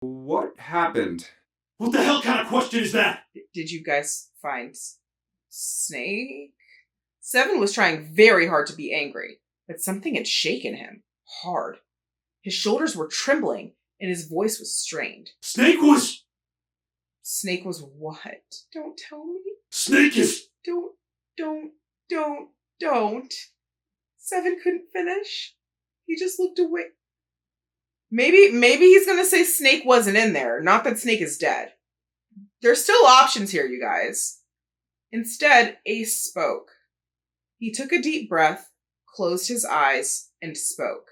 What happened? What the hell kind of question is that? Did you guys find Snake? Seven was trying very hard to be angry, but something had shaken him hard. His shoulders were trembling and his voice was strained. Snake was what? Don't tell me. Snake is... Don't. Seven couldn't finish. He just looked away. Maybe he's gonna say Snake wasn't in there, not that Snake is dead. There's still options here, you guys. Instead, Ace spoke. He took a deep breath, closed his eyes, and spoke.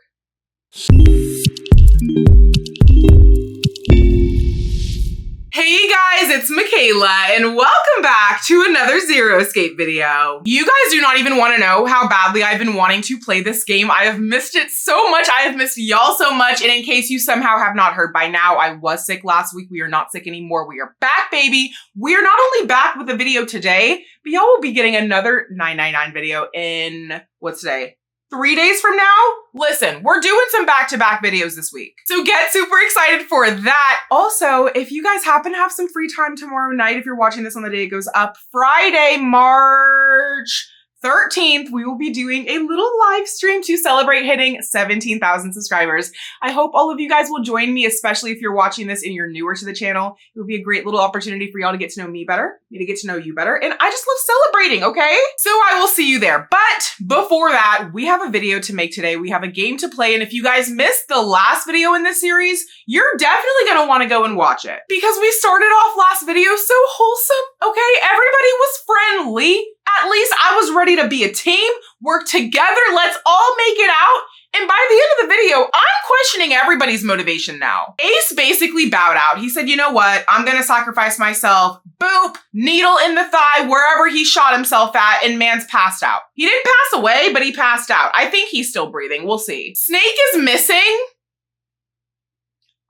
Hey guys, it's Mikayla, and welcome back to another Zero Escape video. You guys do not even want to know how badly I've been wanting to play this game. I have missed it so much. I have missed y'all so much, and in case you somehow have not heard by now, I was sick last week. We are not sick anymore. We are back, baby. We are not only back with a video today, but y'all will be getting another 999 video in, what's today? 3 days from now? Listen, we're doing some back-to-back videos this week. So get super excited for that. Also, if you guys happen to have some free time tomorrow night, if you're watching this on the day it goes up, Friday, March 13th, we will be doing a little live stream to celebrate hitting 17,000 subscribers. I hope all of you guys will join me, especially if you're watching this and you're newer to the channel. It will be a great little opportunity for y'all to get to know me better, me to get to know you better, and I just love celebrating, okay? So I will see you there. But before that, we have a video to make today. We have a game to play, and if you guys missed the last video in this series, you're definitely gonna wanna go and watch it. Because we started off last video so wholesome, okay? Everybody was friendly. At least I was ready to be a team, work together, let's all make it out. And by the end of the video, I'm questioning everybody's motivation now. Ace basically bowed out. He said, you know what? I'm gonna sacrifice myself. Boop, needle in the thigh, wherever he shot himself at, and man's passed out. He didn't pass away, but he passed out. I think he's still breathing, we'll see. Snake is missing.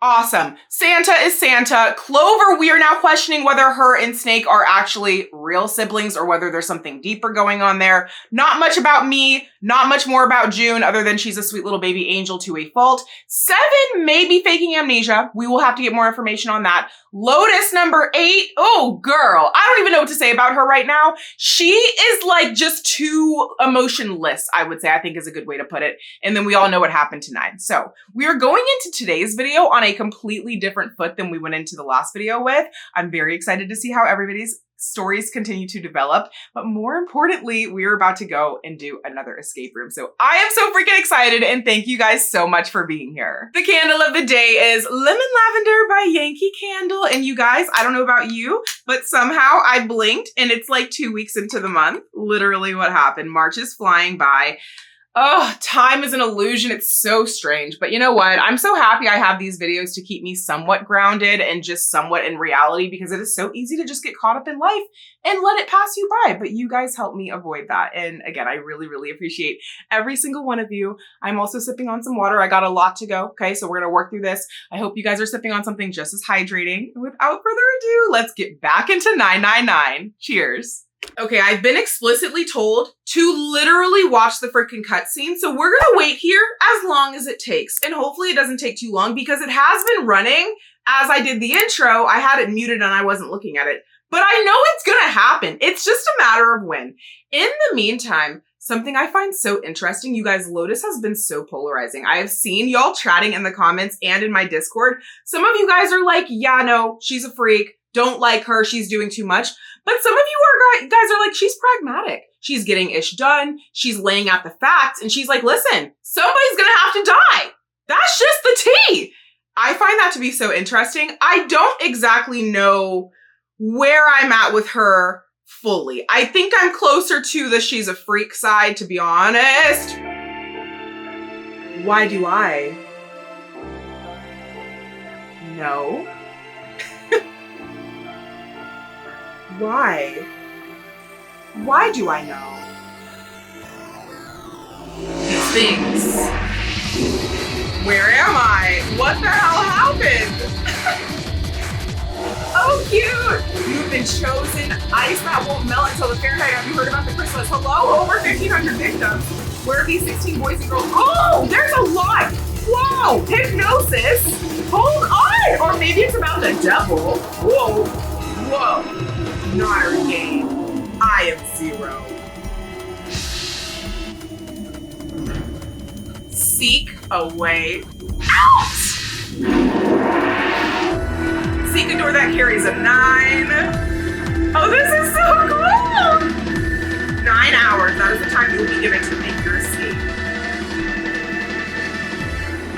Awesome. Santa is Santa. Clover, we are now questioning whether her and Snake are actually real siblings or whether there's something deeper going on there. Not much about me, not much more about June, other than she's a sweet little baby angel to a fault. Seven may be faking amnesia. We will have to get more information on that. Lotus number 8. Oh, girl. I don't even know what to say about her right now. She is like just too emotionless, I would say, I think is a good way to put it. And then we all know what happened to 9. So we are going into today's video on a completely different foot than we went into the last video with. I'm very excited to see how everybody's stories continue to develop, but more importantly, we're about to go and do another escape room. So I am so freaking excited, and thank you guys so much for being here. The candle of the day is Lemon Lavender by Yankee Candle, and you guys, I don't know about you, but somehow I blinked and it's like 2 weeks into the month. Literally what happened. March is flying by. Oh, time is an illusion. It's so strange. But you know what? I'm so happy I have these videos to keep me somewhat grounded and just somewhat in reality, because it is so easy to just get caught up in life and let it pass you by. But you guys help me avoid that. And again, I really, really appreciate every single one of you. I'm also sipping on some water. I got a lot to go. Okay, so we're going to work through this. I hope you guys are sipping on something just as hydrating. And without further ado, let's get back into 999. Cheers. Okay, I've been explicitly told to literally watch the freaking cutscene, so we're gonna wait here as long as it takes, and hopefully it doesn't take too long, because it has been running as I did the intro. I had it muted and I wasn't looking at it, but I know it's gonna happen. It's just a matter of when. In the meantime, something I find so interesting, you guys, Lotus has been so polarizing. I have seen y'all chatting in the comments and in my Discord. Some of you guys are like, yeah, no, she's a freak. Don't like her, she's doing too much. But some of you guys are like, she's pragmatic. She's getting ish done. She's laying out the facts. And she's like, listen, somebody's gonna have to die. That's just the tea. I find that to be so interesting. I don't exactly know where I'm at with her fully. I think I'm closer to the she's a freak side, to be honest. Why do I know? Why? Why do I know these things? Where am I? What the hell happened? Oh, cute! You've been chosen. Ice that won't melt until the Fahrenheit. Have you heard about the Christmas? Hello? Over 1,500 victims. Where are these 16 boys and girls? Oh, there's a lot! Whoa! Hypnosis! Hold on! Or maybe it's about the devil. Whoa. Whoa. Nonary Game. I am 0. Seek a way out. Seek a door that carries a 9. Oh, this is so cool. 9 hours. That is the time you will be given to make your escape.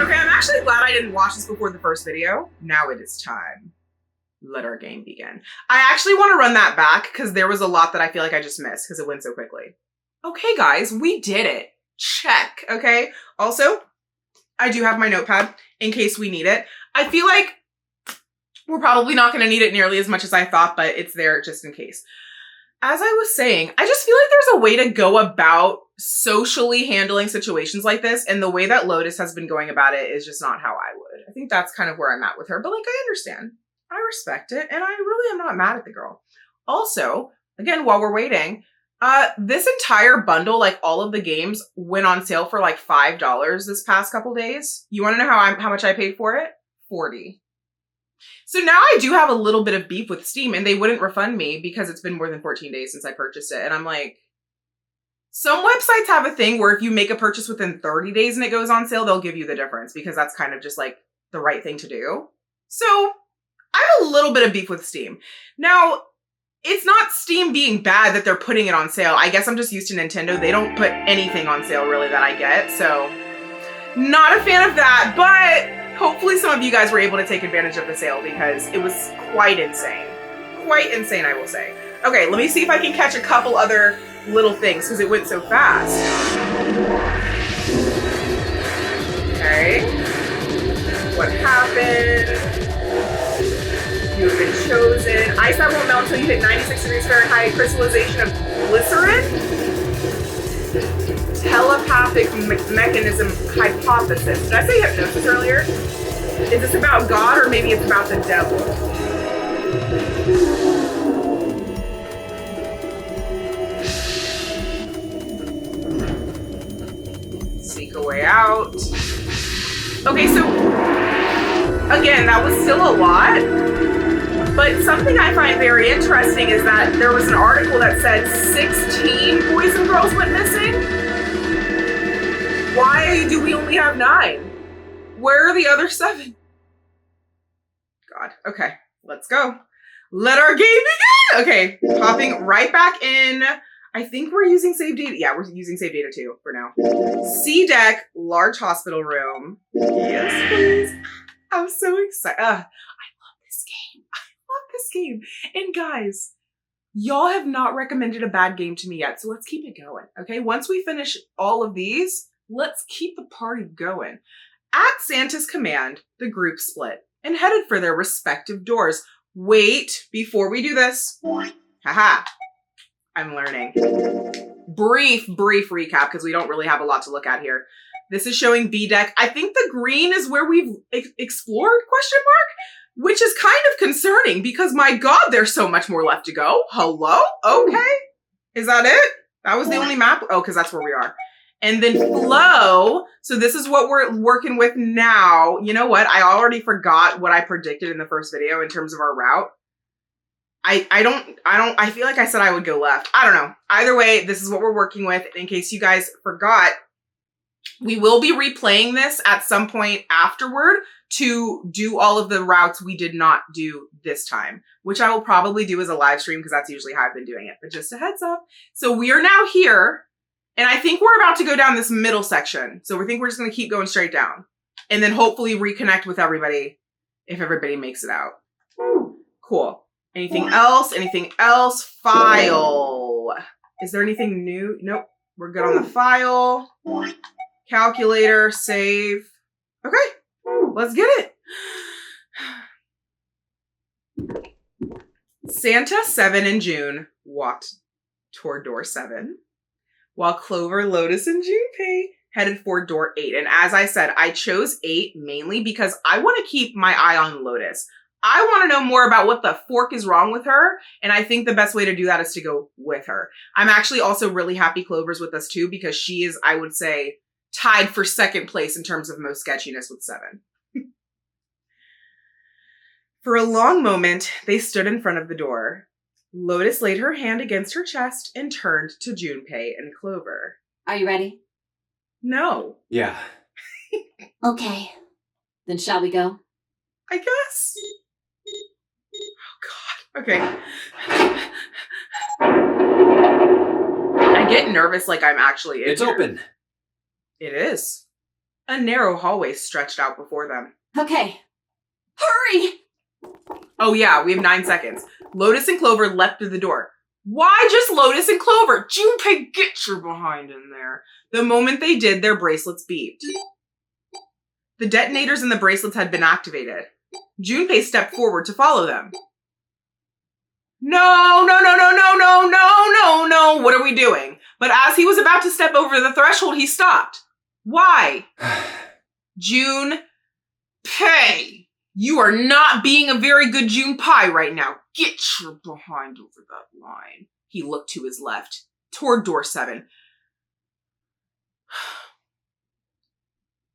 Okay, I'm actually glad I didn't watch this before the first video. Now it is time. Let our game begin. I actually want to run that back because there was a lot that I feel like I just missed because it went so quickly. Okay, guys, we did it. Check, okay? Also, I do have my notepad in case we need it. I feel like we're probably not going to need it nearly as much as I thought, but it's there just in case. As I was saying, I just feel like there's a way to go about socially handling situations like this, and the way that Lotus has been going about it is just not how I would. I think that's kind of where I'm at with her, but like, I understand. I respect it, and I really am not mad at the girl. Also, again, while we're waiting, this entire bundle, like all of the games, went on sale for like $5 this past couple days. You want to know how much I paid for it? $40. So now I do have a little bit of beef with Steam, and they wouldn't refund me because it's been more than 14 days since I purchased it. And I'm like, some websites have a thing where if you make a purchase within 30 days and it goes on sale, they'll give you the difference because that's kind of just like the right thing to do. So I have a little bit of beef with Steam. Now, it's not Steam being bad that they're putting it on sale. I guess I'm just used to Nintendo. They don't put anything on sale really that I get. So not a fan of that, but hopefully some of you guys were able to take advantage of the sale because it was quite insane. Quite insane, I will say. Okay, let me see if I can catch a couple other little things because it went so fast. Okay. What happened? You have been chosen. Ice that won't melt until you hit 96 degrees Fahrenheit. Crystallization of glycerin. Telepathic mechanism hypothesis. Did I say hypnosis earlier? Is this about God or maybe it's about the devil? Seek a way out. Okay, so again, that was still a lot. But something I find very interesting is that there was an article that said 16 boys and girls went missing. Why do we only have 9? Where are the other 7? God. Okay, let's go. Let our game begin. Okay, popping right back in. I think we're using save data. Yeah, we're using save data too for now. C deck, large hospital room. Yes, please. I'm so excited. I love this game. I love this game. And guys, y'all have not recommended a bad game to me yet, so let's keep it going. Okay, once we finish all of these, let's keep the party going. At Santa's command, the group split and headed for their respective doors. Wait, before we do this, haha, I'm learning. Brief recap, because we don't really have a lot to look at here. This is showing B deck. I think the green is where we've explored, question mark, which is kind of concerning because my God, there's so much more left to go. Hello? Okay. Is that it? That was the only map? Oh, because that's where we are. And then flow. So this is what we're working with now. You know what? I already forgot what I predicted in the first video in terms of our route. I feel like I said I would go left. I don't know. Either way, this is what we're working with. In case you guys forgot, we will be replaying this at some point afterward to do all of the routes we did not do this time, which I will probably do as a live stream because that's usually how I've been doing it. But just a heads up. So we are now here. And I think we're about to go down this middle section. So we think we're just going to keep going straight down. And then hopefully reconnect with everybody if everybody makes it out. Cool. Anything else? Anything else? File. Is there anything new? Nope. We're good on the file. Calculator. Save. Okay. Let's get it. Santa, 7, and June walked toward door 7. While Clover, Lotus, and Junpei headed for door 8. And as I said, I chose 8 mainly because I want to keep my eye on Lotus. I want to know more about what the fork is wrong with her. And I think the best way to do that is to go with her. I'm actually also really happy Clover's with us too because she is, I would say, tied for second place in terms of most sketchiness with 7. For a long moment, they stood in front of the door. Lotus laid her hand against her chest and turned to Junpei and Clover. Are you ready? No. Yeah. Okay. Then shall we go? I guess. Oh, God. Okay. I get nervous like I'm actually in It's here. open. It is. A narrow hallway stretched out before them. Okay. Hurry! Oh yeah, we have 9 seconds. Lotus and Clover leapt through the door. Why just Lotus and Clover? Junpei, get your behind in there. The moment they did, their bracelets beeped. The detonators in the bracelets had been activated. Junpei stepped forward to follow them. No, no, no, no, no, no, no, no, no. What are we doing? But as he was about to step over the threshold, he stopped. Why? Junpei, you are not being a very good Junpei right now. Get your behind over that line. He looked to his left, toward door 7.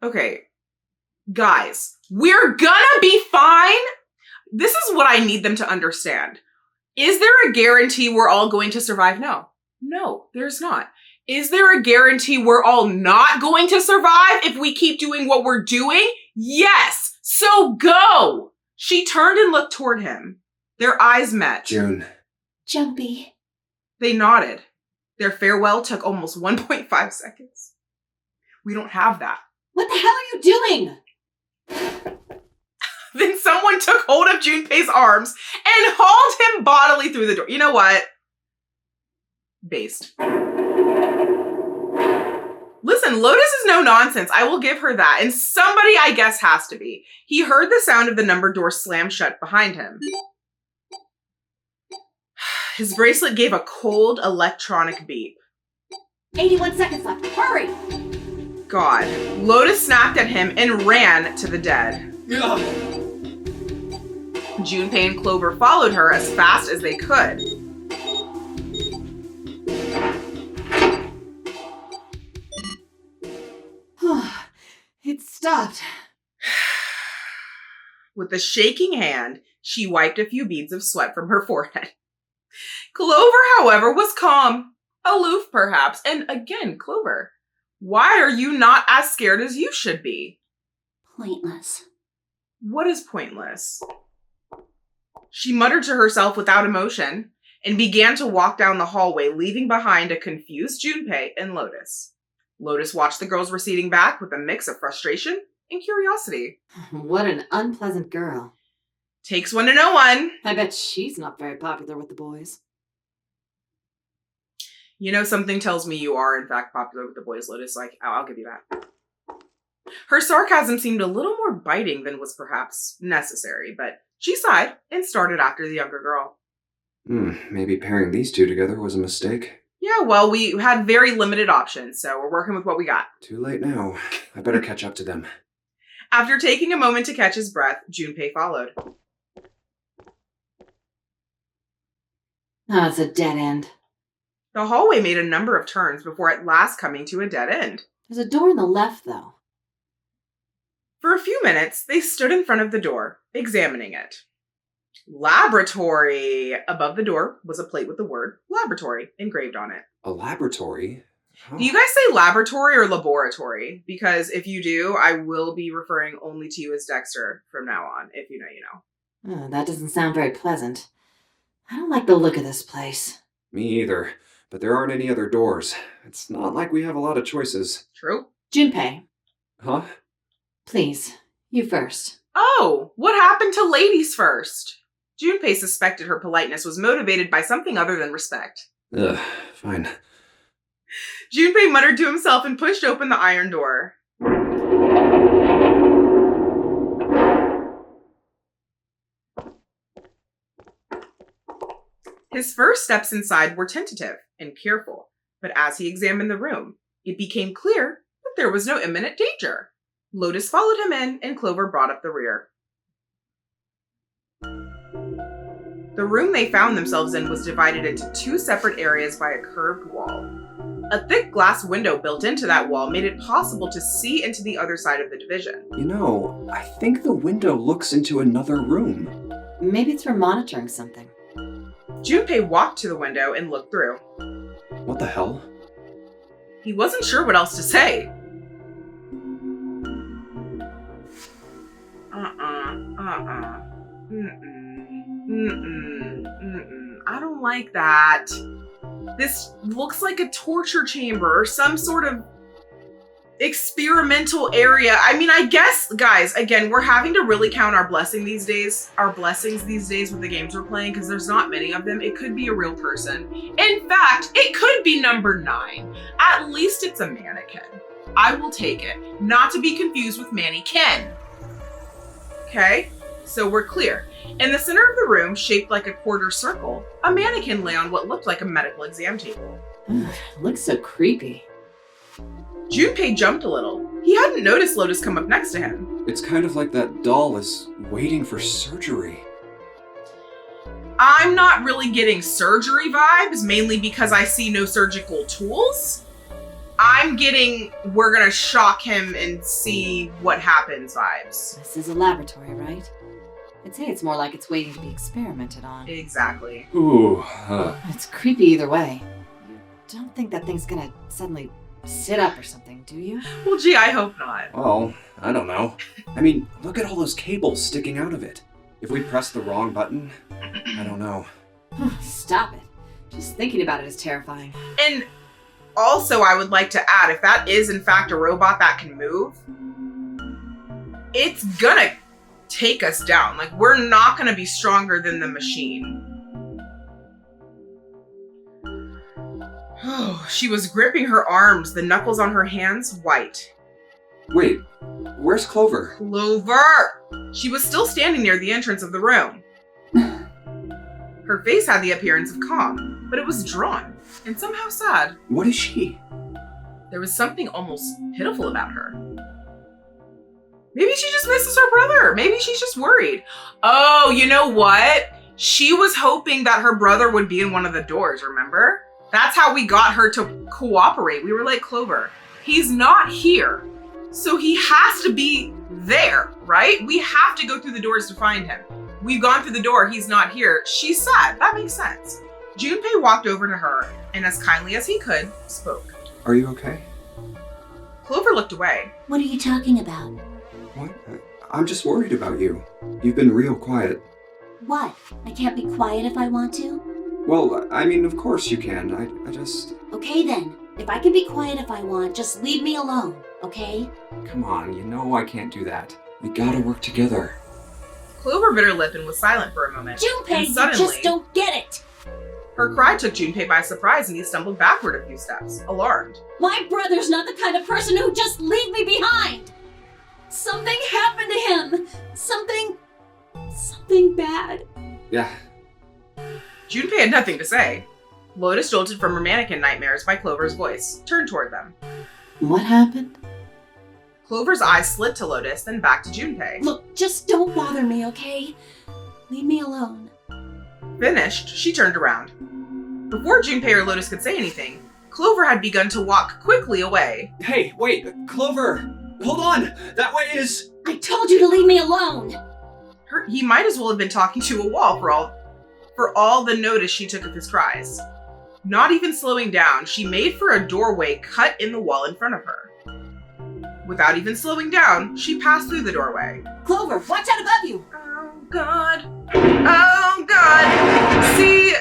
Okay, guys, we're gonna be fine. This is what I need them to understand. Is there a guarantee we're all going to survive? No. No, there's not. Is there a guarantee we're all not going to survive if we keep doing what we're doing? Yes. So go. She turned and looked toward him. Their eyes met. June. Junpei. They nodded. Their farewell took almost 1.5 seconds. We don't have that. What the hell are you doing? Then someone took hold of Junpei's arms and hauled him bodily through the door. You know what? Based. Listen, Lotus is no nonsense. I will give her that. And somebody, I guess, has to be. He heard the sound of the numbered door slam shut behind him. His bracelet gave a cold electronic beep. 81 seconds left. Hurry! God. Lotus snapped at him and ran to the dead. Ugh. Junpei and Clover followed her as fast as they could. It stopped. With a shaking hand, she wiped a few beads of sweat from her forehead. Clover, however, was calm, aloof perhaps, and again, Clover, why are you not as scared as you should be? Pointless. What is pointless? She muttered to herself without emotion and began to walk down the hallway, leaving behind a confused Junpei and Lotus. Lotus watched the girls receding back with a mix of frustration and curiosity. What an unpleasant girl. Takes one to know one. I bet she's not very popular with the boys. You know, something tells me you are, in fact, popular with the boys, Lotus. Like, I'll give you that. Her sarcasm seemed a little more biting than was perhaps necessary, but she sighed and started after the younger girl. Maybe pairing these two together was a mistake. Yeah, well, we had very limited options, so we're working with what we got. Too late now. I better catch up to them. After taking a moment to catch his breath, Junpei followed. Oh, it's a dead end. The hallway made a number of turns before at last coming to a dead end. There's a door on the left, though. For a few minutes, they stood in front of the door, examining it. Laboratory! Above the door was a plate with the word laboratory engraved on it. A laboratory? Huh. Do you guys say laboratory or laboratory? Because if you do, I will be referring only to you as Dexter from now on. If you know, you know. Oh, that doesn't sound very pleasant. I don't like the look of this place. Me either. But there aren't any other doors. It's not like we have a lot of choices. True. Junpei, Huh? please, you first. Oh, what happened to ladies first? Junpei suspected her politeness was motivated by something other than respect. Ugh, fine. Junpei muttered to himself and pushed open the iron door. His first steps inside were tentative and careful, but as he examined the room, it became clear that there was no imminent danger. Lotus followed him in, and Clover brought up the rear. The room they found themselves in was divided into two separate areas by a curved wall. A thick glass window built into that wall made it possible to see into the other side of the division. You know, I think the window looks into another room. Maybe it's for monitoring something. Junpei walked to the window and looked through. What the hell? He wasn't sure what else to say. I don't like that. This looks like a torture chamber or some sort of experimental area. I mean, I guess, guys, again, we're having to really count our blessings these days with the games we're playing, because there's not many of them. It could be a real person. In fact, it could be number 9. At least it's a mannequin. I will take it. Not to be confused with Manny-Ken. Okay, so we're clear. In the center of the room, shaped like a quarter circle, a mannequin lay on what looked like a medical exam table. Looks so creepy. Junpei jumped a little. He hadn't noticed Lotus come up next to him. It's kind of like that doll is waiting for surgery. I'm not really getting surgery vibes, mainly because I see no surgical tools. I'm getting, we're gonna shock him and see what happens vibes. This is a laboratory, right? I'd say it's more like it's waiting to be experimented on. Exactly. Ooh. It's creepy either way. You don't think that thing's gonna suddenly sit up or something, do you? Well, gee, I hope not. Well, I don't know. I mean, look at all those cables sticking out of it. If we press the wrong button, I don't know. Stop it. Just thinking about it is terrifying. And also, I would like to add, if that is in fact a robot that can move, it's gonna take us down. Like, we're not gonna be stronger than the machine. Oh, she was gripping her arms, the knuckles on her hands white. Wait, where's Clover? Clover! She was still standing near the entrance of the room. Her face had the appearance of calm, but it was drawn and somehow sad. What is she? There was something almost pitiful about her. Maybe she just misses her brother. Maybe she's just worried. Oh, you know what? She was hoping that her brother would be in one of the doors, remember? That's how we got her to cooperate. We were like, Clover, he's not here. So he has to be there, right? We have to go through the doors to find him. We've gone through the door, he's not here. She's sad, that makes sense. Junpei walked over to her and as kindly as he could, spoke. Are you okay? Clover looked away. What are you talking about? What? I'm just worried about you. You've been real quiet. What? I can't be quiet if I want to? Well, I mean, of course you can. I just... Okay then. If I can be quiet if I want, just leave me alone, okay? Come on, you know I can't do that. We gotta work together. Clover bit her lip and was silent for a moment. Junpei, And suddenly, you just don't get it! her cry took Junpei by surprise and he stumbled backward a few steps, alarmed. My brother's not the kind of person who just leave me behind! Something happened to him! Something bad. Yeah. Junpei had nothing to say. Lotus jolted from her mannequin nightmares by Clover's voice, turned toward them. What happened? Clover's eyes slid to Lotus, then back to Junpei. Look, just don't bother me, okay? Leave me alone. Finished, she turned around. Before Junpei or Lotus could say anything, Clover had begun to walk quickly away. Hey, wait, Clover! Hold on! That way is... I told you to leave me alone! He might as well have been talking to a wall for all the notice she took of his cries. Not even slowing down, she made for a doorway cut in the wall in front of her. Without even slowing down, she passed through the doorway. Clover, watch out above you! Oh, God. Oh, God. See?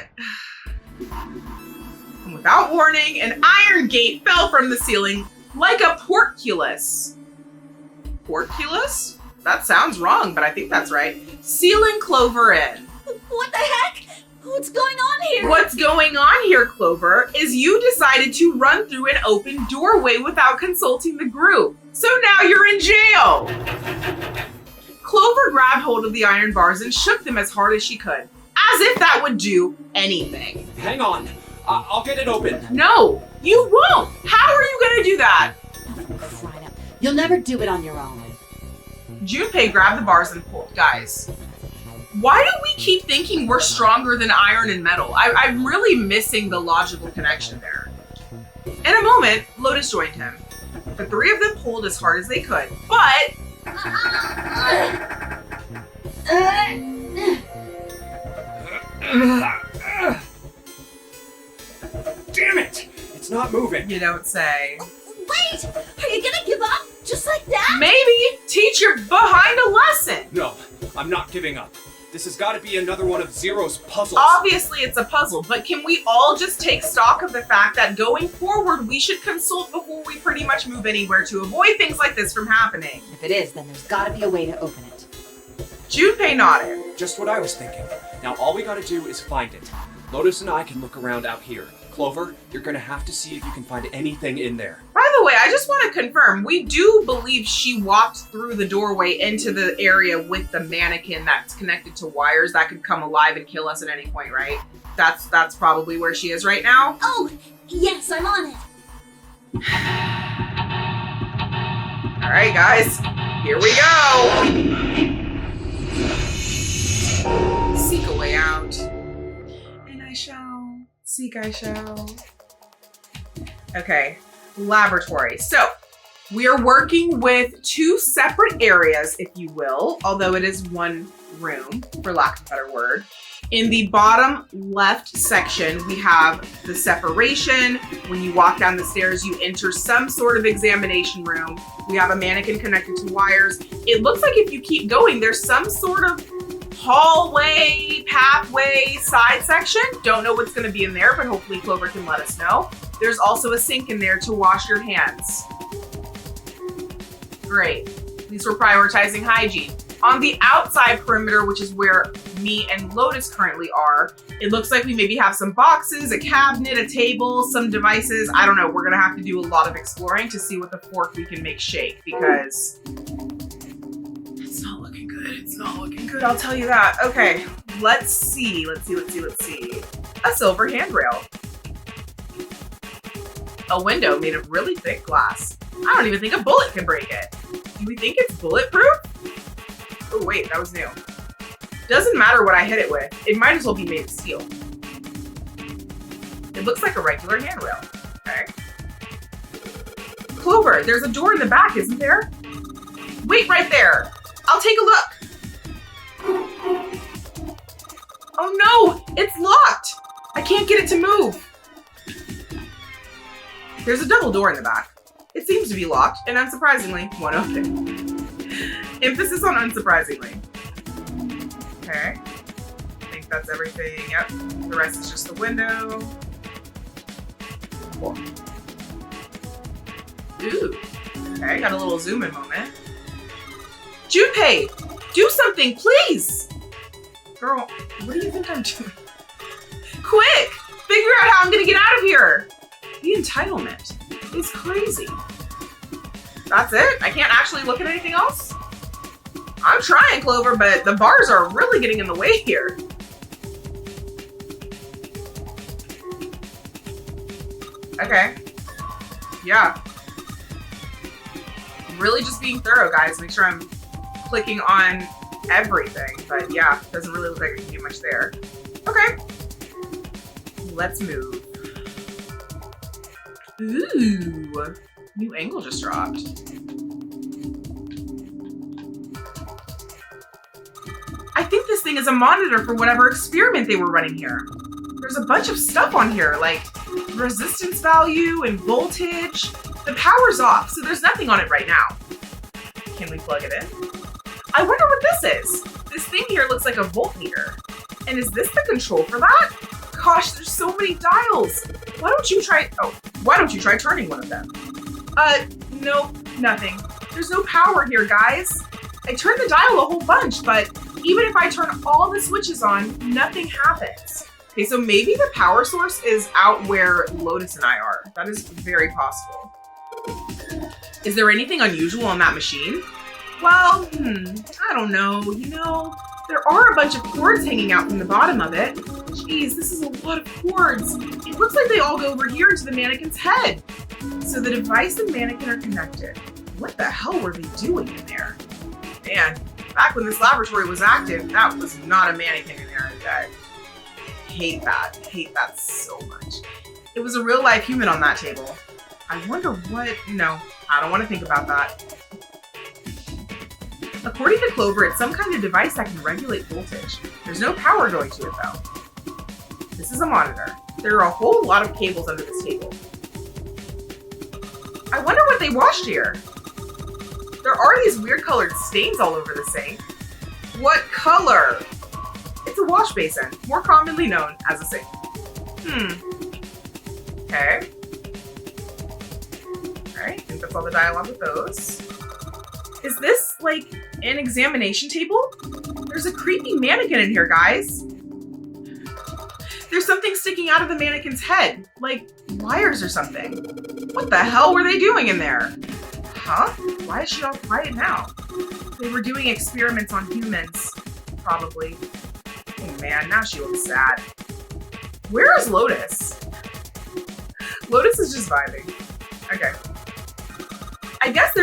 Without warning, an iron gate fell from the ceiling like a portcullis. Portcullis? That sounds wrong, but I think that's right. Sealing Clover in. What the heck? What's going on here? What's going on here, Clover, is you decided to run through an open doorway without consulting the group. So now you're in jail. Clover grabbed hold of the iron bars and shook them as hard as she could, as if that would do anything. Hang on. I'll get it open. No, you won't. How are you going to do that? Crying out. You'll never do it on your own. Junpei grabbed the bars and pulled. Guys, why do we keep thinking we're stronger than iron and metal? I'm really missing the logical connection there. In a moment, Lotus joined him. The three of them pulled as hard as they could, but You don't say. Wait! Are you gonna give up? Just like that? Maybe teach your behind a lesson. No, I'm not giving up. This has got to be another one of Zero's puzzles. Obviously it's a puzzle, but can we all just take stock of the fact that going forward, we should consult before we pretty much move anywhere to avoid things like this from happening? If it is, then there's gotta be a way to open it. Junpei nodded. Just what I was thinking. Now all we gotta do is find it. Lotus and I can look around out here. Clover, you're gonna have to see if you can find anything in there. By the way, I just want to confirm, we do believe she walked through the doorway into the area with the mannequin that's connected to wires that could come alive and kill us at any point, right? That's probably where she is right now. Oh, yes, I'm on it. All right, guys, here we go. Seek a way out. And I shall. Seek I shall. Okay, laboratory. So, we are working with two separate areas, if you will, although it is one room, for lack of a better word. In the bottom left section, we have the separation. When you walk down the stairs, you enter some sort of examination room. We have a mannequin connected to wires. It looks like if you keep going, there's some sort of hallway, pathway, side section. Don't know what's going to be in there, but hopefully Clover can let us know. There's also a sink in there to wash your hands. Great. At least we're prioritizing hygiene. On the outside perimeter, which is where me and Lotus currently are, it looks like we maybe have some boxes, a cabinet, a table, some devices. I don't know. We're going to have to do a lot of exploring to see what the fork we can make shake, because it's not looking good. It's not looking good. I'll tell you that. Okay. Let's see. A silver handrail. A window made of really thick glass. I don't even think a bullet can break it. Do we think it's bulletproof? Oh wait, that was new. Doesn't matter what I hit it with. It might as well be made of steel. It looks like a regular handrail. Okay. Clover, there's a door in the back, isn't there? Wait right there. I'll take a look. Oh no, it's locked. I can't get it to move. There's a double door in the back. It seems to be locked, and unsurprisingly, one open. Emphasis on unsurprisingly. Okay. I think that's everything. Yep. The rest is just the window. Cool. Ooh. Okay, got a little zoom in moment. Junpei, do something, please! Girl, what do you think I'm doing? Quick! Figure out how I'm gonna get out of here! The entitlement is crazy. That's it? I can't actually look at anything else? I'm trying, Clover, but the bars are really getting in the way here. Okay. Yeah. Really just being thorough, guys. Make sure I'm clicking on everything. But yeah, doesn't really look like I can do much there. Okay. Let's move. Ooh. New angle just dropped. I think this thing is a monitor for whatever experiment they were running here. There's a bunch of stuff on here, like resistance value and voltage. The power's off, so there's nothing on it right now. Can we plug it in? I wonder what this is. This thing here looks like a voltmeter. And is this the control for that? Gosh, there's so many dials. Why don't you try turning one of them? Nope, nothing. There's no power here, guys. I turned the dial a whole bunch, but even if I turn all the switches on, nothing happens. Okay, so maybe the power source is out where Lotus and I are. That is very possible. Is there anything unusual on that machine? Well, I don't know. You know, there are a bunch of cords hanging out from the bottom of it. Jeez, this is a lot of cords. It looks like they all go over here into the mannequin's head. So the device and mannequin are connected. What the hell were they doing in there? Man, back when this laboratory was active, that was not a mannequin in there. I hate that so much. It was a real life human on that table. I wonder what, no, I don't want to think about that. According to Clover, it's some kind of device that can regulate voltage. There's no power going to it though. This is a monitor. There are a whole lot of cables under this table. I wonder what they washed here. There are these weird colored stains all over the sink. What color? It's a wash basin, more commonly known as a sink. Okay. Alright, I think that's all the dialogue with those. Is this, like, an examination table? There's a creepy mannequin in here, guys. There's something sticking out of the mannequin's head, like wires or something. What the hell were they doing in there? Huh? Why is she all quiet now? They were doing experiments on humans, probably. Oh man, now she looks sad. Where is Lotus? Lotus is just vibing. Okay. I guess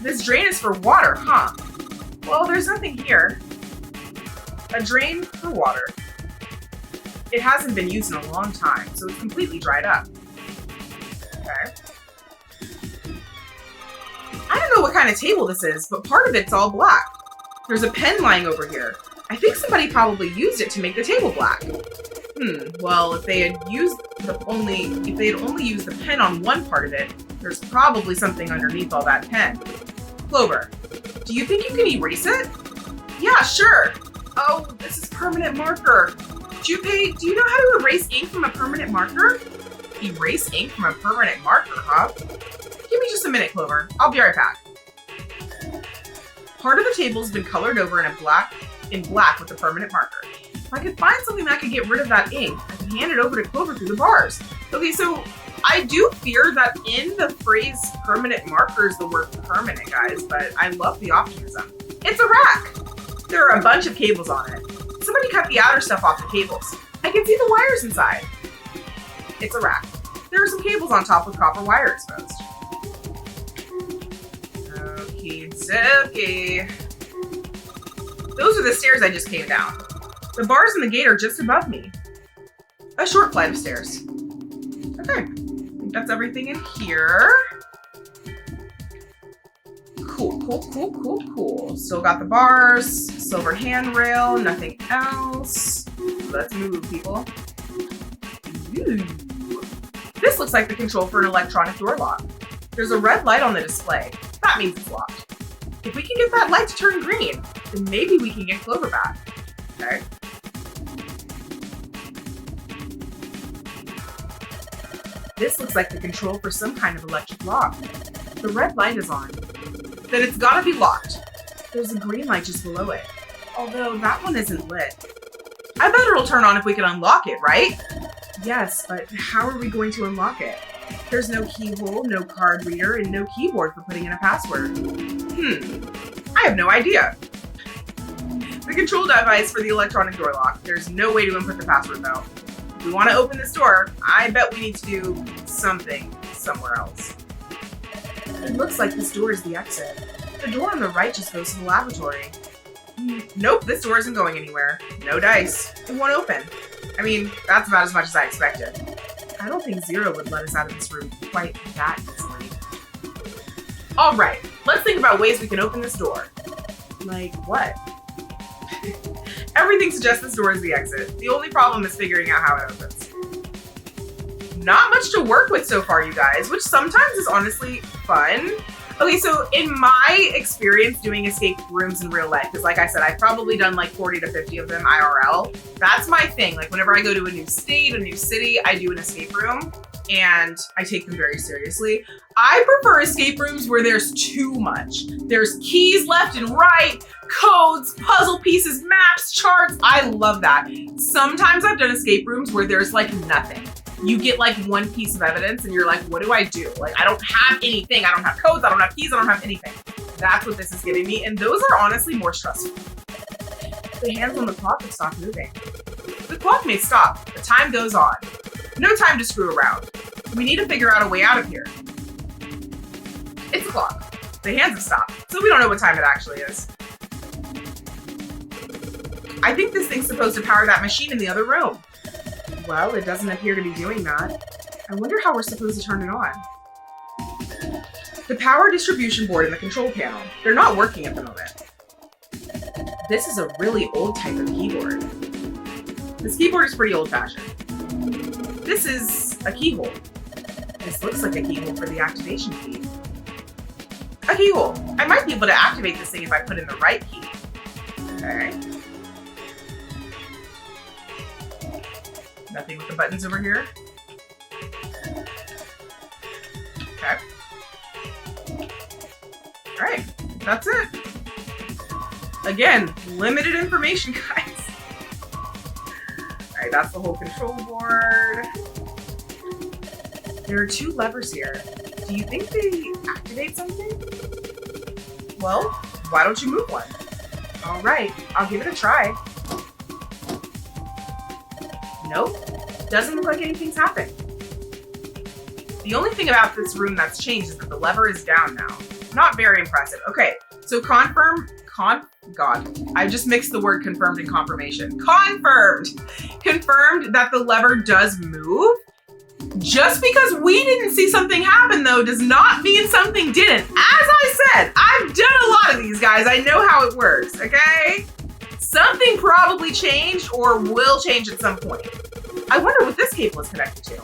this drain is for water, huh? Well, there's nothing here. A drain for water. It hasn't been used in a long time, so it's completely dried up. Okay. I don't know what kind of table this is, but part of it's all black. There's a pen lying over here. I think somebody probably used it to make the table black. Well, if they had only used the pen on one part of it, there's probably something underneath all that pen. Clover, do you think you can erase it? Yeah, sure. Oh, this is permanent marker. Junpei, do you know how to erase ink from a permanent marker? Erase ink from a permanent marker, huh? Give me just a minute, Clover. I'll be right back. Part of the table's been colored over in black with a permanent marker. If I could find something that could get rid of that ink, I could hand it over to Clover through the bars. Okay, so I do fear that in the phrase permanent marker is the word permanent, guys, but I love the optimism. It's a rack. There are a bunch of cables on it. Somebody cut the outer stuff off the cables. I can see the wires inside. It's a rack. There are some cables on top with copper wire exposed. Okie dokie. Those are the stairs I just came down. The bars and the gate are just above me. A short flight of stairs. Okay, I think that's everything in here. Cool. Still got the bars, silver handrail, nothing else. Let's move, people. Ooh. This looks like the control for an electronic door lock. There's a red light on the display. That means it's locked. If we can get that light to turn green, then maybe we can get Clover back. Okay. This looks like the control for some kind of electric lock. The red light is on. Then it's gotta be locked. There's a green light just below it. Although that one isn't lit. I bet it'll turn on if we can unlock it, right? Yes, but how are we going to unlock it? There's no keyhole, no card reader, and no keyboard for putting in a password. I have no idea. The control device for the electronic door lock. There's no way to input the password though. If we want to open this door, I bet we need to do something somewhere else. It looks like this door is the exit. The door on the right just goes to the lavatory. Nope, this door isn't going anywhere. No dice. It won't open. I mean, that's about as much as I expected. I don't think Zero would let us out of this room quite that easily. Alright, let's think about ways we can open this door. Like what? Everything suggests this door is the exit. The only problem is figuring out how it opens. Not much to work with so far, you guys, which sometimes is honestly fun. Okay, so in my experience doing escape rooms in real life, because like I said, I've probably done like 40 to 50 of them IRL. That's my thing. Like whenever I go to a new state, a new city, I do an escape room and I take them very seriously. I prefer escape rooms where there's too much. There's keys left and right, codes, puzzle pieces, maps, charts. I love that. Sometimes I've done escape rooms where there's like nothing. You get like one piece of evidence and you're like, what do I do? Like, I don't have anything. I don't have codes. I don't have keys. I don't have anything. That's what this is giving me. And those are honestly more stressful. The hands on the clock have stopped moving. The clock may stop, but time goes on. No time to screw around. We need to figure out a way out of here. It's a clock. The hands have stopped, so we don't know what time it actually is. I think this thing's supposed to power that machine in the other room. Well, it doesn't appear to be doing that. I wonder how we're supposed to turn it on. The power distribution board and the control panel, they're not working at the moment. This is a really old type of keyboard. This keyboard is pretty old-fashioned. This is a keyhole. This looks like a cable for the activation key. Okay, cool. I might be able to activate this thing if I put in the right key. Okay. Nothing with the buttons over here. Okay. Alright, that's it. Again, limited information, guys. Alright, that's the whole control board. There are 2 levers here. Do you think they activate something? Well, why don't you move one? Alright, I'll give it a try. Nope, doesn't look like anything's happened. The only thing about this room that's changed is that the lever is down now. Not very impressive. Okay, so God, I just mixed the word confirmed and confirmation. Confirmed that the lever does move. Just because we didn't see something happen though does not mean something didn't. As I said, I've done a lot of these, guys. I know how it works, okay? Something probably changed or will change at some point. I wonder what this cable is connected to.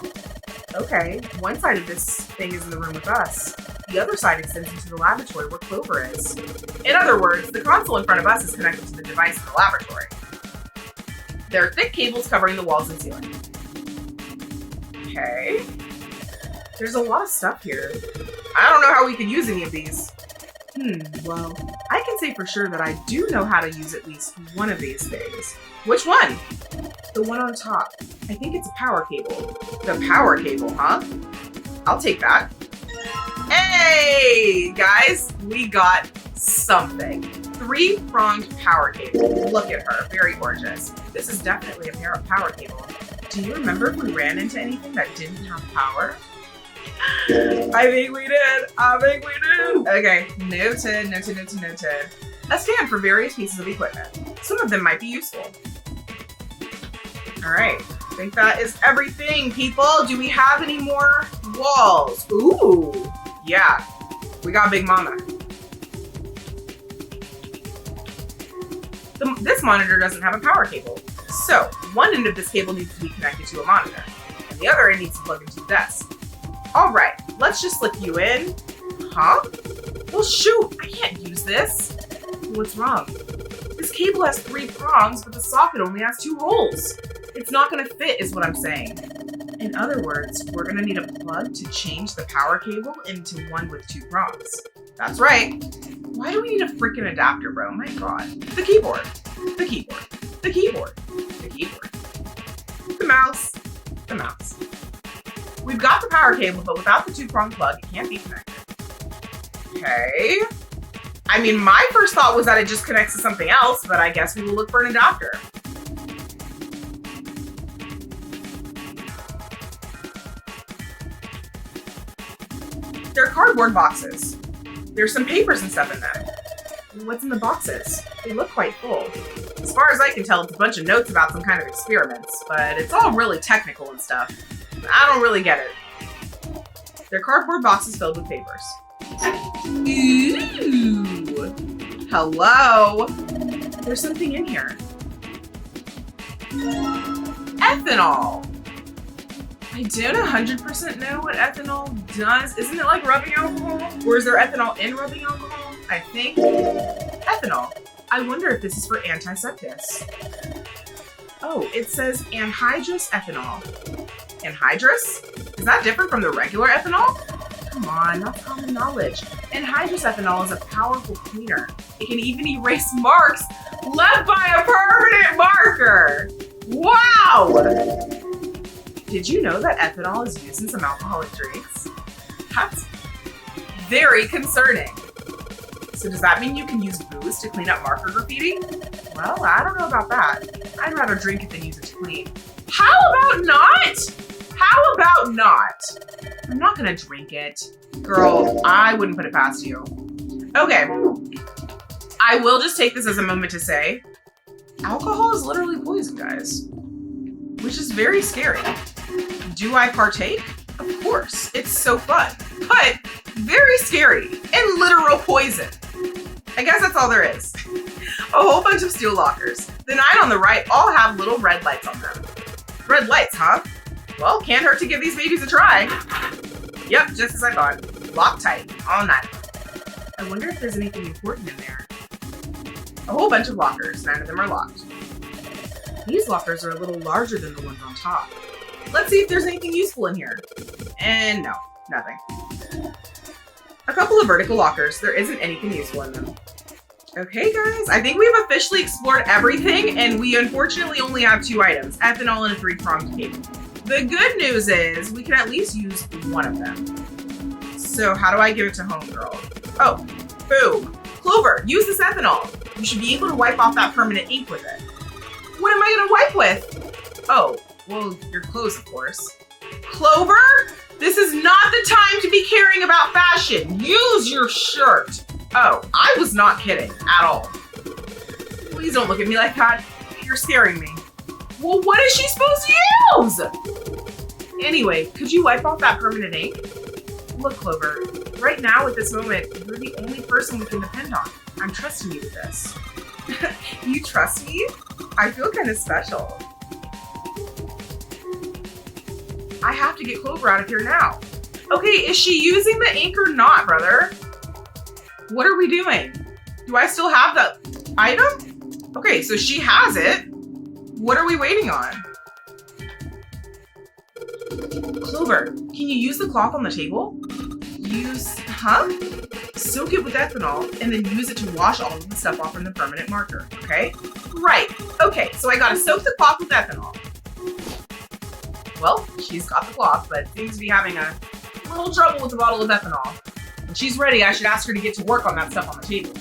Okay, one side of this thing is in the room with us. The other side extends into the laboratory where Clover is. In other words, the console in front of us is connected to the device in the laboratory. There are thick cables covering the walls and ceiling. Okay. There's a lot of stuff here. I don't know how we can use any of these. Well, I can say for sure that I do know how to use at least one of these things. Which one? The one on top. I think it's a power cable. The power cable, huh? I'll take that. Hey, guys, we got something. 3-pronged power cable. Look at her, very gorgeous. This is definitely a power cable. Do you remember if we ran into anything that didn't have power? I think we did. Okay, noted. A stand for various pieces of equipment. Some of them might be useful. All right, I think that is everything, people. Do we have any more walls? Ooh, yeah, we got Big Mama. This monitor doesn't have a power cable. So, one end of this cable needs to be connected to a monitor, and the other end needs to plug into the desk. All right, let's just slip you in. Huh? Well, shoot, I can't use this. What's wrong? This cable has 3 prongs, but the socket only has 2 holes. It's not gonna fit, is what I'm saying. In other words, we're gonna need a plug to change the power cable into one with 2 prongs. That's right. Why do we need a freaking adapter, bro? My God. The keyboard. The mouse. We've got the power cable, but without the 2-prong plug, it can't be connected. Okay. I mean, my first thought was that it just connects to something else, but I guess we will look for an adapter. They're cardboard boxes. There's some papers and stuff in them. What's in the boxes? They look quite full. As far as I can tell, it's a bunch of notes about some kind of experiments, but it's all really technical and stuff. I don't really get it. They're cardboard boxes filled with papers. Ooh. Hello. There's something in here. Ethanol. I don't 100% know what ethanol does. Isn't it like rubbing alcohol? Or is there ethanol in rubbing alcohol? I think. Ethanol. I wonder if this is for antisepsis. Oh, it says anhydrous ethanol. Anhydrous? Is that different from the regular ethanol? Come on, that's common knowledge. Anhydrous ethanol is a powerful cleaner. It can even erase marks left by a permanent marker. Wow! Did you know that ethanol is used in some alcoholic drinks? That's very concerning. So does that mean you can use booze to clean up marker graffiti? Well, I don't know about that. I'd rather drink it than use it to clean. How about not? How about not? I'm not gonna drink it. Girl, I wouldn't put it past you. Okay. I will just take this as a moment to say, alcohol is literally poison, guys. Which is very scary. Do I partake? Of course, it's so fun, but very scary and literal poison. I guess that's all there is. A whole bunch of steel lockers. The 9 on the right all have little red lights on them. Red lights, huh? Well, can't hurt to give these babies a try. Yep, just as I thought. Locked tight, all night. I wonder if there's anything important in there. A whole bunch of lockers, 9 of them are locked. These lockers are a little larger than the ones on top. Let's see if there's anything useful in here. And no, nothing. A couple of vertical lockers. There isn't anything useful in them. Okay, guys, I think we've officially explored everything, and we unfortunately only have 2 items, ethanol and a 3-pronged cable. The good news is we can at least use one of them. So how do I give it to homegirl? Oh, boom. Clover, use this ethanol. You should be able to wipe off that permanent ink with it. What am I gonna wipe with? Oh, well, your clothes, of course. Clover, this is not the time to be caring about fashion. Use your shirt. Oh, I was not kidding at all. Please don't look at me like that. You're scaring me. Well, what is she supposed to use? Anyway, could you wipe off that permanent ink? Look, Clover, right now at this moment, you're the only person we can depend on. I'm trusting you with this. You trust me? I feel kind of special. I have to get Clover out of here now. Okay, is she using the ink or not, brother? What are we doing? Do I still have that item? Okay, so she has it. What are we waiting on? Clover, can you use the cloth on the table? Soak it with ethanol and then use it to wash all of the stuff off from the permanent marker, okay? Right, okay, so I gotta soak the cloth with ethanol. Well, she's got the cloth, but seems to be having a little trouble with the bottle of ethanol. When she's ready, I should ask her to get to work on that stuff on the table.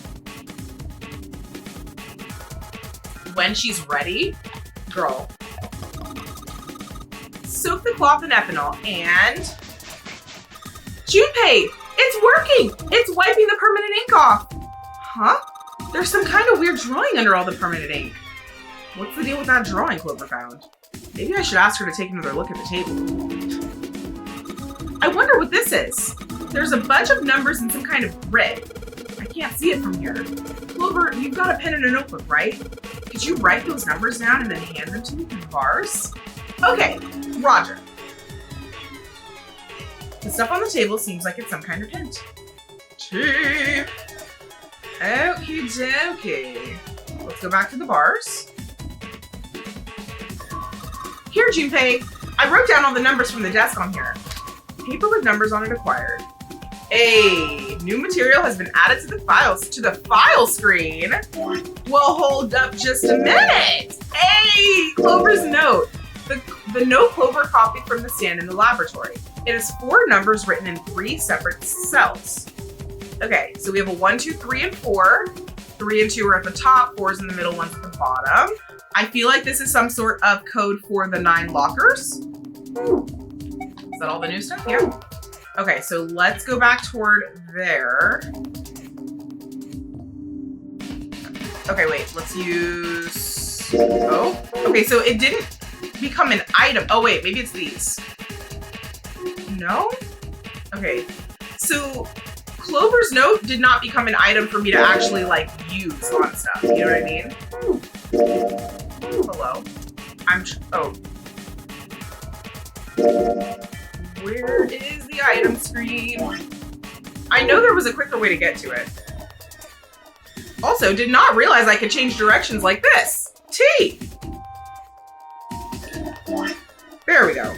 When she's ready, girl, soak the cloth in ethanol and... Junpei, it's working! It's wiping the permanent ink off. Huh? There's some kind of weird drawing under all the permanent ink. What's the deal with that drawing Clover found? Maybe I should ask her to take another look at the table. I wonder what this is. There's a bunch of numbers and some kind of grid. I can't see it from here. Clover, you've got a pen and a notebook, right? Could you write those numbers down and then hand them to me through the bars? Okay, Roger. The stuff on the table seems like it's some kind of hint. Okie dokie. Let's go back to the bars. Here, Junpei. I wrote down all the numbers from the desk on here. Paper with numbers on it acquired. Hey, new material has been added to the file screen. Well, hold up just a minute. Hey, Clover's note. The note Clover copied from the stand in the laboratory. It has 4 numbers written in 3 separate cells. Okay, so we have a 1, 2, 3, and 4. 3 and 2 are at the top, 4 is in the middle, 1's at the bottom. I feel like this is some sort of code for the 9 lockers. Is that all the new stuff? Yeah. Okay, so let's go back toward there. Okay, wait, let's use... Oh, okay, so it didn't become an item. Oh, wait, maybe it's these. No? Okay, so Clover's note did not become an item for me to actually, like, use on stuff. You know what I mean? Hello? Oh. Where is the item screen? I know there was a quicker way to get to it. Also, did not realize I could change directions like this. T! There we go.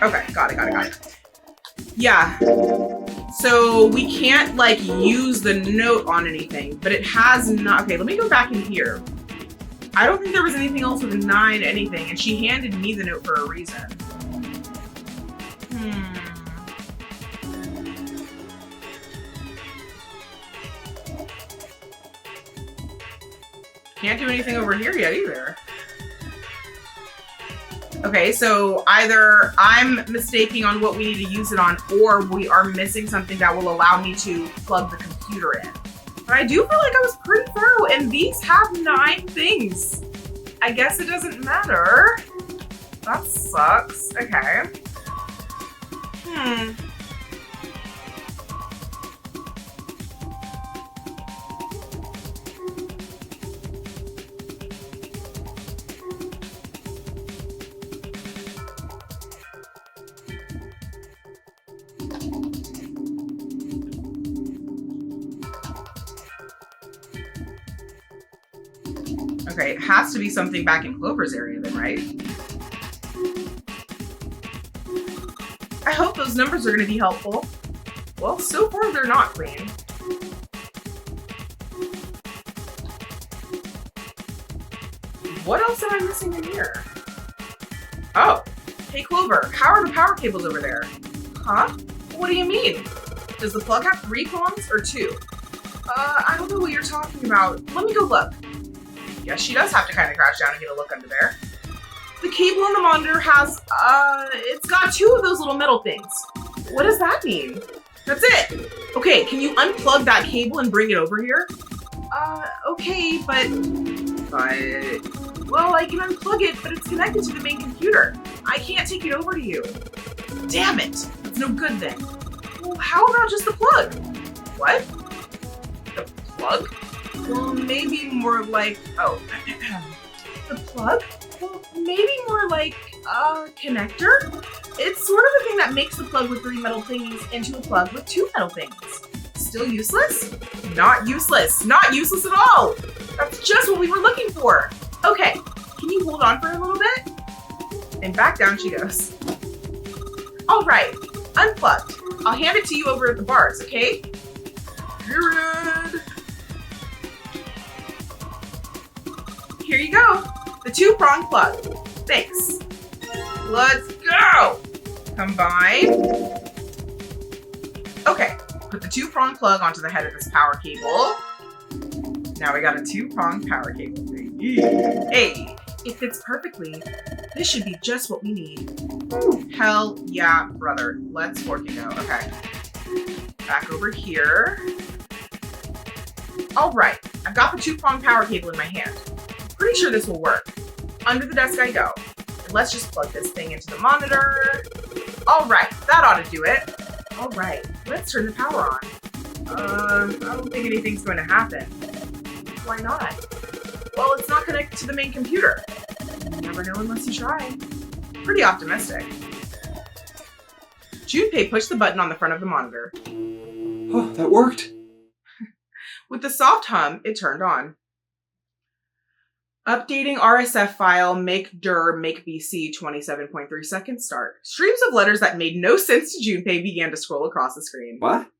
Okay, got it. Yeah. So we can't, like, use the note on anything, but it has not... Okay, let me go back in here. I don't think there was anything else with a 9 anything, and she handed me the note for a reason. Can't do anything over here yet either. Okay, so either I'm mistaking on what we need to use it on, or we are missing something that will allow me to plug the computer in. But I do feel like I was pretty thorough, and these have 9 things. I guess it doesn't matter. That sucks. Okay. Okay, it has to be something back in Clover's area then, right? I hope those numbers are going to be helpful. Well, so far they're not, Queen. What else am I missing in here? Oh, hey Clover, how are the power cables over there? Huh? What do you mean? Does the plug have 3 prongs or 2? I don't know what you're talking about. Let me go look. Yes, she does have to kind of crouch down and get a look under there. The cable on the monitor has, it's got 2 of those little metal things. What does that mean? That's it. Okay, can you unplug that cable and bring it over here? Okay, but, well, I can unplug it, but it's connected to the main computer. I can't take it over to you. Damn it. It's no good then. Well, how about just the plug? What? The plug? Well, maybe more like, oh, the plug? Well, maybe more like a connector? It's sort of the thing that makes the plug with 3 metal thingies into a plug with 2 metal things. Still useless? Not useless. Not useless at all. That's just what we were looking for. Okay, can you hold on for a little bit? And back down she goes. All right, unplugged. I'll hand it to you over at the bars, okay? Period. Here you go. The 2-prong plug. Thanks. Let's go. Combine. Okay, put the 2-prong plug onto the head of this power cable. Now we got a 2-prong power cable. Hey, it fits perfectly. This should be just what we need. Hell yeah, brother. Let's fork it go. Okay. Back over here. All right, I've got the 2-prong power cable in my hand. Pretty sure this will work. Under the desk I go. And let's just plug this thing into the monitor. All right, that ought to do it. All right, let's turn the power on. I don't think anything's going to happen. Why not? Well, it's not connected to the main computer. You never know unless you try. Pretty optimistic. Junpei pushed the button on the front of the monitor. Oh, that worked. With the soft hum, it turned on. Updating RSF file, make dir, make BC, 27.3 seconds start. Streams of letters that made no sense to Junpei began to scroll across the screen. What?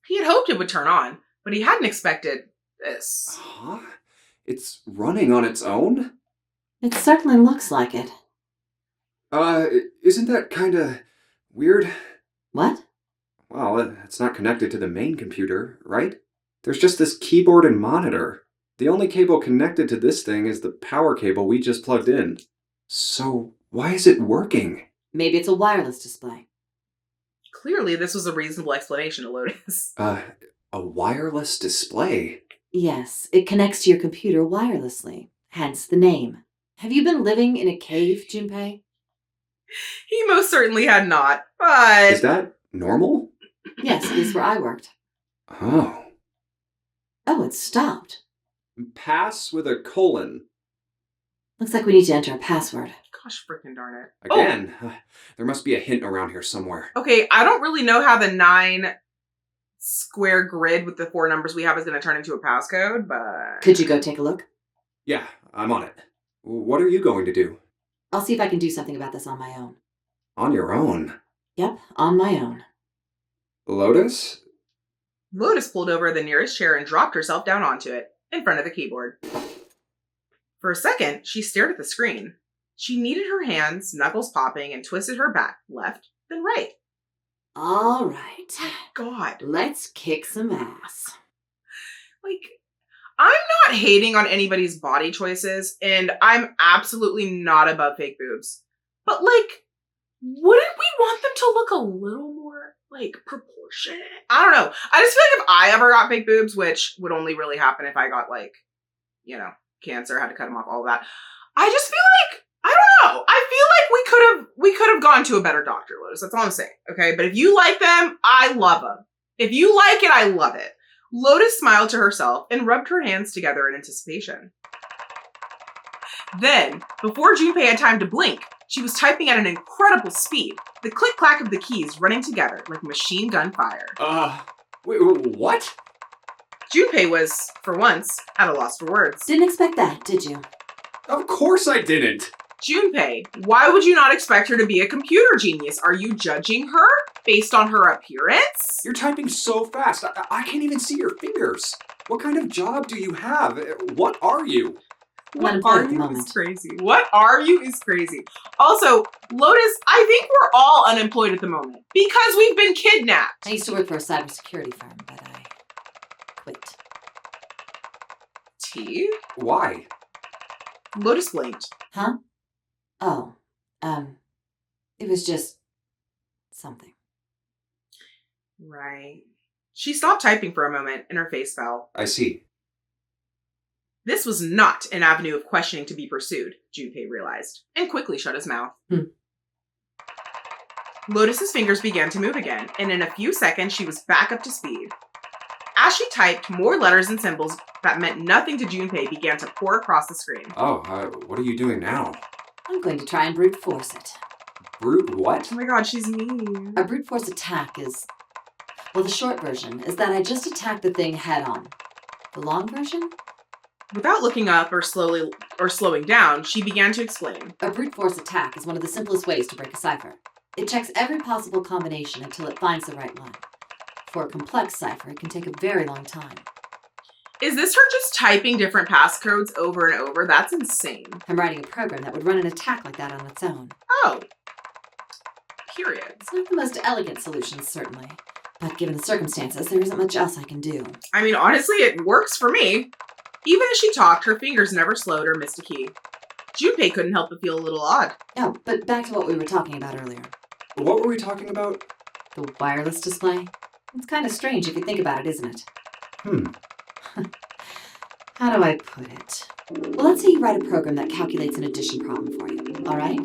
He had hoped it would turn on, but he hadn't expected this. Huh? It's running on its own? It certainly looks like it. Isn't that kinda weird? What? Well, it's not connected to the main computer, right? There's just this keyboard and monitor. The only cable connected to this thing is the power cable we just plugged in. So, why is it working? Maybe it's a wireless display. Clearly, this was a reasonable explanation to Lotus. A wireless display? Yes, it connects to your computer wirelessly. Hence the name. Have you been living in a cave, Junpei? He most certainly had not, but... Is that normal? Yes, at least where I worked. Oh. Oh, it stopped. Pass with a colon. Looks like we need to enter a password. Gosh frickin' darn it. Again, there must be a hint around here somewhere. Okay, I don't really know how the 9 square grid with the 4 numbers we have is going to turn into a passcode, but... Could you go take a look? Yeah, I'm on it. What are you going to do? I'll see if I can do something about this on my own. On your own? Yep, on my own. Lotus? Lotus pulled over the nearest chair and dropped herself down onto it, in front of the keyboard. For a second, she stared at the screen. She kneaded her hands, knuckles popping, and twisted her back, left, then right. All right. God. Let's kick some ass. Like, I'm not hating on anybody's body choices, and I'm absolutely not above fake boobs. But, like, wouldn't we want them to look a little more, like, proportionate? I don't know. I just feel like if I ever got fake boobs, which would only really happen if I got, like, you know, cancer, had to cut them off, all of that. I just feel like, I don't know. I feel like we could have gone to a better doctor, Lotus. That's all I'm saying, okay? But if you like them, I love them. If you like it, I love it. Lotus smiled to herself and rubbed her hands together in anticipation. Then, before Junpei had time to blink, she was typing at an incredible speed, the click-clack of the keys running together like machine gun fire. Wait, what? Junpei was, for once, at a loss for words. Didn't expect that, did you? Of course I didn't! Junpei, why would you not expect her to be a computer genius? Are you judging her based on her appearance? You're typing so fast, I can't even see your fingers. What kind of job do you have? What are you? What Unemployed are at the you moment. is crazy. What are you is crazy. Also, Lotus, I think we're all unemployed at the moment because we've been kidnapped. I used to work for a cybersecurity firm, but I quit. T? Why? Lotus blinked. Huh? Oh, it was just something. Right. She stopped typing for a moment and her face fell. I see. This was not an avenue of questioning to be pursued, Junpei realized, and quickly shut his mouth. Lotus's fingers began to move again, and in a few seconds she was back up to speed. As she typed, more letters and symbols that meant nothing to Junpei began to pour across the screen. Oh, what are you doing now? I'm going to try and brute force it. Brute what? Oh my god, she's mean. A brute force attack is... Well, the short version is that I just attack the thing head on. The long version? Without looking up or slowing down, she began to explain. A brute force attack is one of the simplest ways to break a cipher. It checks every possible combination until it finds the right one. For a complex cipher, it can take a very long time. Is this her just typing different passcodes over and over? That's insane. I'm writing a program that would run an attack like that on its own. Oh. Period. It's not the most elegant solution, certainly. But given the circumstances, there isn't much else I can do. I mean, honestly, it works for me. Even as she talked, her fingers never slowed or missed a key. Junpei couldn't help but feel a little odd. Oh, but back to what we were talking about earlier. What were we talking about? The wireless display? It's kind of strange if you think about it, isn't it? How do I put it? Well, let's say you write a program that calculates an addition problem for you, alright?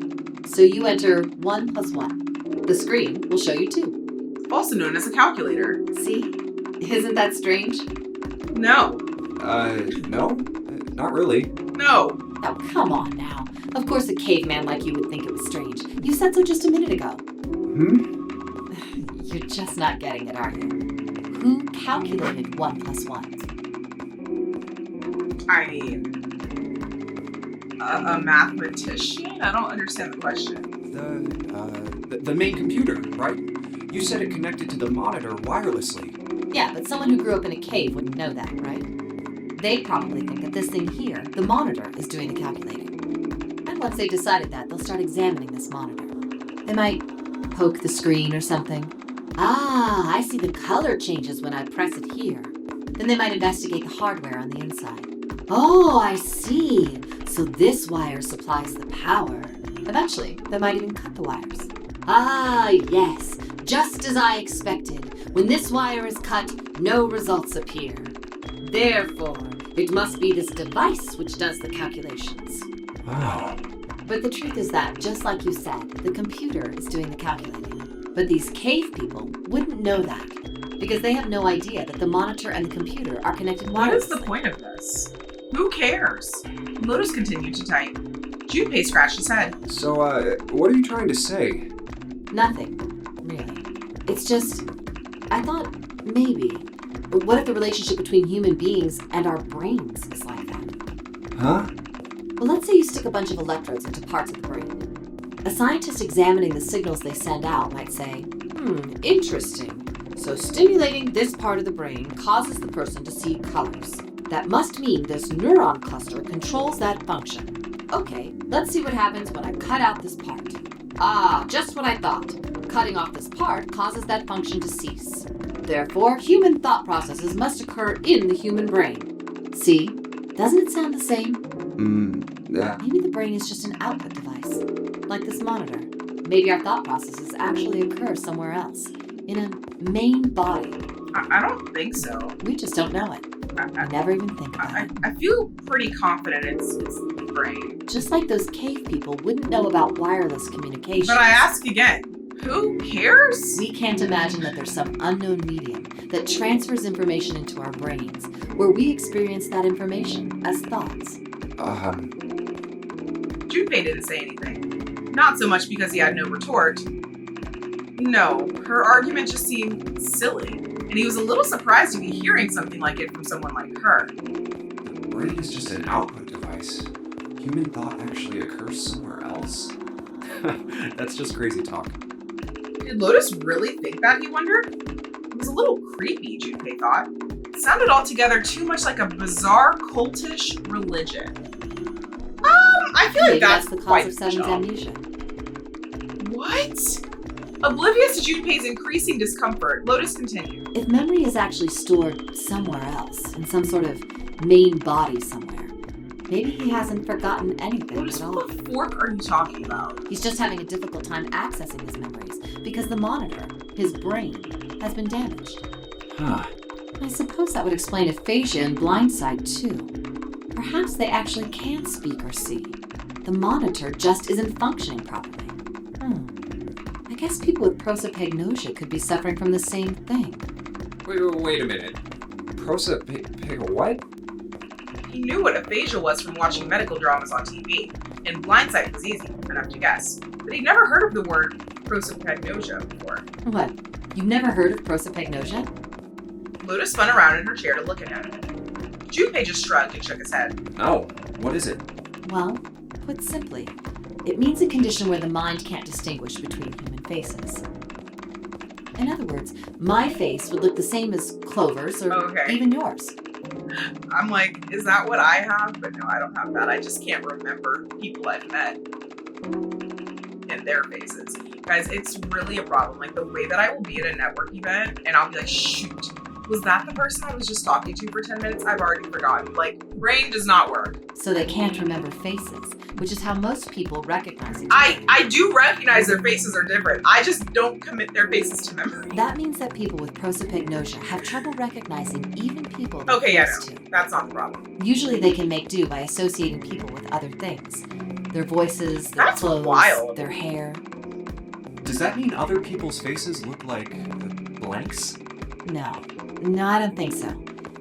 So you enter 1 plus 1. The screen will show you 2. Also known as a calculator. See? Isn't that strange? No. No? Not really. No. Oh, come on now. Of course a caveman like you would think it was strange. You said so just a minute ago. You're just not getting it, are you? Who calculated 1 plus 1? I mean, a mathematician? I don't understand the question. The main computer, right? You said it connected to the monitor wirelessly. Yeah, but someone who grew up in a cave wouldn't know that, right? They probably think that this thing here, the monitor, is doing the calculating. And once they've decided that, they'll start examining this monitor. They might poke the screen or something. Ah, I see the color changes when I press it here. Then they might investigate the hardware on the inside. Oh, I see. So this wire supplies the power. Eventually, they might even cut the wires. Ah, yes. Just as I expected. When this wire is cut, no results appear. Therefore, it must be this device which does the calculations. Wow. But the truth is that, just like you said, the computer is doing the calculating. But these cave people wouldn't know that, because they have no idea that the monitor and the computer are connected wirelessly. What is the point of this? Who cares? Lotus continued to type. Junpei scratched his head. So, what are you trying to say? Nothing, really. It's just, I thought maybe. What if the relationship between human beings and our brains is like that? Huh? Well, let's say you stick a bunch of electrodes into parts of the brain. A scientist examining the signals they send out might say, interesting. So stimulating this part of the brain causes the person to see colors. That must mean this neuron cluster controls that function. Okay, let's see what happens when I cut out this part. Ah, just what I thought. Cutting off this part causes that function to cease. Therefore, human thought processes must occur in the human brain. See? Doesn't it sound the same? Maybe the brain is just an output device, like this monitor. Maybe our thought processes actually occur somewhere else, in a main body. I don't think so. We just don't know it. I never even think about it. I feel pretty confident it's the brain. Just like those cave people wouldn't know about wireless communication. But I ask again, who cares? We can't imagine that there's some unknown medium that transfers information into our brains, where we experience that information as thoughts. Junpei didn't say anything. Not so much because he had no retort. No, her argument just seemed silly, and he was a little surprised to be hearing something like it from someone like her. The brain is just an output device. Human thought actually occurs somewhere else. That's just crazy talk. Did Lotus really think that, he wondered? It was a little creepy, Junpei thought. It sounded altogether too much like a bizarre, cultish religion. I feel like Maybe that's the quite cause of Seven's job. amnesia. What? Oblivious to Junpei's increasing discomfort, Lotus continued. If memory is actually stored somewhere else, in some sort of main body somewhere, maybe he hasn't forgotten anything Lotus, at all. what the fork are you talking about? He's just having a difficult time accessing his memories because the monitor, his brain, has been damaged. Huh. I suppose that would explain aphasia and blindsight too. Perhaps they actually can speak or see. The monitor just isn't functioning properly. I guess people with prosopagnosia could be suffering from the same thing. Wait a minute. What? He knew what aphasia was from watching medical dramas on TV, and blindsight was easy enough to guess, but he'd never heard of the word prosopagnosia before. What? You've never heard of prosopagnosia? Lotus spun around in her chair to look at him. Junpei just shrugged and shook his head. No. What is it? Well, put simply, it means a condition where the mind can't distinguish between human faces. In other words, my face would look the same as Clover's or Okay. even yours. I'm like, is that what I have? But no, I don't have that. I just can't remember people I've met and their faces. Guys, it's really a problem. Like, the way that I will be at a network event and I'll be like, shoot, was that the person I was just talking to for 10 minutes? I've already forgotten. Like, brain does not work. So they can't remember faces, which is how most people recognize each other. I do recognize their faces are different. I just don't commit their faces to memory. That means that people with prosopagnosia have trouble recognizing even people they're Okay, yeah, close no, to. that's not the problem. Usually they can make do by associating people with other things. Their voices, their That's clothes, wild. their hair. Does that mean other people's faces look like blanks? No, I don't think so.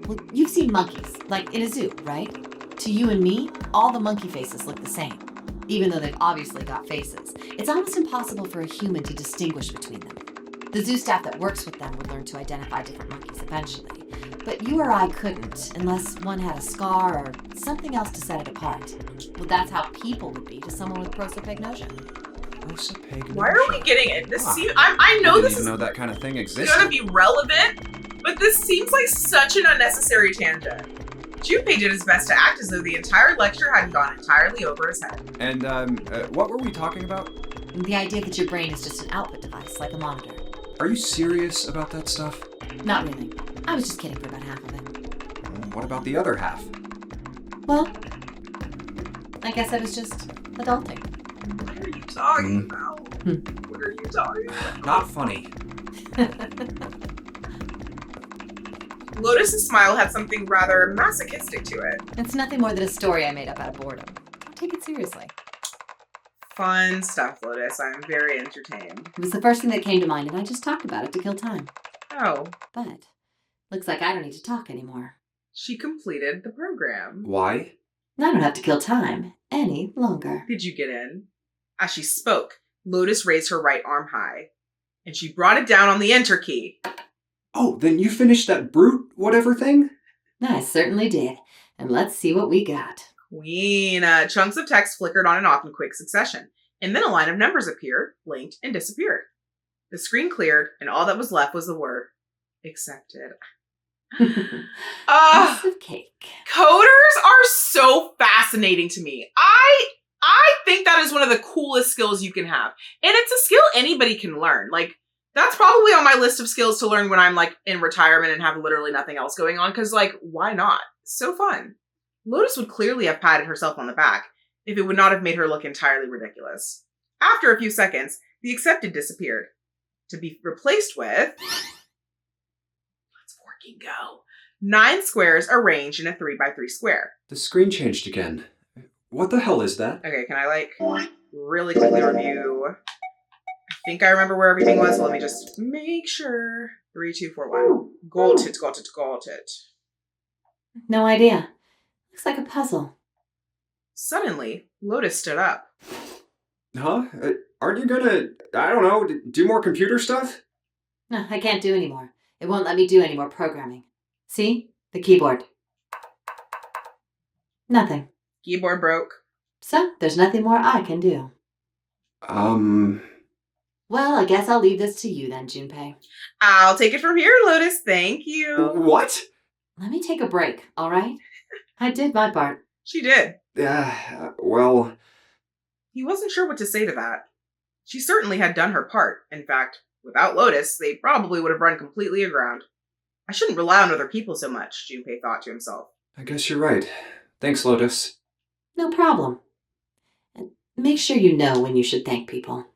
Well, you've seen monkeys, like in a zoo, right? To you and me, all the monkey faces look the same, even though they've obviously got faces. It's almost impossible for a human to distinguish between them. The zoo staff that works with them would learn to identify different monkeys eventually, but you or I couldn't unless one had a scar or something else to set it apart. Well, that's how people would be to someone with prosopagnosia. Prosopagnosia. Why are we getting it? This Huh. seems, I know I didn't this even is know that kind of thing existed. gonna be relevant, but this seems like such an unnecessary tangent. Junpei did his best to act as though the entire lecture hadn't gone entirely over his head. And, what were we talking about? The idea that your brain is just an output device, like a monitor. Are you serious about that stuff? Not really. I was just kidding for about half of it. What about the other half? Well, I guess I was just adulting. What are you talking about? What are you talking about? Not funny. Lotus's smile had something rather masochistic to it. It's nothing more than a story I made up out of boredom. Don't take it seriously. Fun stuff, Lotus. I'm very entertained. It was the first thing that came to mind, and I just talked about it to kill time. Oh, But looks like I don't need to talk anymore. she completed the program. Why? I don't have to kill time any longer. Did you get in? As she spoke, Lotus raised her right arm high, and she brought it down on the enter key. Oh, then you finished that brute whatever thing? I certainly did. And let's see what we got. Queen. Chunks of text flickered on and off in quick succession, and then a line of numbers appeared, blinked, and disappeared. The screen cleared, and all that was left was the word accepted. Piece of cake. Coders are so fascinating to me. I think that is one of the coolest skills you can have. And it's a skill anybody can learn. Like, that's probably on my list of skills to learn when I'm like in retirement and have literally nothing else going on. Cause like, why not? So fun. Lotus would clearly have patted herself on the back if it would not have made her look entirely ridiculous. After a few seconds, the accepted disappeared to be replaced with, let's working go, 9 squares arranged in a 3x3 square. The screen changed again. What the hell is that? Okay, can I like really quickly review? I think I remember where everything was, so let me just make sure. 3, 2, 4, 1. Got it. No idea. Looks like a puzzle. Suddenly, Lotus stood up. Huh? Aren't you gonna, I don't know, do more computer stuff? No, I can't do anymore. It won't let me do any more programming. See? The keyboard. Nothing. Keyboard broke. So, there's nothing more I can do. Well, I guess I'll leave this to you then, Junpei. I'll take it from here, Lotus. Thank you. What? Let me take a break, all right? I did my part. She did. Well... He wasn't sure what to say to that. She certainly had done her part. In fact, without Lotus, they probably would have run completely aground. I shouldn't rely on other people so much, Junpei thought to himself. I guess you're right. Thanks, Lotus. No problem. And make sure you know when you should thank people.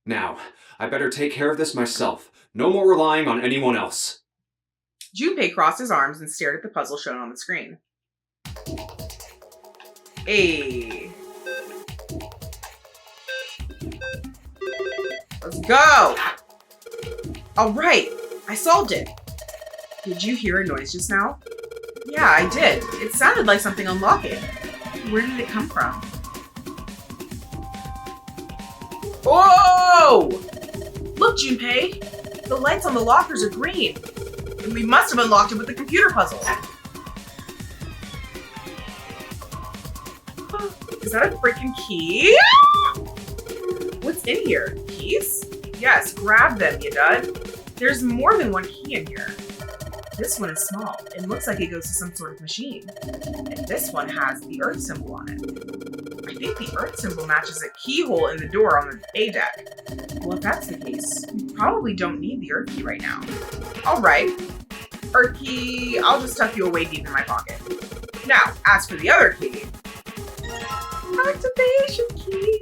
Now, I better take care of this myself. No more relying on anyone else. Junpei crossed his arms and stared at the puzzle shown on the screen. Hey. Let's go! Alright, I solved it. Did you hear a noise just now? Yeah, I did. It sounded like something unlocking. Where did it come from? Whoa! Look, Junpei! The lights on the lockers are green. And we must have unlocked it with the computer puzzle. Is that a freaking key? What's in here? Keys? Yes, grab them, you dud. There's more than one key in here. This one is small. It looks like it goes to some sort of machine. And this one has the Earth symbol on it. I think the Earth symbol matches a keyhole in the door on the A deck. Well, if that's the case, we probably don't need the Earth key right now. All right. Earth key, I'll just tuck you away deep in my pocket. Now, as for the other key. Activation key.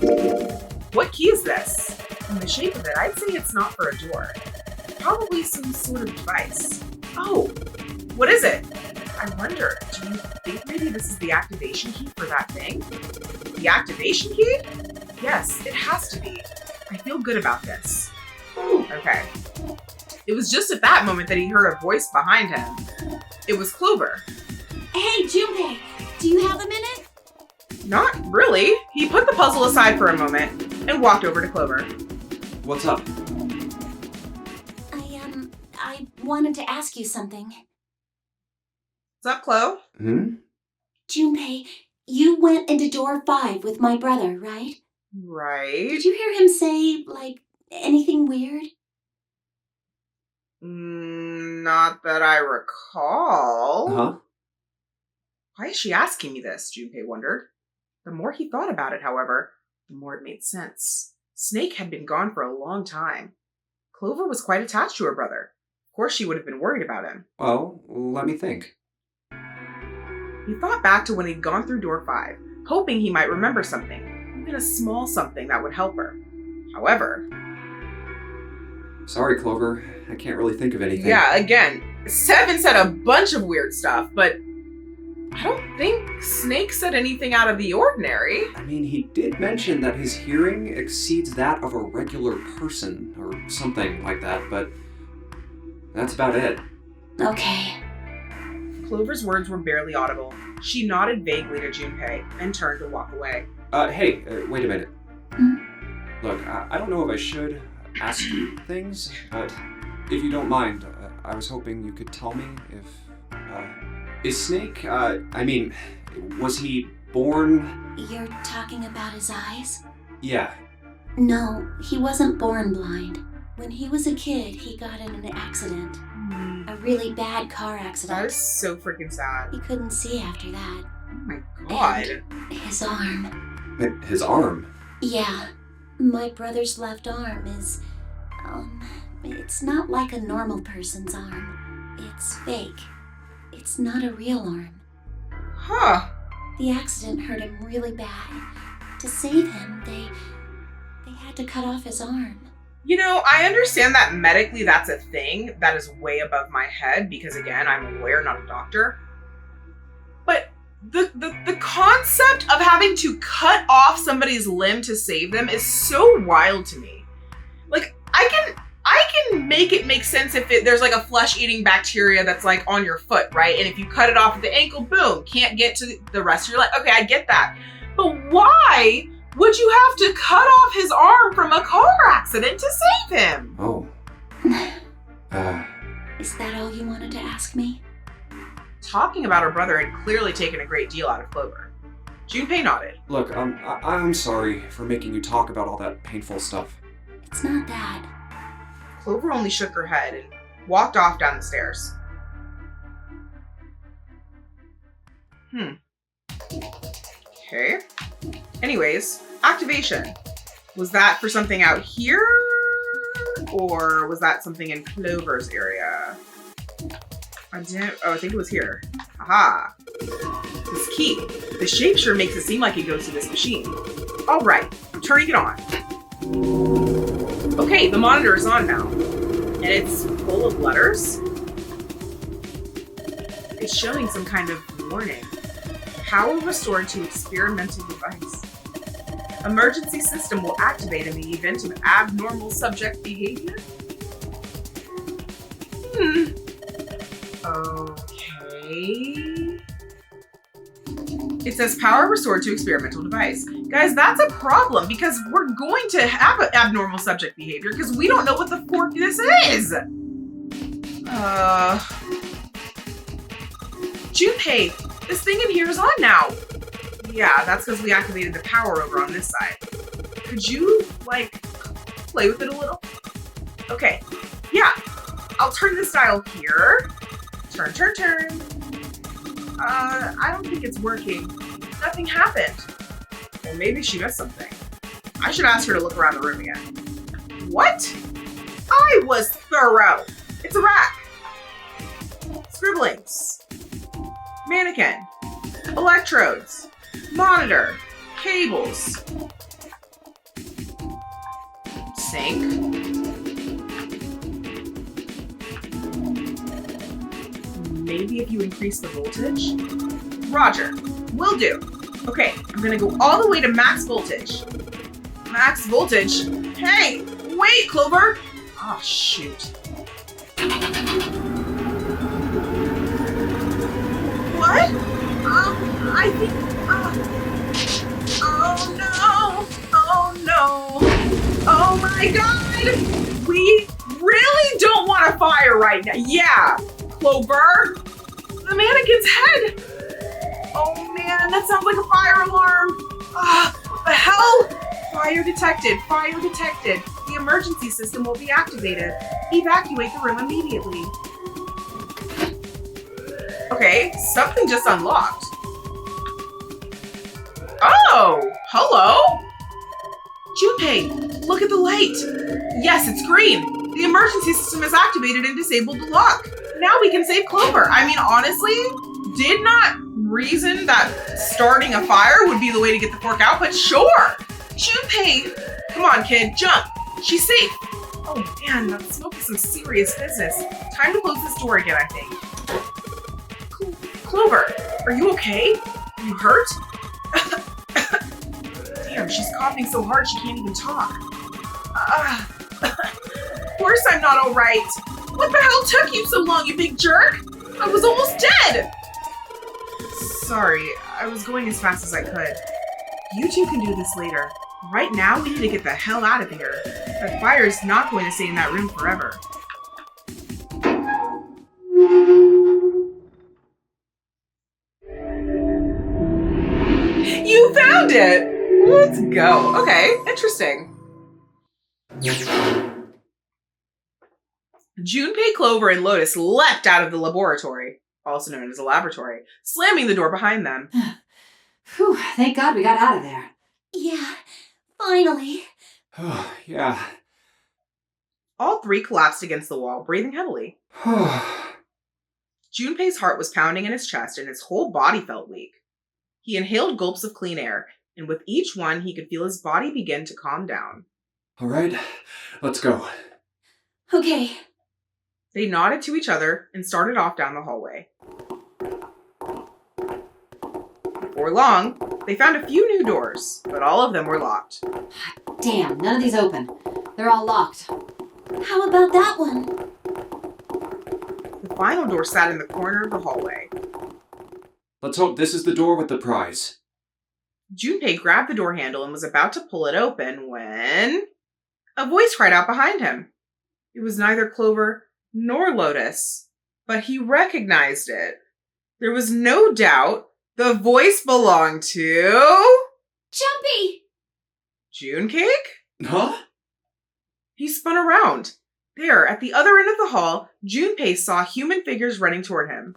Yeah. What key is this? From the shape of it, I'd say it's not for a door. Probably some sort of device. Oh, what is it? I wonder, do you think maybe this is the activation key for that thing? The activation key? Yes, it has to be. I feel good about this. Okay. It was just at that moment that he heard a voice behind him. It was Clover. Hey, Junpei, do you have a minute? Not really. He put the puzzle aside for a moment and walked over to Clover. What's up? I wanted to ask you something. What's up, Chloe? Junpei, you went into door 5 with my brother, right? Right. Did you hear him say, anything weird? Not that I recall. Huh? Why is she asking me this? Junpei wondered. The more he thought about it, however, the more it made sense. Snake had been gone for a long time. Clover was quite attached to her brother. Of course she would have been worried about him. Well, let me think. He thought back to when he'd gone through door 5, hoping he might remember something, even a small something that would help her. However... Sorry, Clover. I can't really think of anything. Yeah, again, Seven said a bunch of weird stuff, but I don't think Snake said anything out of the ordinary. I mean, he did mention that his hearing exceeds that of a regular person, or something like that, but that's about it. Okay. Clover's words were barely audible. She nodded vaguely to Junpei and turned to walk away. Hey, wait a minute. Look, I don't know if I should ask you things, but if you don't mind, I was hoping you could tell me if, is Snake, was he born? You're talking about his eyes? Yeah. No, he wasn't born blind. When he was a kid, he got in an accident. A really bad car accident. That is so freaking sad. He couldn't see after that. Oh my god. And his arm. His arm? Yeah. My brother's left arm is, it's not like a normal person's arm. It's fake. It's not a real arm. Huh. The accident hurt him really bad. To save him, they had to cut off his arm. You know, I understand that medically that's a thing that is way above my head because, again, I'm a lawyer, not a doctor. But the concept of having to cut off somebody's limb to save them is so wild to me. Like, I can make it make sense if there's like a flesh-eating bacteria that's like on your foot, right? And if you cut it off at the ankle, boom, can't get to the rest of your life. Okay, I get that. But why Would you have to cut off his arm from a car accident to save him? Oh. Is that all you wanted to ask me? Talking about her brother had clearly taken a great deal out of Clover. Junpei nodded. Look, I'm sorry for making you talk about all that painful stuff. It's not that. Clover only shook her head and walked off down the stairs. Okay. Anyways, activation. Was that for something out here? Or was that something in Clover's area? I think it was here. Aha. This key. The shape sure makes it seem like it goes to this machine. All right, I'm turning it on. Okay, the monitor is on now. And it's full of letters. It's showing some kind of warning. Power restored to experimental device. Emergency system will activate in the event of abnormal subject behavior. Okay. It says power restored to experimental device. Guys, that's a problem because we're going to have abnormal subject behavior because we don't know what the fork this is. Junpei, this thing in here is on now. Yeah, that's because we activated the power over on this side. Could you, like, play with it a little? Okay, yeah. I'll turn this dial here. Turn, turn, turn. I don't think it's working. Nothing happened. Or maybe she missed something. I should ask her to look around the room again. What? I was thorough. It's a rack. Scribblings. Mannequin. Electrodes. Monitor. Cables. Sink. Maybe if you increase the voltage? Roger. Will do. Okay, I'm gonna go all the way to max voltage. Max voltage? Hey! Wait, Clover! Oh, shoot. What? I think... oh no! Oh no! Oh my god! We really don't want to fire right now. Yeah! Clover! The mannequin's head! Oh man, that sounds like a fire alarm! What the hell? Fire detected, fire detected. The emergency system will be activated. Evacuate the room immediately. Okay, something just unlocked. Oh, hello? Junpei, look at the light. Yes, it's green. The emergency system is activated and disabled the lock. Now we can save Clover. I mean, honestly, did not reason that starting a fire would be the way to get the fork out, but sure. Junpei, come on, kid, jump. She's safe. Oh man, that smoke is some serious business. Time to close this door again, I think. Clover, are you okay? Are you hurt? Damn, she's coughing so hard she can't even talk. Of course I'm not all right. What the hell took you so long, you big jerk? I was almost dead. Sorry, I was going as fast as I could. You two can do this later. Right now, we need to get the hell out of here. That fire is not going to stay in that room forever. You found it! Let's go. Okay, interesting. Junpei, Clover, and Lotus leapt out of the laboratory, also known as a laboratory, slamming the door behind them. Whew, thank God we got out of there. Yeah, finally. Yeah. All three collapsed against the wall, breathing heavily. Junpei's heart was pounding in his chest and his whole body felt weak. He inhaled gulps of clean air, and with each one, he could feel his body begin to calm down. All right, let's go. Okay. They nodded to each other and started off down the hallway. Before long, they found a few new doors, but all of them were locked. Damn, none of these open. They're all locked. How about that one? The final door sat in the corner of the hallway. Let's hope this is the door with the prize. Junpei grabbed the door handle and was about to pull it open when a voice cried out behind him. It was neither Clover nor Lotus, but he recognized it. There was no doubt the voice belonged to... Junpei! Junecake? Huh? He spun around. There, at the other end of the hall, Junpei saw human figures running toward him.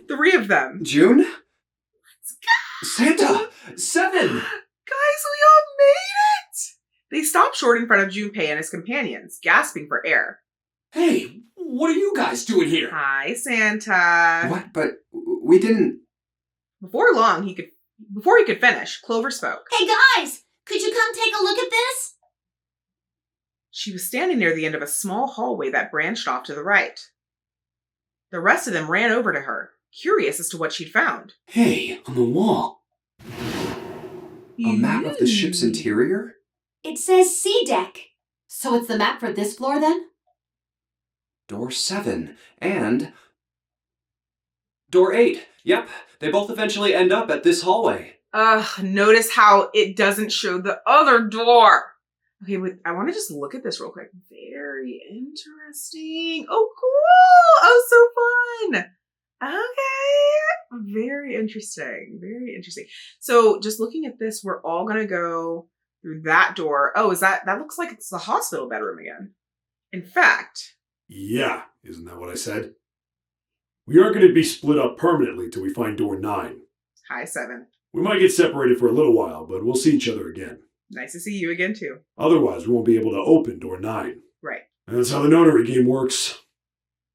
3 of them. June? Let's go! Santa! 7! Guys, we all made it! They stopped short in front of Junpei and his companions, gasping for air. Hey, what are you guys doing here? Hi, Santa. What? But we didn't... Before he could finish, Clover spoke. Hey guys, could you come take a look at this? She was standing near the end of a small hallway that branched off to the right. The rest of them ran over to her, curious as to what she'd found. Hey, on the wall. A map of the ship's interior? It says C deck. So it's the map for this floor then? Door 7. And... Door 8. Yep, they both eventually end up at this hallway. Notice how it doesn't show the other door. Okay, wait, I want to just look at this real quick. Very interesting. Oh, cool. Oh, so fun. Okay. Very interesting. Very interesting. So just looking at this, we're all going to go through that door. Oh, that looks like it's the hospital bedroom again. In fact. Yeah, isn't that what I said? We aren't going to be split up permanently till we find door 9. Hi, 7. We might get separated for a little while, but we'll see each other again. Nice to see you again, too. Otherwise, we won't be able to open door 9. Right. And that's how the Nonary Game works.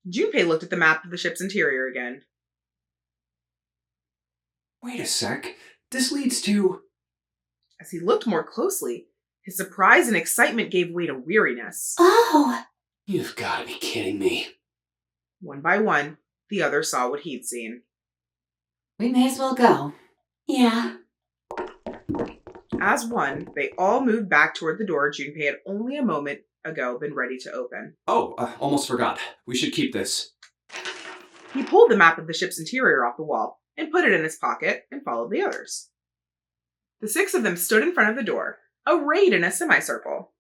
Junpei looked at the map of the ship's interior again. Wait a sec. This leads to... As he looked more closely, his surprise and excitement gave way to weariness. Oh! You've got to be kidding me. One by one, the others saw what he'd seen. We may as well go. Yeah. As one, they all moved back toward the door Junpei had only a moment ago been ready to open. Oh, almost forgot. We should keep this. He pulled the map of the ship's interior off the wall and put it in his pocket and followed the others. The 6 of them stood in front of the door, arrayed in a semicircle.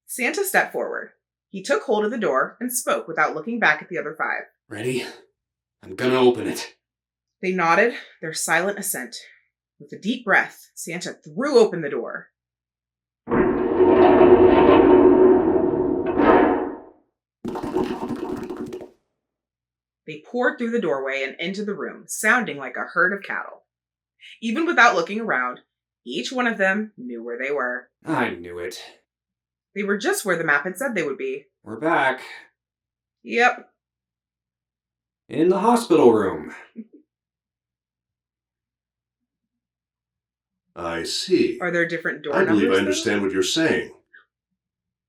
Santa stepped forward. He took hold of the door and spoke without looking back at the other 5. Ready? I'm gonna open it. They nodded their silent assent. With a deep breath, Santa threw open the door. They poured through the doorway and into the room, sounding like a herd of cattle. Even without looking around, each one of them knew where they were. I knew it. They were just where the map had said they would be. We're back. Yep. In the hospital room. I see. Are there different door I numbers? believe I understand what you're saying.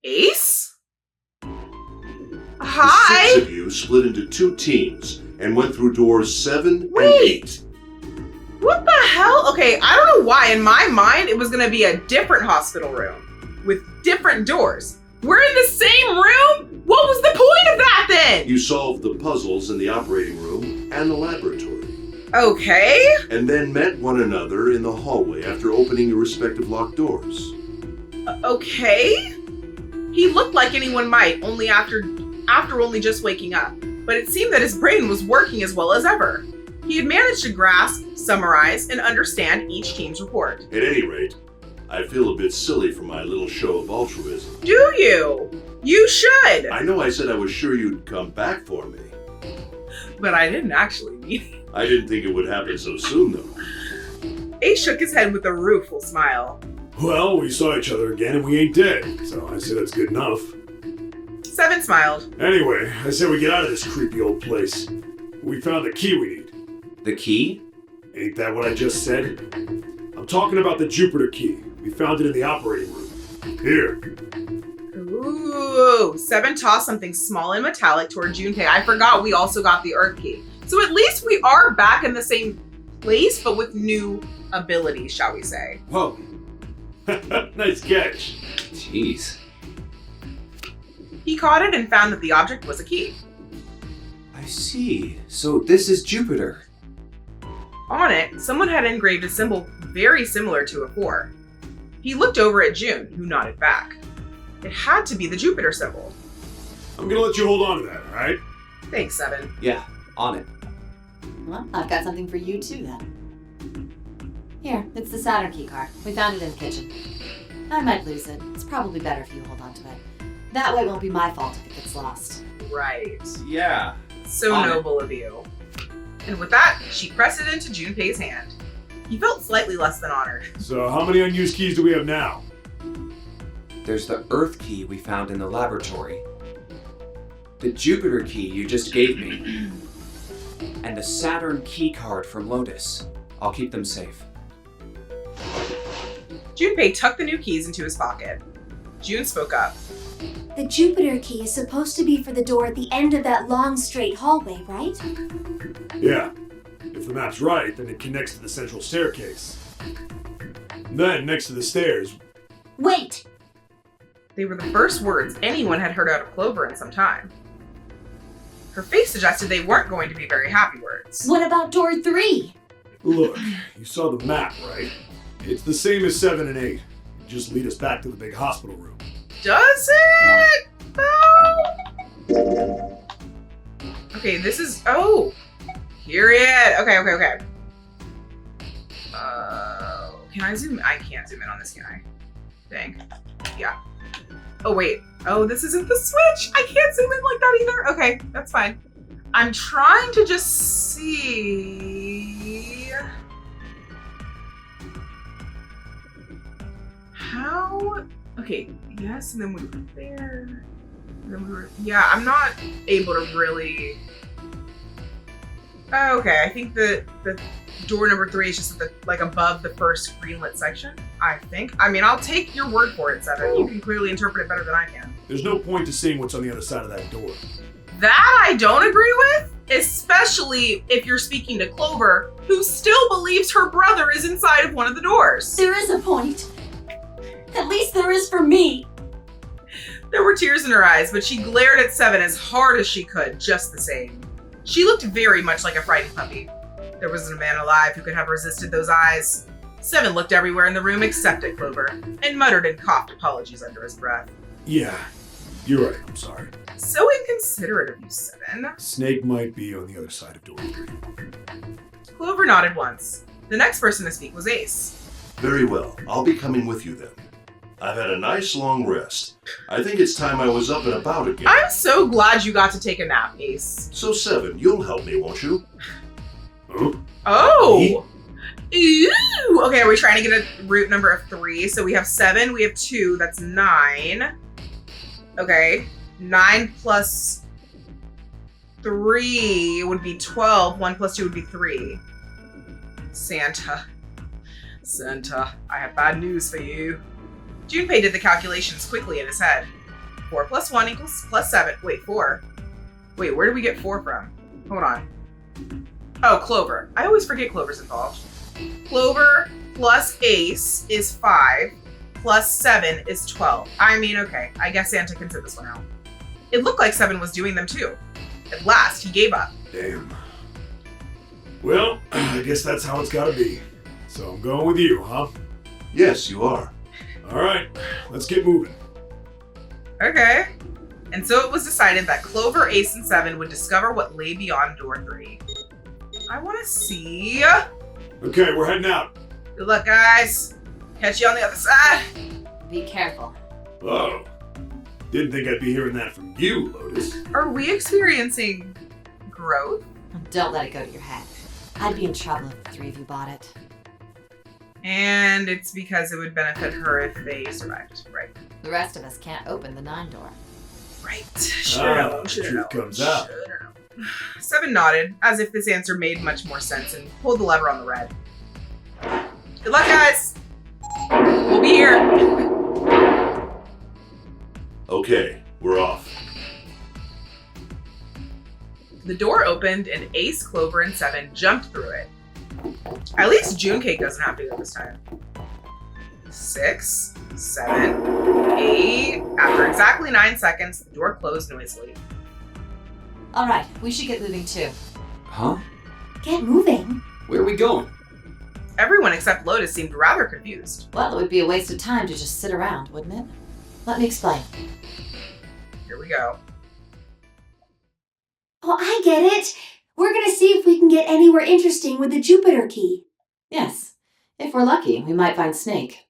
Ace? The Hi! 6 of you split into 2 teams and went through doors 7 Wait. and 8. What the hell? Okay, I don't know why. In my mind, it was going to be a different hospital room with different doors. We're in the same room? What was the point of that then? You solved the puzzles in the operating room and the laboratory, Okay. and then met one another in the hallway after opening your respective locked doors. Okay. He looked like anyone might, only after only just waking up. But it seemed that his brain was working as well as ever. He had managed to grasp, summarize, and understand each team's report. At any rate, I feel a bit silly for my little show of altruism. Do you? You should. I know I said I was sure you'd come back for me. But I didn't actually mean it. I didn't think it would happen so soon, though. Ace shook his head with a rueful smile. Well, we saw each other again and we ain't dead, so I say that's good enough. 7 smiled. Anyway, I say we get out of this creepy old place. We found the key we need. The key? Ain't that what I just said? I'm talking about the Jupiter key. We found it in the operating room. Here. Ooh, 7 tossed something small and metallic toward Junpei. I forgot we also got the Earth key. So at least we are back in the same place, but with new abilities, shall we say. Whoa. Nice catch. Jeez. He caught it and found that the object was a key. I see. So this is Jupiter. On it, someone had engraved a symbol very similar to a 4. He looked over at June, who nodded back. It had to be the Jupiter symbol. I'm gonna let you hold on to that, alright? Thanks, 7. Yeah, on it. Well, I've got something for you too then. Here, it's the Saturn key card. We found it in the kitchen. I might lose it. It's probably better if you hold on to it. That way it won't be my fault if it gets lost. Right. Yeah. So On it. noble of you. And with that, she pressed it into Junpei's hand. He felt slightly less than honored. So how many unused keys do we have now? There's the Earth key we found in the laboratory. The Jupiter key you just gave me. And the Saturn key card from Lotus. I'll keep them safe. Junpei tucked the new keys into his pocket. June spoke up. The Jupiter key is supposed to be for the door at the end of that long, straight hallway, right? Yeah. If the map's right, then it connects to the central staircase. And then, next to the stairs... Wait! They were the first words anyone had heard out of Clover in some time. Her face suggested they weren't going to be very happy words. What about door 3? Look, you saw the map, right? It's the same as 7 and 8. Just lead us back to the big hospital room. Does it? Oh. Okay, this is... Oh! Period. Okay. Can I zoom? I can't zoom in on this guy. Dang. Yeah. Oh, wait. Oh, this isn't the switch. I can't zoom in like that either. Okay, that's fine. I'm trying to just see... How... Okay, yes, and then we were there. And then we were... Yeah, I'm not able to really... Oh, okay, I think the door number 3 is just like above the first greenlit section, I think. I mean, I'll take your word for it, 7. You can clearly interpret it better than I can. There's no point to seeing what's on the other side of that door. That I don't agree with, especially if you're speaking to Clover, who still believes her brother is inside of one of the doors. There is a point. At least there is for me. There were tears in her eyes, but she glared at 7 as hard as she could, just the same. She looked very much like a frightened puppy. There wasn't a man alive who could have resisted those eyes. 7 looked everywhere in the room except at Clover, and muttered and coughed apologies under his breath. Yeah, you're right, I'm sorry. So inconsiderate of you, 7. Snake might be on the other side of door 3. Clover nodded once. The next person to speak was Ace. Very well. I'll be coming with you then. I've had a nice long rest. I think it's time I was up and about again. I'm so glad you got to take a nap, Ace. So 7, you'll help me, won't you? Huh? Oh! Ooh! Okay, are we trying to get a root number of 3? So we have 7, we have 2, that's 9. Okay. 9 plus 3 would be 12. 1 plus 2 would be 3. Santa, I have bad news for you. Junpei did the calculations quickly in his head. 4 plus 1 equals plus 7. Wait, 4. Wait, where do we get 4 from? Hold on. Oh, Clover. I always forget Clover's involved. Clover plus Ace is 5. Plus 7 is 12. I mean, okay. I guess Santa can sit this one out. It looked like 7 was doing them too. At last, he gave up. Damn. Well, I guess that's how it's gotta be. So I'm going with you, huh? Yes, you are. Alright, let's get moving. Okay. And so it was decided that Clover, Ace, and 7 would discover what lay beyond door 3. I want to see. Okay, we're heading out. Good luck, guys. Catch you on the other side. Be careful. Oh. Didn't think I'd be hearing that from you, Lotus. Are we experiencing growth? Don't let it go to your head. I'd be in trouble if the 3 of you bought it. And it's because it would benefit her if they survived, right? The rest of us can't open the 9 door. Right. Should've known, the should've truth known, comes out. should've known. 7 nodded, as if this answer made much more sense, and pulled the lever on the red. Good luck, guys! We'll be here! Okay, we're off. The door opened, and Ace, Clover, and 7 jumped through it. At least Junpei doesn't have to go this time. 6, 7, 8. After exactly 9 seconds, the door closed noisily. Alright, we should get moving too. Huh? Get moving. Where are we going? Everyone except Lotus seemed rather confused. Well, it would be a waste of time to just sit around, wouldn't it? Let me explain. Here we go. Oh, I get it. We're gonna see if we can get anywhere interesting with the Jupiter key. Yes. If we're lucky, we might find Snake.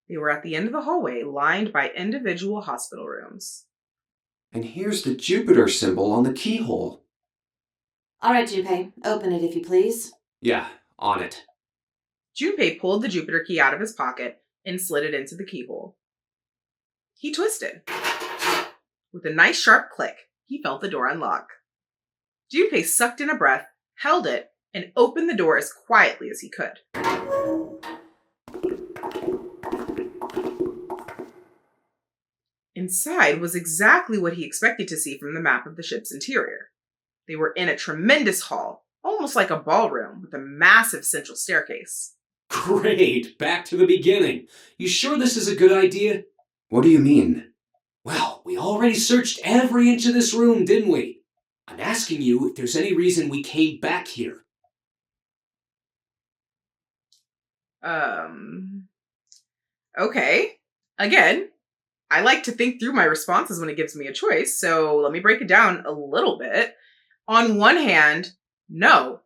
They were at the end of the hallway, lined by individual hospital rooms. And here's the Jupiter symbol on the keyhole. All right, Junpei, open it if you please. Yeah, on it. Junpei pulled the Jupiter key out of his pocket and slid it into the keyhole. He twisted. With a nice sharp click, he felt the door unlock. Junpei sucked in a breath, held it, and opened the door as quietly as he could. Inside was exactly what he expected to see from the map of the ship's interior. They were in a tremendous hall, almost like a ballroom, with a massive central staircase. Great, back to the beginning. You sure this is a good idea? What do you mean? Well, we already searched every inch of this room, didn't we? I'm asking you if there's any reason we came back here. Okay. Again, I like to think through my responses when it gives me a choice, so let me break it down a little bit. On one hand, no,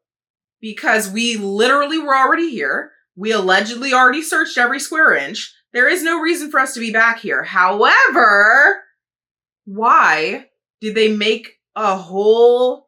because we literally were already here. We allegedly already searched every square inch. There is no reason for us to be back here. However, why did they make a whole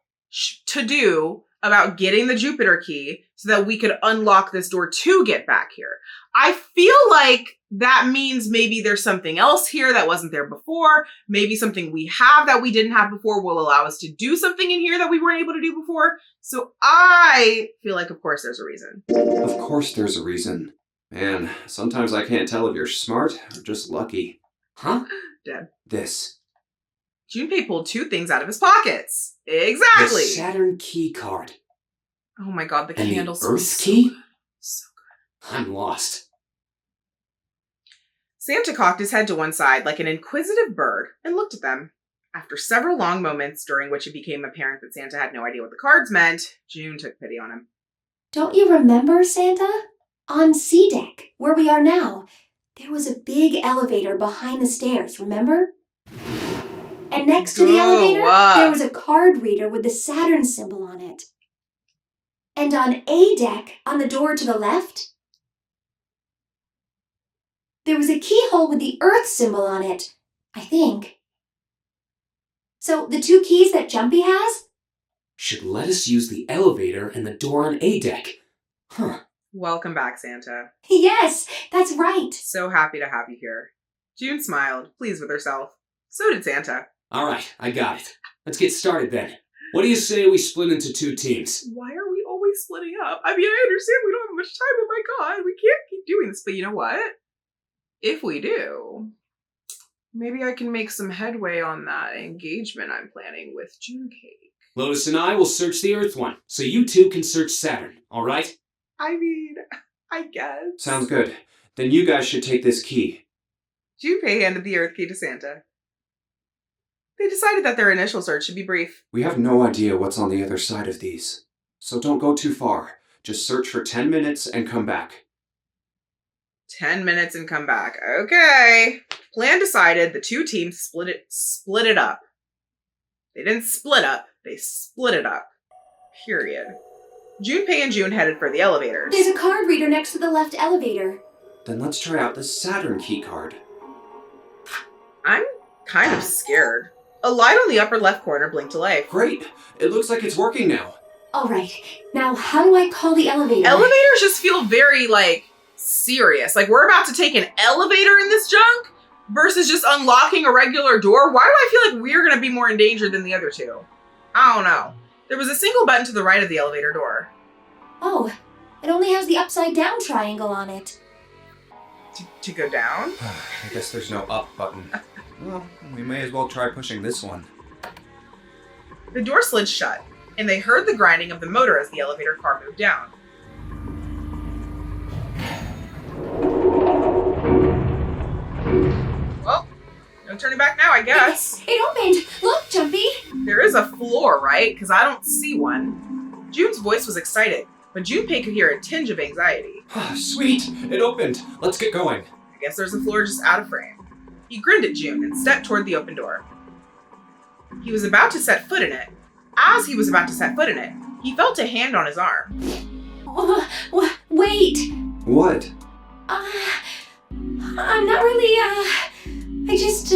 to-do about getting the Jupiter key so that we could unlock this door to get back here? I feel like that means maybe there's something else here that wasn't there before. Maybe something we have that we didn't have before will allow us to do something in here that we weren't able to do before. So I feel like, of course, there's a reason. Of course there's a reason. Man, sometimes I can't tell if you're smart or just lucky. Huh? Dead. This. Junpei pulled two things out of his pockets. Exactly. The Saturn key card. Oh my god, the And candles. the Earth key? So I'm lost. Santa cocked his head to one side like an inquisitive bird and looked at them. After several long moments, during which it became apparent that Santa had no idea what the cards meant, June took pity on him. Don't you remember, Santa? On C deck, where we are now, there was a big elevator behind the stairs, remember? And next to the elevator, there was a card reader with the Saturn symbol on it. And on A deck, on the door to the left, there was a keyhole with the Earth symbol on it, I think. So the two keys that Junpei has? Should let us use the elevator and the door on A deck. Huh. Welcome back, Santa. Yes, that's right. So happy to have you here. June smiled, pleased with herself. So did Santa. All right, I got it. Let's get started then. What do you say we split into two teams? Why are we always splitting up? I mean, I understand we don't have much time, but my god, we can't keep doing this. But you know what? If we do, maybe I can make some headway on that engagement I'm planning with Junpei. Lotus and I will search the Earth one, so you two can search Saturn, all right? I mean, I guess. Sounds good. Then you guys should take this key. Junpei handed the Earth key to Santa. They decided that their initial search should be brief. We have no idea what's on the other side of these. So don't go too far. Just search for 10 minutes and come back. 10 minutes and come back. Okay. Plan decided, the two teams split it up. They didn't split up, they split it up. Period. Junpei and June headed for the elevators. There's a card reader next to the left elevator. Then let's try out the Saturn key card. I'm kind of scared. A light on the upper left corner blinked to life. Great! It looks like it's working now. All right, now how do I call the elevator? Elevators just feel very, serious. Like, we're about to take an elevator in this junk versus just unlocking a regular door. Why do I feel like we're going to be more in danger than the other two? I don't know. There was a single button to the right of the elevator door. Oh, it only has the upside down triangle on it. To go down? I guess there's no up button. Well, we may as well try pushing this one. The door slid shut, and they heard the grinding of the motor as the elevator car moved down. Well, no turning back now, I guess. It opened! Look, Junpei! There is a floor, right? Because I don't see one. June's voice was excited, but Junpei could hear a tinge of anxiety. Sweet! It opened! Let's get going. I guess there's a floor just out of frame. He grinned at June and stepped toward the open door. He was about to set foot in it. As he was about to set foot in it, he felt a hand on his arm. Wait! What? I'm not really, I just,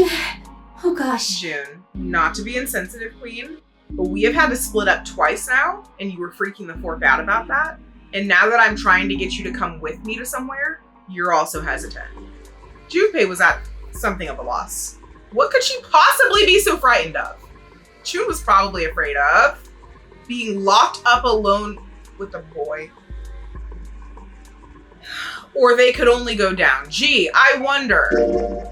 oh gosh. June, not to be insensitive, Queen, but we have had to split up twice now, and you were freaking the fork out about that. And now that I'm trying to get you to come with me to somewhere, you're also hesitant. Junpei was at something of a loss. What could she possibly be so frightened of? June was probably afraid of being locked up alone with a boy. Or they could only go down. Gee, I wonder.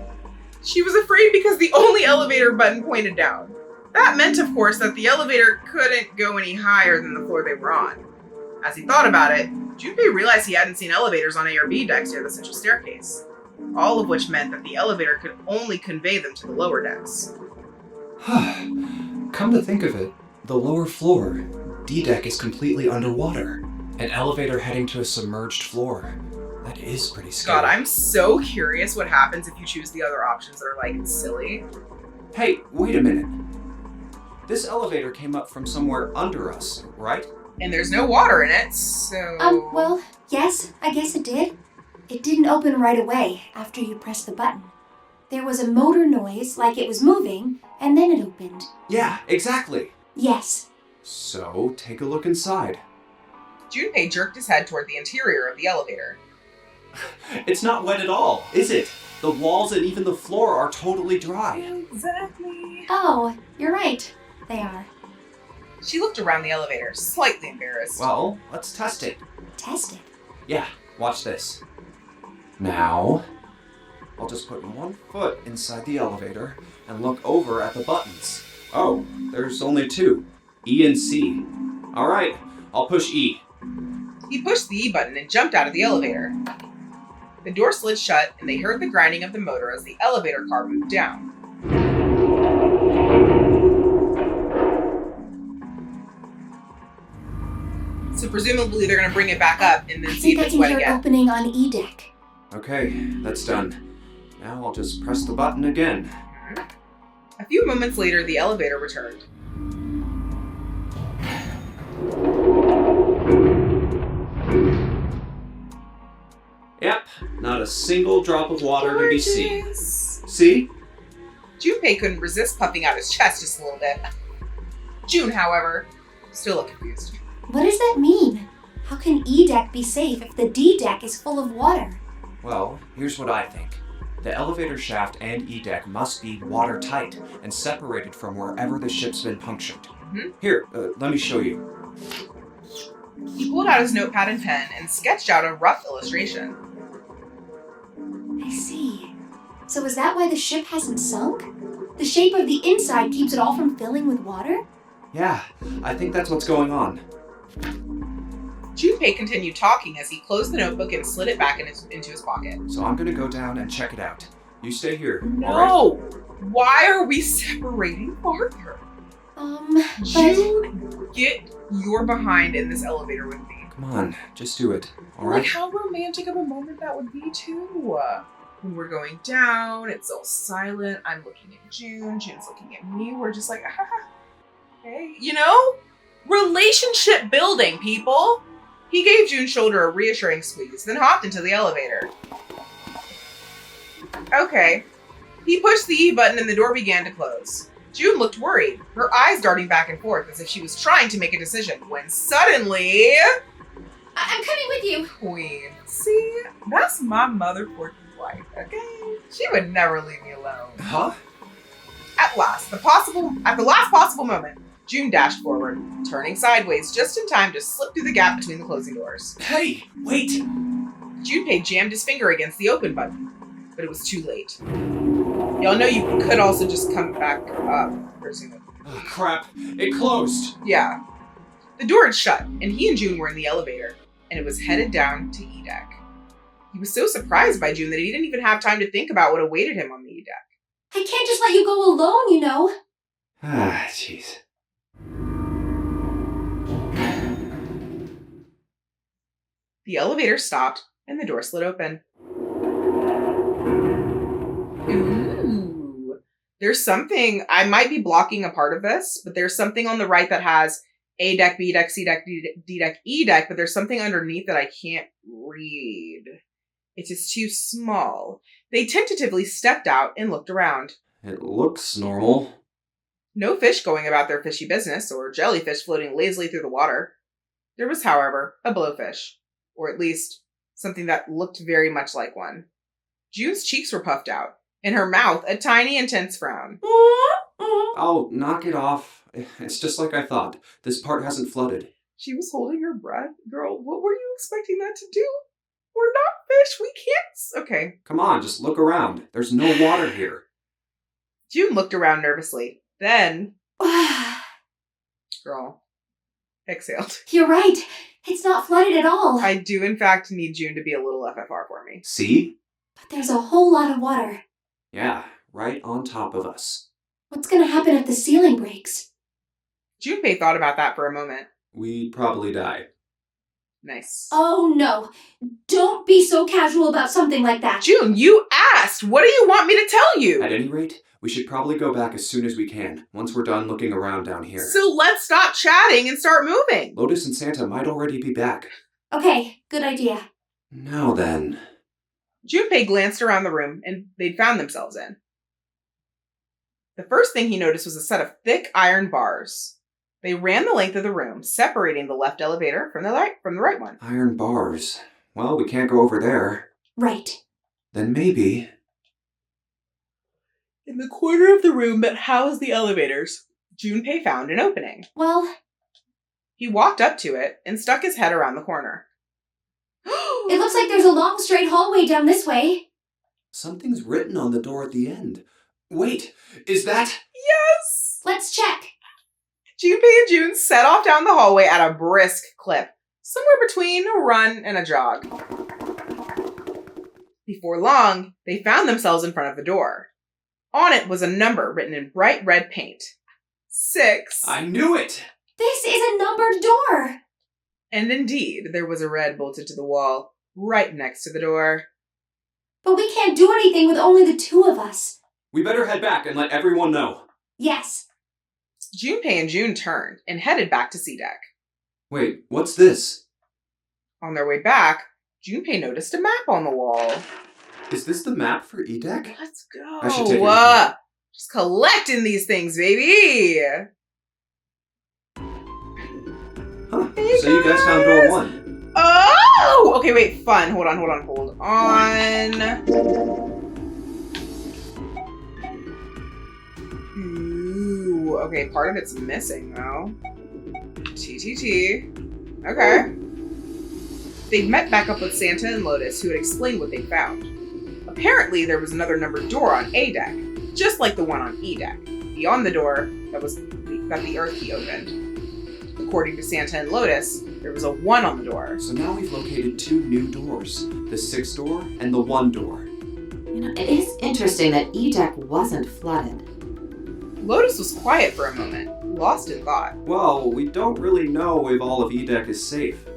She was afraid because the only elevator button pointed down. That meant, of course, that the elevator couldn't go any higher than the floor they were on. As he thought about it, Junpei realized he hadn't seen elevators on A or B decks near the central staircase. All of which meant that the elevator could only convey them to the lower decks. Come to think of it, the lower floor, D deck, is completely underwater. An elevator heading to a submerged floor. That is pretty scary. God, I'm so curious what happens if you choose the other options that are, like, silly. Hey, wait a minute. This elevator came up from somewhere under us, right? And there's no water in it, so... Well, yes, I guess it did. It didn't open right away after you pressed the button. There was a motor noise like it was moving, and then it opened. Yeah, exactly. Yes. So, take a look inside. Junpei jerked his head toward the interior of the elevator. It's not wet at all, is it? The walls and even the floor are totally dry. Exactly. Oh, you're right. They are. She looked around the elevator, slightly embarrassed. Well, let's test it. Test it. Yeah, watch this. Now, I'll just put one foot inside the elevator and look over at the buttons. Oh, there's only two, E and C. All right, I'll push E. He pushed the E button and jumped out of the elevator. The door slid shut, and they heard the grinding of the motor as the elevator car moved down. So presumably they're going to bring it back up and then see if it's wet I can hear again. opening on E deck. Okay, that's done. Now I'll just press the button again. A few moments later, the elevator returned. Yep, not a single drop of water to be seen. Gorgeous. See? Junpei couldn't resist puffing out his chest just a little bit. June, however, still looked confused. What does that mean? How can E deck be safe if the D deck is full of water? Well, here's what I think. The elevator shaft and E deck must be watertight and separated from wherever the ship's been punctured. Mm-hmm. Here, let me show you. He pulled out his notepad and pen and sketched out a rough illustration. I see. So is that why the ship hasn't sunk? The shape of the inside keeps it all from filling with water? Yeah, I think that's what's going on. Junpei continued talking as he closed the notebook and slid it back into his pocket. So I'm gonna go down and check it out. You stay here, No! all Why are we separating farther? But... June, get your behind in this elevator with me. Come on, just do it, all Like right? how romantic of a moment that would be too. When we're going down, it's all silent. I'm looking at June. June's looking at me. We're just like, hey, you know? Relationship building, people. He gave June's shoulder a reassuring squeeze, then hopped into the elevator. Okay. He pushed the E button and the door began to close. June looked worried, her eyes darting back and forth as if she was trying to make a decision, when suddenly... I'm coming with you. Queen. See, that's my motherfucking wife, okay? She would never leave me alone. Huh? At the last possible moment, June dashed forward, turning sideways just in time to slip through the gap between the closing doors. Hey, wait! Junpei jammed his finger against the open button, but it was too late. Y'all know you could also just come back up, presumably. Oh, crap, it closed! Yeah. The door had shut, and he and June were in the elevator, and it was headed down to E deck. He was so surprised by June that he didn't even have time to think about what awaited him on the E deck. I can't just let you go alone, you know. Ah, jeez. The elevator stopped, and the door slid open. Ooh. There's something, I might be blocking a part of this, but there's something on the right that has A deck, B deck, C deck, D deck, E deck, but there's something underneath that I can't read. It is too small. They tentatively stepped out and looked around. It looks normal. No fish going about their fishy business, or jellyfish floating lazily through the water. There was, however, a blowfish, or at least something that looked very much like one. June's cheeks were puffed out, in her mouth a tiny, intense frown. Oh, knock it off. It's just like I thought. This part hasn't flooded. She was holding her breath. Girl, what were you expecting that to do? We're not fish, we can't. Okay. Come on, just look around. There's no water here. June looked around nervously. Then, girl, exhaled. You're right. It's not flooded at all. I do, in fact, need June to be a little FFR for me. See? But there's a whole lot of water. Yeah, right on top of us. What's gonna happen if the ceiling breaks? Junpei thought about that for a moment. We'd probably die. Nice. Oh no. Don't be so casual about something like that. June, you asked! What do you want me to tell you? At any rate, we should probably go back as soon as we can, once we're done looking around down here. So let's stop chatting and start moving. Lotus and Santa might already be back. Okay, good idea. Now then. Junpei glanced around the room and they'd found themselves in. The first thing he noticed was a set of thick iron bars. They ran the length of the room, separating the left elevator from the right one. Iron bars. Well, we can't go over there. Right. Then maybe... In the corner of the room that housed the elevators, Junpei found an opening. Well, He walked up to it and stuck his head around the corner. it looks like there's a long straight hallway down this way. Something's written on the door at the end. Wait, is that... Yes! Let's check. Junpei and June set off down the hallway at a brisk clip, somewhere between a run and a jog. Before long, they found themselves in front of the door. On it was a number written in bright red paint. 6. I knew it! This is a numbered door. And indeed, there was a red bolted to the wall, right next to the door. But we can't do anything with only the two of us. We better head back and let everyone know. Yes. Junpei and June turned and headed back to C deck. Wait, what's this? On their way back, Junpei noticed a map on the wall. Is this the map for E-Deck? Let's go. I should take it. Just collecting these things, baby. Huh, Hey, so you guys found door 1. Oh! Okay, wait, fun. Hold on. Ooh, okay, part of it's missing, though. TTT. Okay. They'd met back up with Santa and Lotus, who had explained what they found. Apparently, there was another numbered door on A deck, just like the one on E deck, beyond the door that the Earth key opened. According to Santa and Lotus, there was a 1 on the door. So now we've located 2 new doors. The 6 door and the 1 door. You know, it is interesting that E-Deck wasn't flooded. Lotus was quiet for a moment, lost in thought. Well, we don't really know if all of E-Deck is safe.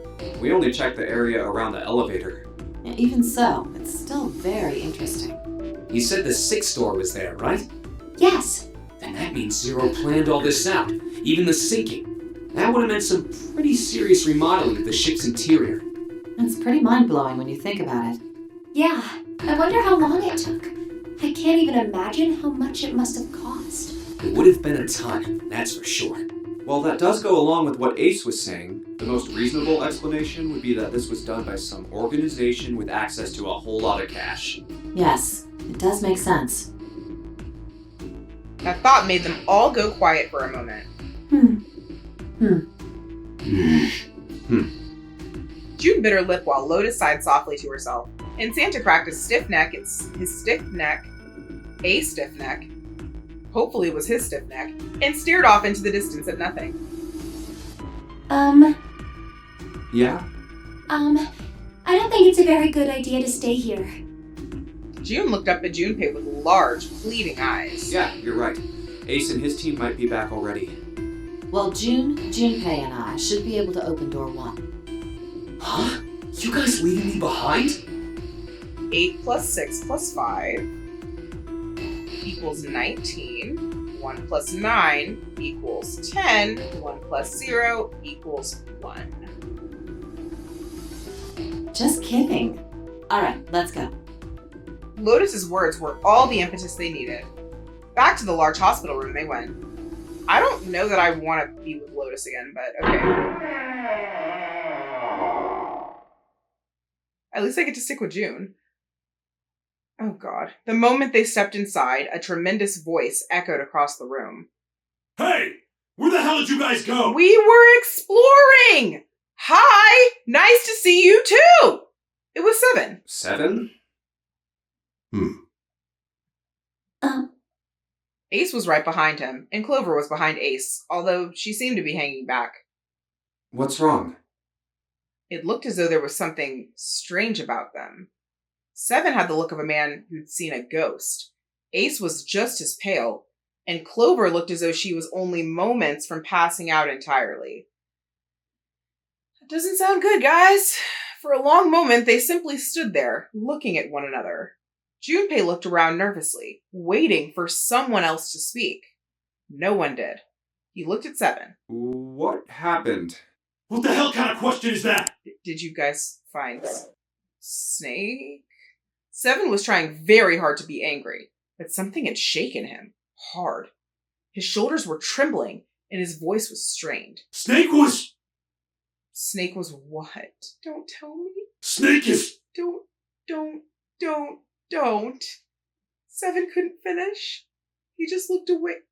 We only checked the area around the elevator. Yeah, even so, it's still very interesting. You said the 6th door was there, right? Yes. Then that means Zero planned all this out, even the sinking. That would have meant some pretty serious remodeling of the ship's interior. It's pretty mind-blowing when you think about it. Yeah. I wonder how long it took. I can't even imagine how much it must have cost. It would have been a ton, that's for sure. Well, that does go along with what Ace was saying. The most reasonable explanation would be that this was done by some organization with access to a whole lot of cash. Yes, it does make sense. That thought made them all go quiet for a moment. June bit her lip while Lotus sighed softly to herself, and Santa cracked a stiff neck, hopefully it was his stiff neck, and stared off into the distance at nothing. Yeah? I don't think it's a very good idea to stay here. June looked up at Junpei with large, pleading eyes. Yeah, you're right. Ace and his team might be back already. Well, Junpei and I should be able to open door 1. Huh? You guys leaving me behind? 8 plus 6 plus 5 equals 19. 1 plus 9 equals 10. 1 plus 0 equals 1. Just kidding. All right, let's go. Lotus's words were all the impetus they needed. Back to the large hospital room they went. I don't know that I want to be with Lotus again, but okay. At least I get to stick with June. Oh god. The moment they stepped inside, a tremendous voice echoed across the room. Hey! Where the hell did you guys go? We were exploring! Hi! Nice to see you too! It was 7. 7? Ace was right behind him, and Clover was behind Ace, although she seemed to be hanging back. What's wrong? It looked as though there was something strange about them. 7 had the look of a man who'd seen a ghost. Ace was just as pale, and Clover looked as though she was only moments from passing out entirely. That doesn't sound good, guys. For a long moment, they simply stood there, looking at one another. Junpei looked around nervously, waiting for someone else to speak. No one did. He looked at 7. What happened? What the hell kind of question is that? Did you guys find Snake? 7 was trying very hard to be angry, but something had shaken him. Hard. His shoulders were trembling, and his voice was strained. Snake was what? Don't tell me. Snake is... Don't. 7 couldn't finish. He just looked away.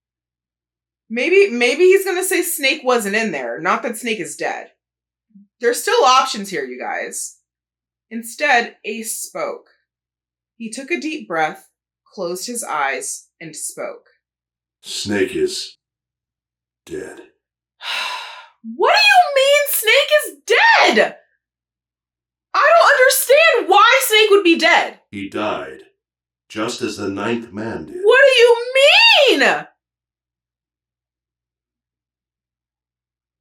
Maybe he's gonna say Snake wasn't in there, not that Snake is dead. There's still options here, you guys. Instead, Ace spoke. He took a deep breath, closed his eyes, and spoke. Snake is dead. What do you mean Snake is dead? I don't understand why Snake would be dead. He died, just as the 9th man did. What do you mean?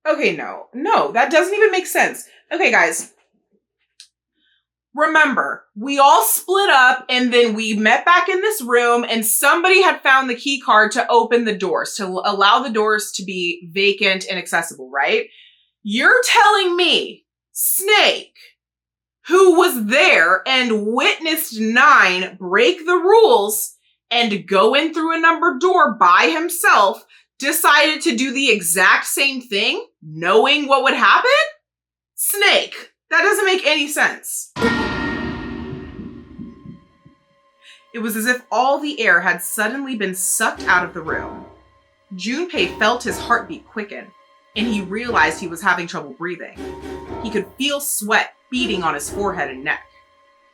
Okay, no, that doesn't even make sense. Okay, guys. Remember, we all split up and then we met back in this room and somebody had found the key card to open the doors, to allow the doors to be vacant and accessible, right? You're telling me Snake, who was there and witnessed 9 break the rules and go in through a numbered door by himself, decided to do the exact same thing, knowing what would happen? Snake. That doesn't make any sense. It was as if all the air had suddenly been sucked out of the room. Junpei felt his heartbeat quicken, and he realized he was having trouble breathing. He could feel sweat beating on his forehead and neck.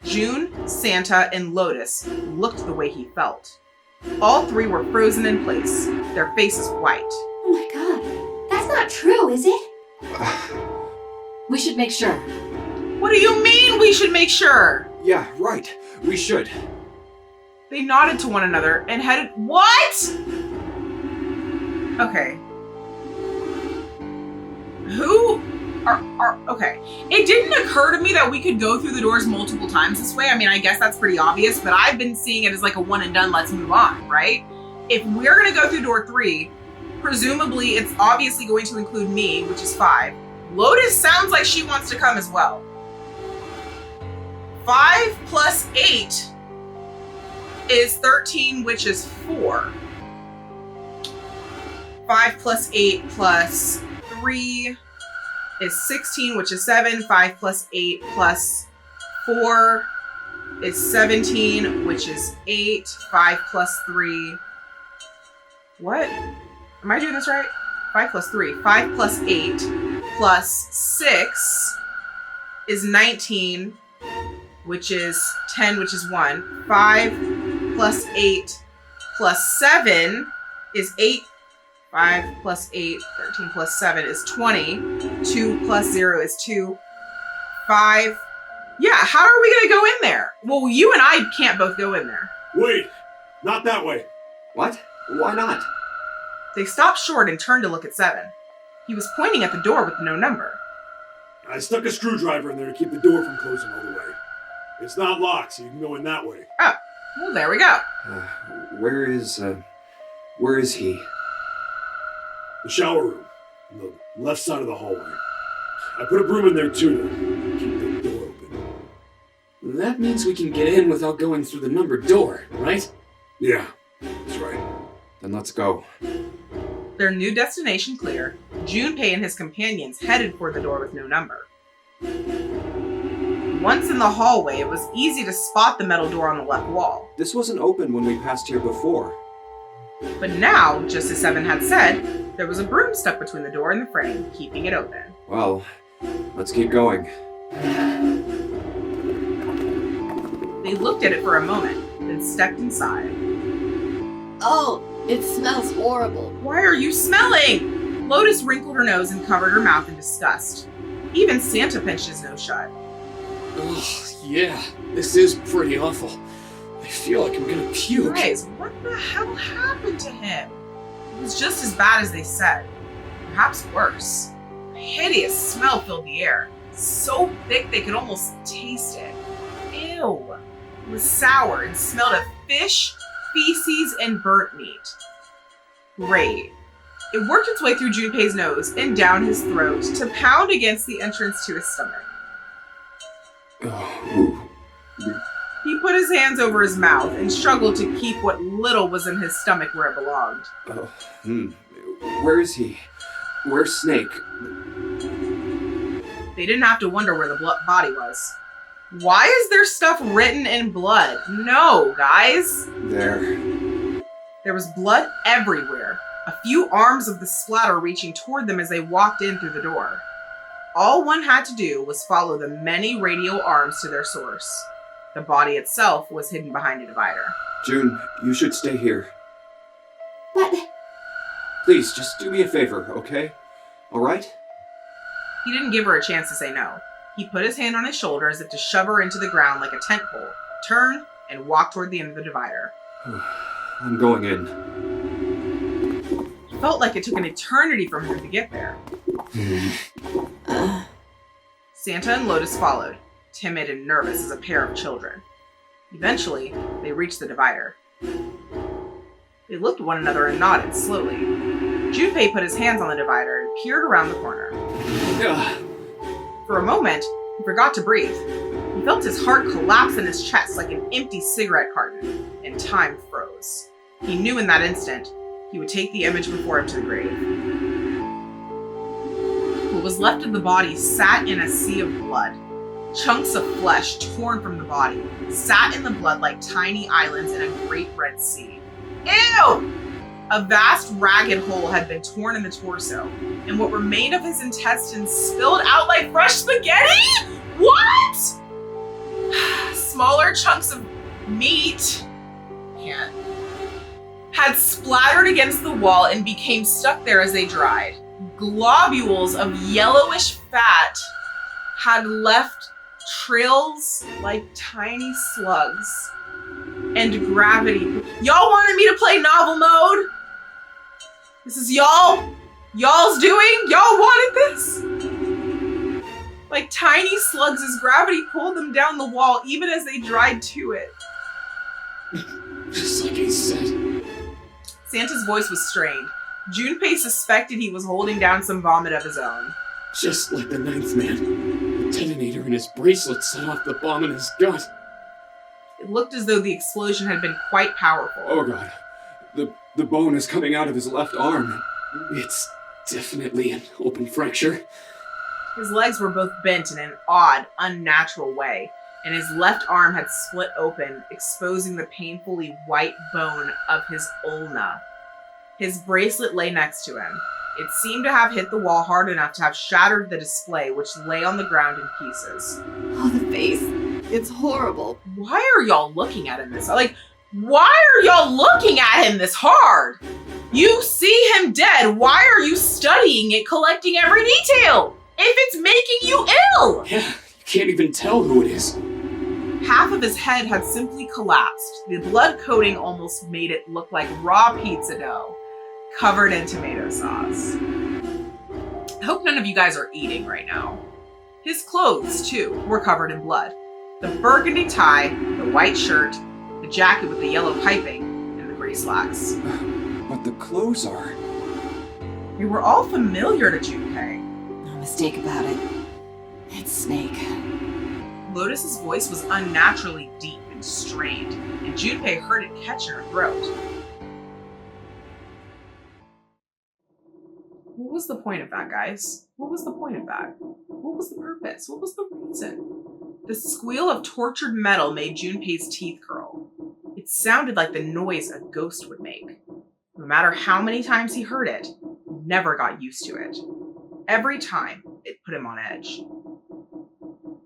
June, Santa, and Lotus looked the way he felt. All 3 were frozen in place, their faces white. Oh my god, that's not true, is it? We should make sure. What do you mean we should make sure? Yeah, right. We should. They nodded to one another and headed— What? Okay. Who are okay. It didn't occur to me that we could go through the doors multiple times this way. I mean, I guess that's pretty obvious, but I've been seeing it as like a one and done, let's move on, right? If we're gonna go through door 3, presumably it's obviously going to include me, which is 5. Lotus sounds like she wants to come as well. 5 plus 8 is 13, which is 4. 5 plus 8 plus 3 is 16, which is 7. 5 plus 8 plus 4 is 17, which is 8. 5 plus 3. What? Am I doing this right? 5 plus 3. 5 plus 8 plus 6 is 19, which is 10, which is 1. 5 plus 8 plus 7 is 8. 5 plus 8, 13 plus 7 is 20. 2 plus 0 is 2. 5. Yeah, how are we going to go in there? Well, you and I can't both go in there. Wait, not that way. What? Why not? They stopped short and turned to look at 7. He was pointing at the door with no number. I stuck a screwdriver in there to keep the door from closing all the way. It's not locked, so you can go in that way. Oh, well, there we go. Where is he? The shower room, on the left side of the hallway. I put a broom in there too to keep the door open. That means we can get in without going through the numbered door, right? Yeah, that's right. Then let's go. Their new destination clear, Junpei and his companions headed for the door with no number. Once in the hallway, it was easy to spot the metal door on the left wall. This wasn't open when we passed here before. But now, just as Seven had said, there was a broom stuck between the door and the frame, keeping it open. Well, let's keep going. They looked at it for a moment, then stepped inside. Oh, it smells horrible. Why are you smelling? Lotus wrinkled her nose and covered her mouth in disgust. Even Santa pinched his nose shut. Ugh, yeah, this is pretty awful. I feel like I'm gonna puke. Guys, what the hell happened to him? It was just as bad as they said. Perhaps worse. A hideous smell filled the air. So thick they could almost taste it. Ew. It was sour and smelled of fish, feces, and burnt meat. Great. It worked its way through Junpei's nose and down his throat to pound against the entrance to his stomach. He put his hands over his mouth and struggled to keep what little was in his stomach where it belonged. Where is he? Where's Snake? They didn't have to wonder where the body was. Why is there stuff written in blood? No, guys. There was blood everywhere. A few arms of the splatter reaching toward them as they walked in through the door. All one had to do was follow the many radial arms to their source. The body itself was hidden behind a divider. June, you should stay here. But Please, just do me a favor, okay? Alright? He didn't give her a chance to say no. He put his hand on his shoulder as if to shove her into the ground like a tent pole, turned, and walked toward the end of the divider. I'm going in. It felt like it took an eternity for him to get there. Santa and Lotus followed, timid and nervous as a pair of children. Eventually, they reached the divider. They looked at one another and nodded slowly. Junpei put his hands on the divider and peered around the corner. For a moment, he forgot to breathe. He felt his heart collapse in his chest like an empty cigarette carton, and time froze. He knew in that instant he would take the image before him to the grave. What was left of the body sat in a sea of blood. Chunks of flesh torn from the body sat in the blood like tiny islands in a great red sea. Ew! A vast ragged hole had been torn in the torso, and what remained of his intestines spilled out like fresh spaghetti? What? Smaller chunks of meat had splattered against the wall and became stuck there as they dried. Globules of yellowish fat had left trails like tiny slugs. And gravity. Y'all wanted me to play novel mode? This is y'all's doing? Y'all wanted this? Like tiny slugs as gravity pulled them down the wall even as they dried to it. Just like he said. Santa's voice was strained. Junpei suspected he was holding down some vomit of his own. Just like the ninth man. The detonator in his bracelet set off the bomb in his gut. It looked as though the explosion had been quite powerful. Oh god. The bone is coming out of his left arm. It's definitely an open fracture. His legs were both bent in an odd, unnatural way, and his left arm had split open, exposing the painfully white bone of his ulna. His bracelet lay next to him. It seemed to have hit the wall hard enough to have shattered the display, which lay on the ground in pieces. Oh, the face. It's horrible. Why are y'all looking at him this why are y'all looking at him this hard? You see him dead. Why are you studying it, collecting every detail? If it's making you ill! Yeah, you can't even tell who it is. Half of his head had simply collapsed. The blood coating almost made it look like raw pizza dough, covered in tomato sauce. I hope none of you guys are eating right now. His clothes, too, were covered in blood. The burgundy tie, the white shirt, the jacket with the yellow piping, and the gray slacks. But the clothes are... They were all familiar to Junpei. No mistake about it. It's Snake. Lotus's voice was unnaturally deep and strained, and Junpei heard it catch in her throat. What was the point of that, guys? What was the point of that? What was the purpose? What was the reason? The squeal of tortured metal made Junpei's teeth curl. It sounded like the noise a ghost would make. No matter how many times he heard it, he never got used to it. Every time, it put him on edge.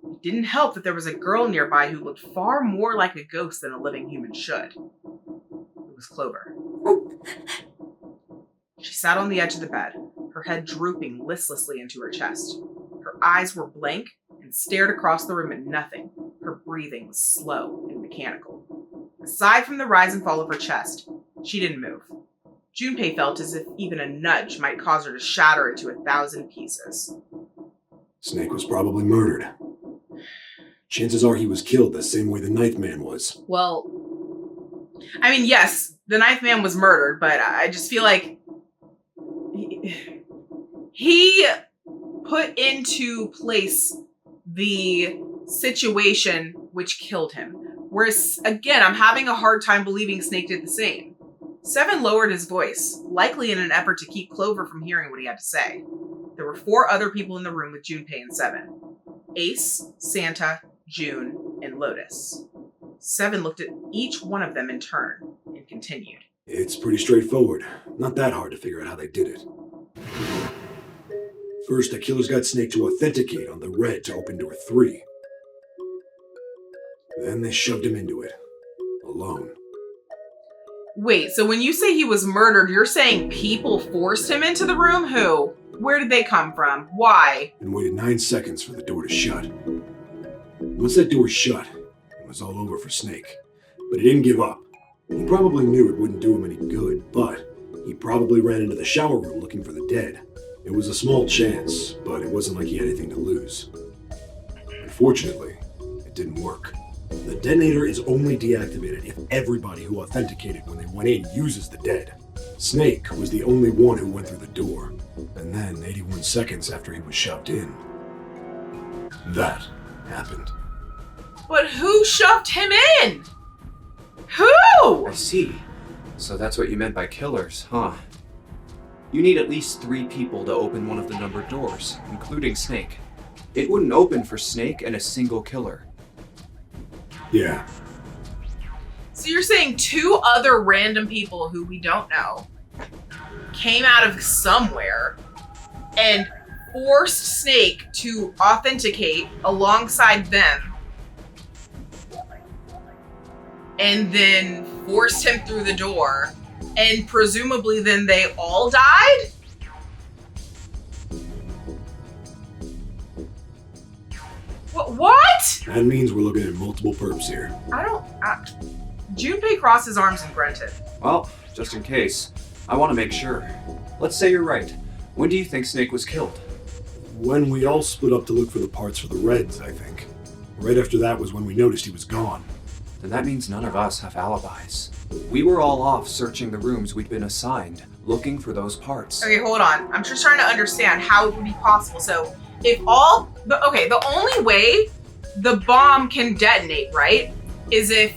It didn't help that there was a girl nearby who looked far more like a ghost than a living human should. It was Clover. She sat on the edge of the bed, her head drooping listlessly into her chest. Her eyes were blank and stared across the room at nothing. Her breathing was slow and mechanical. Aside from the rise and fall of her chest, she didn't move. Junpei felt as if even a nudge might cause her to shatter into 1,000 pieces. Snake was probably murdered. Chances are he was killed the same way the Ninth Man was. Well, I mean, yes, the Ninth Man was murdered, but I just feel like he put into place the situation which killed him. Whereas, again, I'm having a hard time believing Snake did the same. Seven lowered his voice, likely in an effort to keep Clover from hearing what he had to say. There were 4 other people in the room with Junpei and Seven. Ace, Santa, June, and Lotus. Seven looked at each one of them in turn and continued. It's pretty straightforward. Not that hard to figure out how they did it. First, the killers got Snake to authenticate on the red to open door 3. Then they shoved him into it. Alone. Wait, so when you say he was murdered, you're saying people forced him into the room? Who? Where did they come from? Why? And waited 9 seconds for the door to shut. Once that door shut, it was all over for Snake. But he didn't give up. He probably knew it wouldn't do him any good, but he probably ran into the shower room looking for the dead. It was a small chance, but it wasn't like he had anything to lose. Unfortunately, it didn't work. The detonator is only deactivated if everybody who authenticated when they went in uses the dead. Snake was the only one who went through the door, and then 81 seconds after he was shoved in, that happened. But who shoved him in? Who? I see. So that's what you meant by killers, huh? You need at least 3 people to open one of the numbered doors, including Snake. It wouldn't open for Snake and a single killer. Yeah. So you're saying 2 other random people who we don't know came out of somewhere and forced Snake to authenticate alongside them and then forced him through the door, and presumably then they all died? What? That means we're looking at multiple perps here. Junpei crossed his arms and grunted. Well, just in case, I want to make sure. Let's say you're right. When do you think Snake was killed? When we all split up to look for the parts for the Reds, I think. Right after that was when we noticed he was gone. Then that means none of us have alibis. We were all off searching the rooms we'd been assigned, looking for those parts. Okay, hold on. I'm just trying to understand how it would be possible. So, the only way the bomb can detonate, right, is if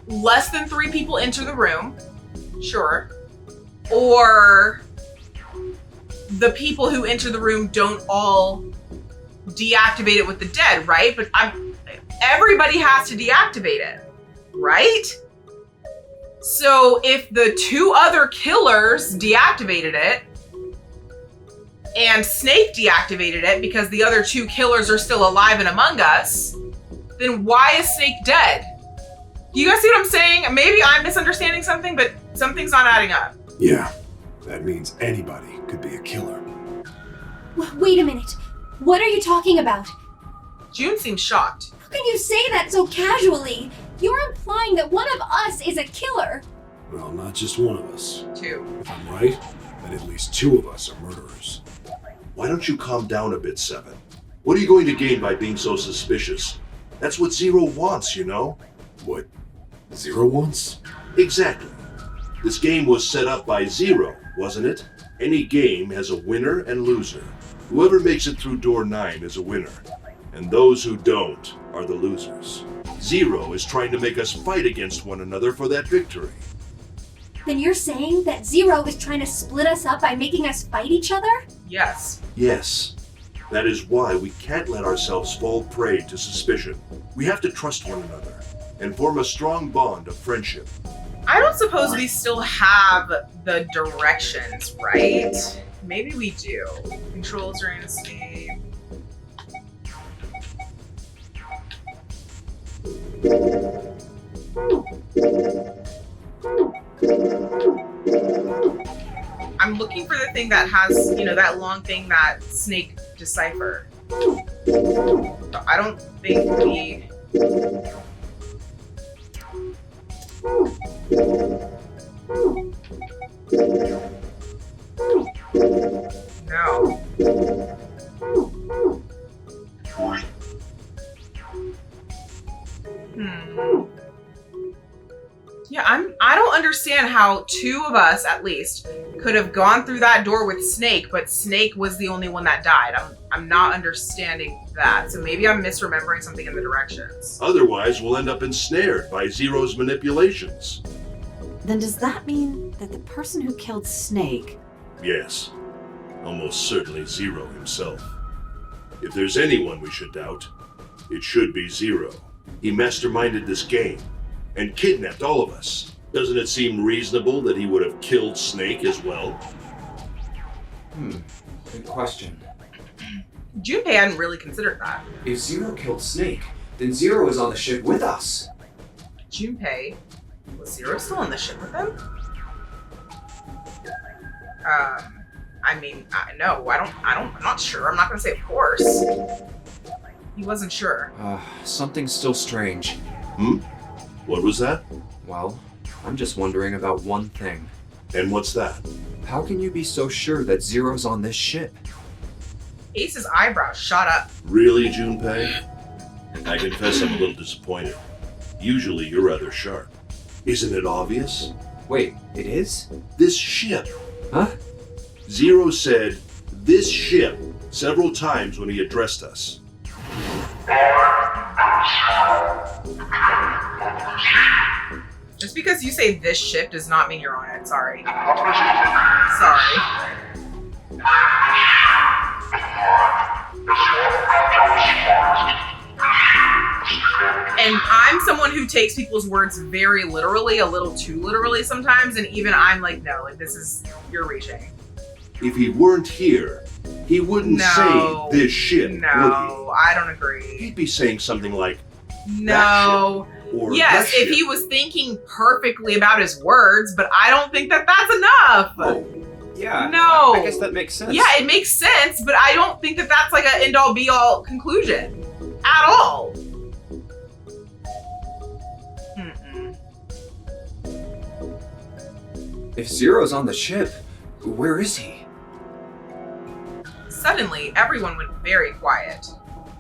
less than 3 people enter the room, sure, or the people who enter the room don't all deactivate it with the dead, right? But everybody has to deactivate it, right? So if the 2 other killers deactivated it, and Snake deactivated it because the other 2 killers are still alive and among us, then why is Snake dead? Do you guys see what I'm saying? Maybe I'm misunderstanding something, but something's not adding up. Yeah, that means anybody could be a killer. Wait a minute. What are you talking about? June seems shocked. How can you say that so casually? You're implying that one of us is a killer. Well, not just one of us. 2. If I'm right, and at least 2 of us are murderers. Why don't you calm down a bit, Seven? What are you going to gain by being so suspicious? That's what Zero wants, you know? What Zero wants? Exactly. This game was set up by Zero, wasn't it? Any game has a winner and loser. Whoever makes it through door 9 is a winner, and those who don't are the losers. Zero is trying to make us fight against one another for that victory. Then you're saying that Zero is trying to split us up by making us fight each other? Yes. Yes. That is why we can't let ourselves fall prey to suspicion. We have to trust one another and form a strong bond of friendship. I don't suppose we still have the directions, right? Maybe we do. Controls are in escape. I'm looking for the thing that has, that long thing that Snake deciphered. So I don't think we... No. Yeah, I don't understand how 2 of us, at least, could have gone through that door with Snake, but Snake was the only one that died. I'm not understanding that. So maybe I'm misremembering something in the directions. Otherwise, we'll end up ensnared by Zero's manipulations. Then does that mean that the person who killed Snake... Yes. Almost certainly Zero himself. If there's anyone we should doubt, it should be Zero. He masterminded this game and kidnapped all of us. Doesn't it seem reasonable that he would have killed Snake as well? Good question. Junpei hadn't really considered that. If Zero killed Snake, then Zero is on the ship with us. Junpei? Was Zero still on the ship with him? No, I'm not sure. I'm not gonna say of course. He wasn't sure. Something's still strange. What was that? Well, I'm just wondering about one thing. And what's that? How can you be so sure that Zero's on this ship? Ace's eyebrows shot up. Really, Junpei? I confess I'm a little disappointed. Usually you're rather sharp. Isn't it obvious? Wait, it is? This ship. Huh? Zero said, "this ship," several times when he addressed us. Just because you say this ship does not mean you're on it. Sorry. Sorry. And I'm someone who takes people's words very literally, a little too literally sometimes, and even I'm like, no, like you're reaching. If he weren't here, he wouldn't say this ship, would he? No, I don't agree. He'd be saying something like, no. that ship, or Yes, that if ship. he was thinking perfectly about his words, but I don't think that that's enough. Oh, yeah. No. I guess that makes sense. Yeah, it makes sense, but I don't think that that's like an end-all be-all conclusion at all. If Zero's on the ship, where is he? Suddenly, everyone went very quiet.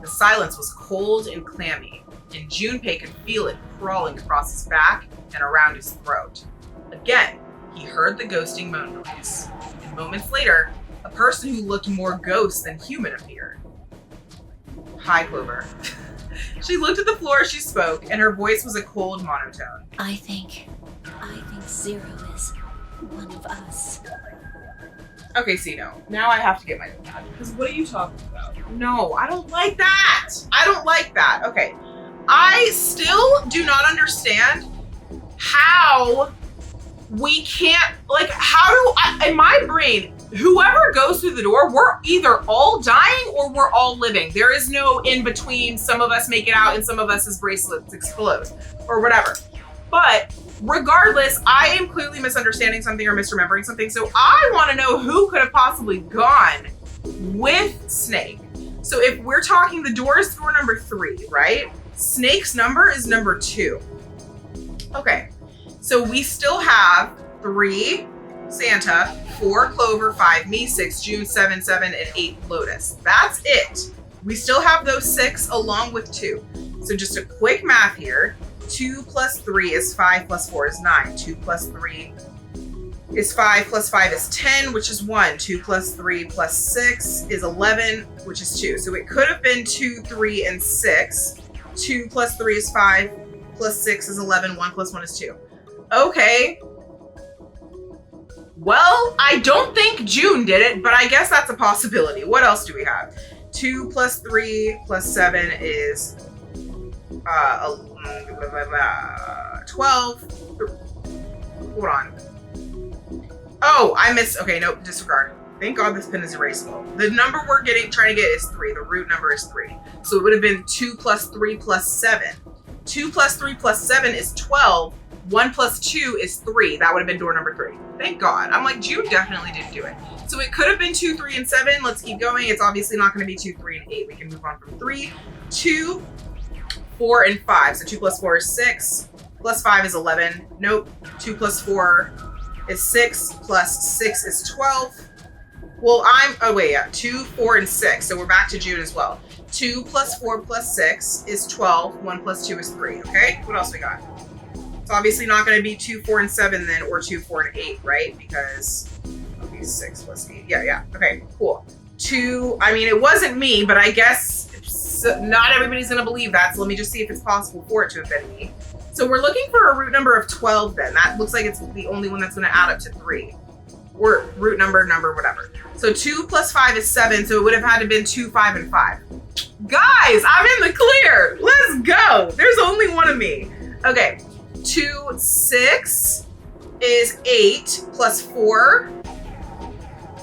The silence was cold and clammy, and Junpei could feel it crawling across his back and around his throat. Again, he heard the ghosting moan noise, and moments later, a person who looked more ghost than human appeared. Hi, Clover. She looked at the floor as she spoke, and her voice was a cold monotone. I think Zero is one of us. Okay, see, no. Now I have to get my notepad. Because what are you talking about? No, I don't like that. I don't like that. Okay. I still do not understand how we can't, like, in my brain, whoever goes through the door, we're either all dying or we're all living. There is no in between. Some of us make it out and some of us' bracelets explode or whatever. But regardless, I am clearly misunderstanding something or misremembering something. So I want to know who could have possibly gone with Snake. So if we're talking, the door is door number 3, right? Snake's number is number 2. Okay. So we still have 3 Santa, 4 Clover, 5 me, 6 June, 7 7, and 8 Lotus. That's it. We still have those 6 along with 2. So just a quick math here. 2 plus 3 is 5 plus 4 is 9. 2 plus 3 is 5 plus 5 is 10, which is 1. 2 plus 3 plus 6 is 11, which is 2. So it could have been 2, 3, and 6. 2 plus 3 is 5, plus 6 is 11, 1 plus 1 is 2. Okay. Well, I don't think June did it, but I guess that's a possibility. What else do we have? 2 plus 3 plus 7 is 12. Hold on. Oh, I missed. Okay, nope, disregard. Thank God this pin is erasable. The number we're trying to get is 3. The root number is 3. So it would have been 2 plus 3 plus 7. 2 plus 3 plus 7 is 12. 1 plus 2 is 3. That would have been door number 3. Thank God. I'm like, June definitely didn't do it. So it could have been 2, 3, and 7. Let's keep going. It's obviously not going to be 2, 3, and 8. We can move on from 3, 2, 4, and 5. So 2 plus 4 is 6. Plus 5 is 11. Nope. 2 plus 4 is 6. Plus 6 is 12. Well, 2, 4, and 6. So we're back to June as well. 2 plus 4 plus 6 is 12. 1 plus 2 is 3. Okay, what else we got? It's obviously not going to be 2, 4, and 7 then, or 2, 4, and 8, right? Because it'll be 6 plus 8. Yeah. Okay, cool. 2, I mean, it wasn't me, but I guess not everybody's going to believe that. So let me just see if it's possible for it to have been me. So we're looking for a root number of 12 then. That looks like it's the only one that's going to add up to 3. Or root number, whatever. So 2 plus 5 is 7, so it would have had to have been 2, 5, and 5. Guys, I'm in the clear. Let's go. There's only one of me. Okay, 2, 6 is 8 plus 4.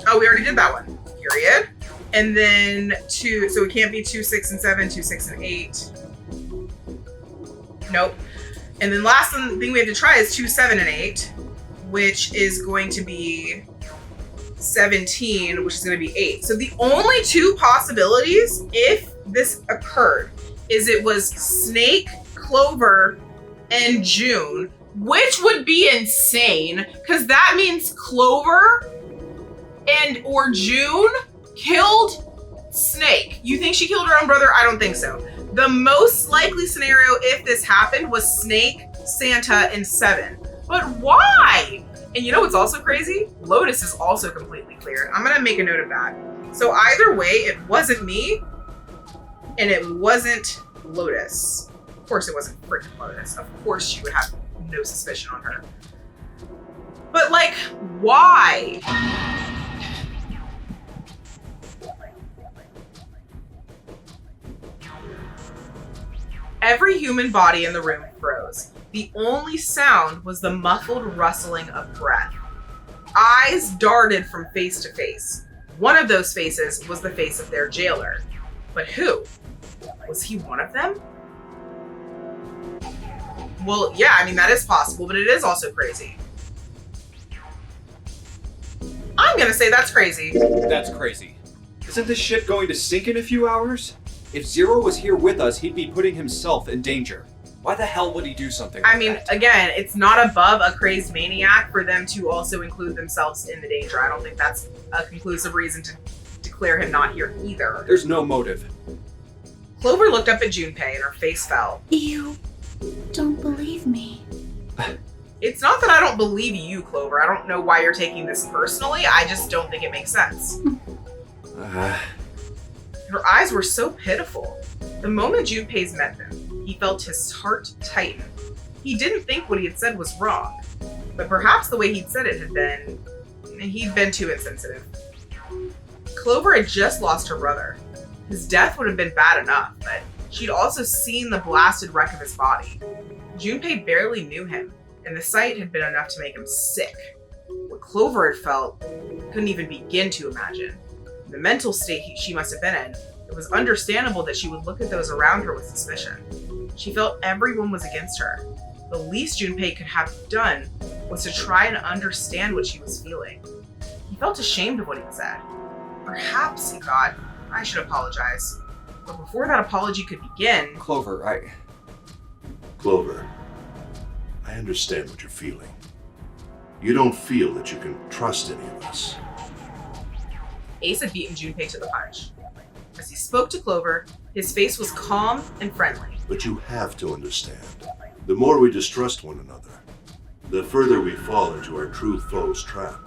Oh, we already did that one. Period. And then 2, so it can't be 2, 6, and 7, 2, 6, and 8. Nope. And then last thing we have to try is 2, 7, and 8. Which is going to be 17, which is going to be 8. So the only 2 possibilities, if this occurred, is it was Snake, Clover, and June, which would be insane, because that means Clover or June killed Snake. You think she killed her own brother? I don't think so. The most likely scenario, if this happened, was Snake, Santa, and 7. But why? And you know what's also crazy? Lotus is also completely clear. I'm gonna make a note of that. So either way, it wasn't me, and it wasn't Lotus. Of course it wasn't freaking Lotus. Of course she would have no suspicion on her. But like, why? Every human body in the room froze. The only sound was the muffled rustling of breath. Eyes darted from face to face. One of those faces was the face of their jailer. But who? Was he one of them? Well, yeah, I mean, that is possible, but it is also crazy. I'm gonna say that's crazy. That's crazy. Isn't this ship going to sink in a few hours? If Zero was here with us, he'd be putting himself in danger. Why the hell would he do something like that? Again, it's not above a crazed maniac for them to also include themselves in the danger. I don't think that's a conclusive reason to declare him not here either. There's no motive. Clover looked up at Junpei and her face fell. You don't believe me. It's not that I don't believe you, Clover. I don't know why you're taking this personally. I just don't think it makes sense. Her eyes were so pitiful. The moment Junpei's met them, he felt his heart tighten. He didn't think what he had said was wrong, but perhaps the way he'd said it he'd been too insensitive. Clover had just lost her brother. His death would have been bad enough, but she'd also seen the blasted wreck of his body. Junpei barely knew him, and the sight had been enough to make him sick. What Clover had felt, couldn't even begin to imagine. The mental state she must have been in, it was understandable that she would look at those around her with suspicion. She felt everyone was against her. The least Junpei could have done was to try and understand what she was feeling. He felt ashamed of what he'd said. Perhaps, he thought, I should apologize. But before that apology could begin... Clover, I understand what you're feeling. You don't feel that you can trust any of us. Ace had beaten Junpei to the punch. As he spoke to Clover, his face was calm and friendly. But you have to understand, the more we distrust one another, the further we fall into our true foe's trap.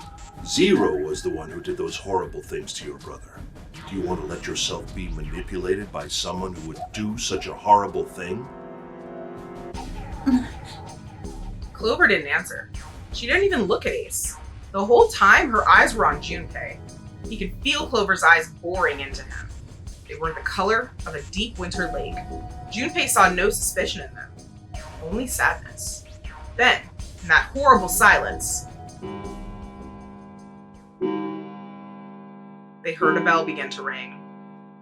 Zero was the one who did those horrible things to your brother. Do you want to let yourself be manipulated by someone who would do such a horrible thing? Clover didn't answer. She didn't even look at Ace. The whole time, her eyes were on Junpei. He could feel Clover's eyes boring into him. They were the color of a deep winter lake. Junpei saw no suspicion in them, only sadness. Then, in that horrible silence, they heard a bell begin to ring.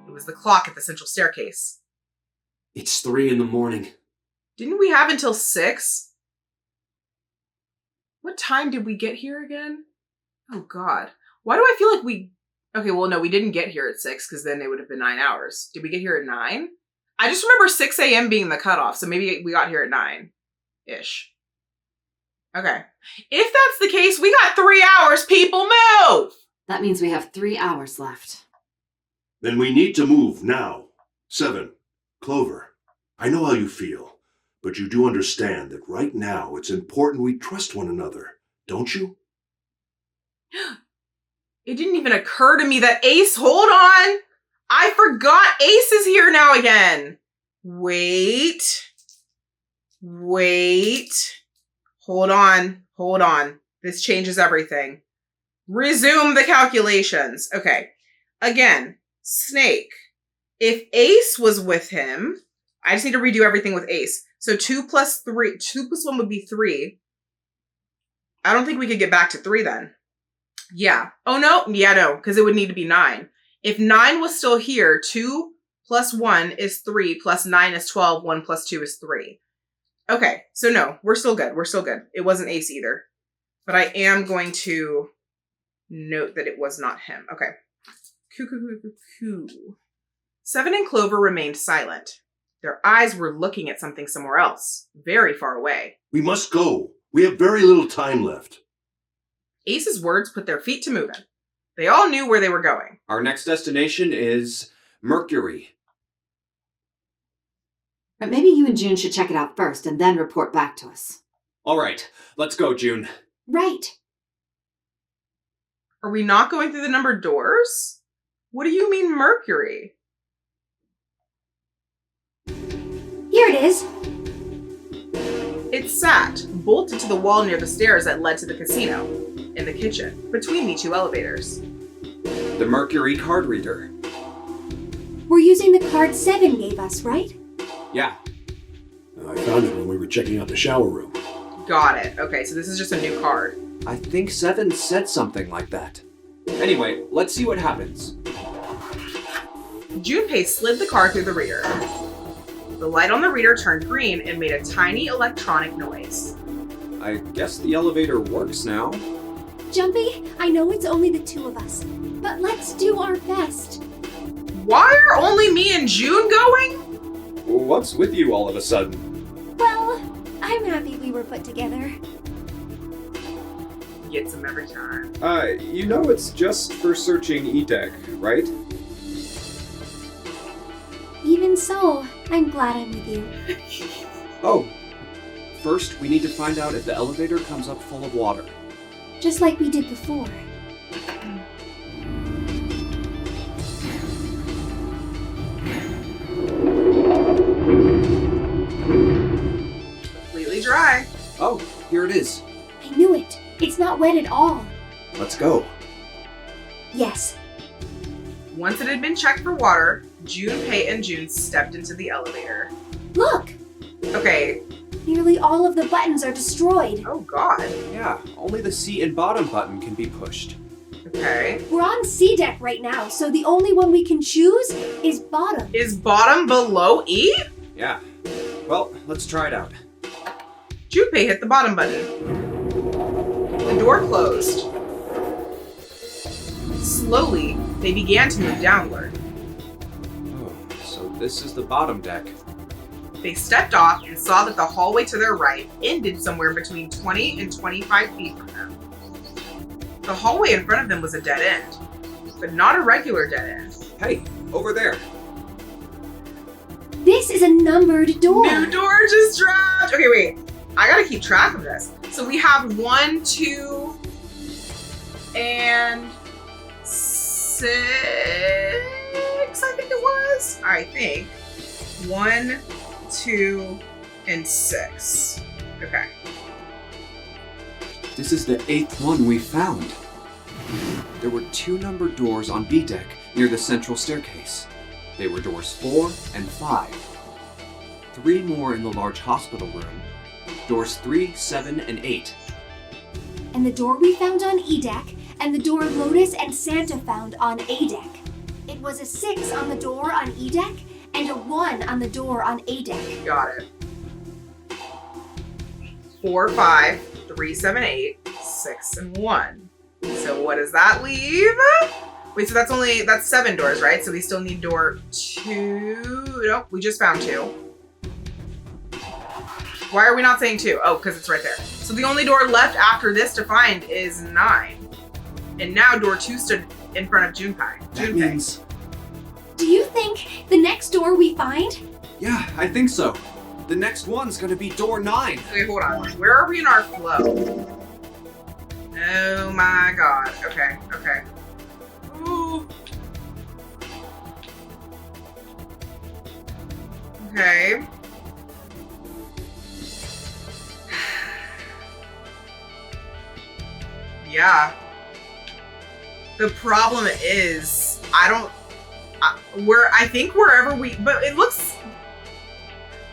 It was the clock at the central staircase. It's 3 a.m. Didn't we have until 6? What time did we get here again? Oh God. Why do I feel like we... Okay, well, no, we didn't get here at 6 because then it would have been 9 hours. Did we get here at 9? I just remember 6 a.m. being the cutoff, so maybe we got here at 9-ish. Okay. If that's the case, we got 3 hours, people, move! That means we have 3 hours left. Then we need to move now. 7. Clover, I know how you feel, but you do understand that right now it's important we trust one another, don't you? It didn't even occur to me that Ace, hold on! I forgot Ace is here now again. Wait. Hold on. This changes everything. Resume the calculations. Okay. Again, Snake. If Ace was with him, I just need to redo everything with Ace. So 2 plus 1 would be 3. I don't think we could get back to 3 then. Yeah. Oh, no. Yeah, no, because it would need to be 9. If 9 was still here, 2 plus 1 is 3, plus 9 is 12, 1 plus 2 is 3. Okay, so no, we're still good. It wasn't Ace either. But I am going to note that it was not him. Okay. 7 and Clover remained silent. Their eyes were looking at something somewhere else, very far away. We must go. We have very little time left. Ace's words put their feet to moving. They all knew where they were going. Our next destination is Mercury. But maybe you and June should check it out first and then report back to us. All right, let's go, June. Right. Are we not going through the numbered doors? What do you mean Mercury? Here it is. It sat, bolted to the wall near the stairs that led to the casino, in the kitchen, between the 2 elevators. The Mercury card reader. We're using the card 7 gave us, right? Yeah. I found it when we were checking out the shower room. Got it. Okay, so this is just a new card. I think 7 said something like that. Anyway, let's see what happens. Junpei slid the card through the reader. The light on the reader turned green and made a tiny electronic noise. I guess the elevator works now. Junpei, I know it's only the 2 of us, but let's do our best. Why are only me and June going? What's with you all of a sudden? Well, I'm happy we were put together. Gets him every time. You know it's just for searching E-Deck, right? Even so, I'm glad I'm with you. Oh. First, we need to find out if the elevator comes up full of water. Just like we did before. Completely dry. Oh, here it is. I knew it. It's not wet at all. Let's go. Yes. Once it had been checked for water, Junpei and June stepped into the elevator. Look! Okay. Nearly all of the buttons are destroyed. Oh God. Yeah, only the seat and bottom button can be pushed. Okay. We're on C deck right now, so the only one we can choose is bottom. Is bottom below E? Yeah. Well, let's try it out. Junpei hit the bottom button. The door closed. Slowly, they began to move downward. Oh, so this is the bottom deck. They stepped off and saw that the hallway to their right ended somewhere between 20 and 25 feet from them. The hallway in front of them was a dead end, but not a regular dead end. Hey, over there. This is a numbered door. New door just dropped. Okay, wait. I gotta keep track of this. So we have 1, 2, and 6, I think it was. I think 1, 2, and 6. Okay. This is the 8th one we found. There were 2 numbered doors on B deck near the central staircase. They were doors 4 and 5. 3 more in the large hospital room. Doors 3, 7, and 8. And the door we found on E deck, and the door Lotus and Santa found on A deck. It was a 6 on the door on E deck, and a 1 on the door on A deck. Got it. 4, 5, 3, 7, 8, 6, and 1. So what does that leave? Wait, so that's 7 doors, right? So we still need door 2. Nope, we just found 2. Why are we not saying 2? Oh, because it's right there. So the only door left after this to find is 9. And now door 2 stood in front of Junpei. That means... Do you think the next door we find? Yeah, I think so. The next one's gonna be door 9. Okay, hold on. Where are we in our flow? Oh my god. Okay, okay. Ooh. Okay. Yeah. The problem is, I think wherever but it looks,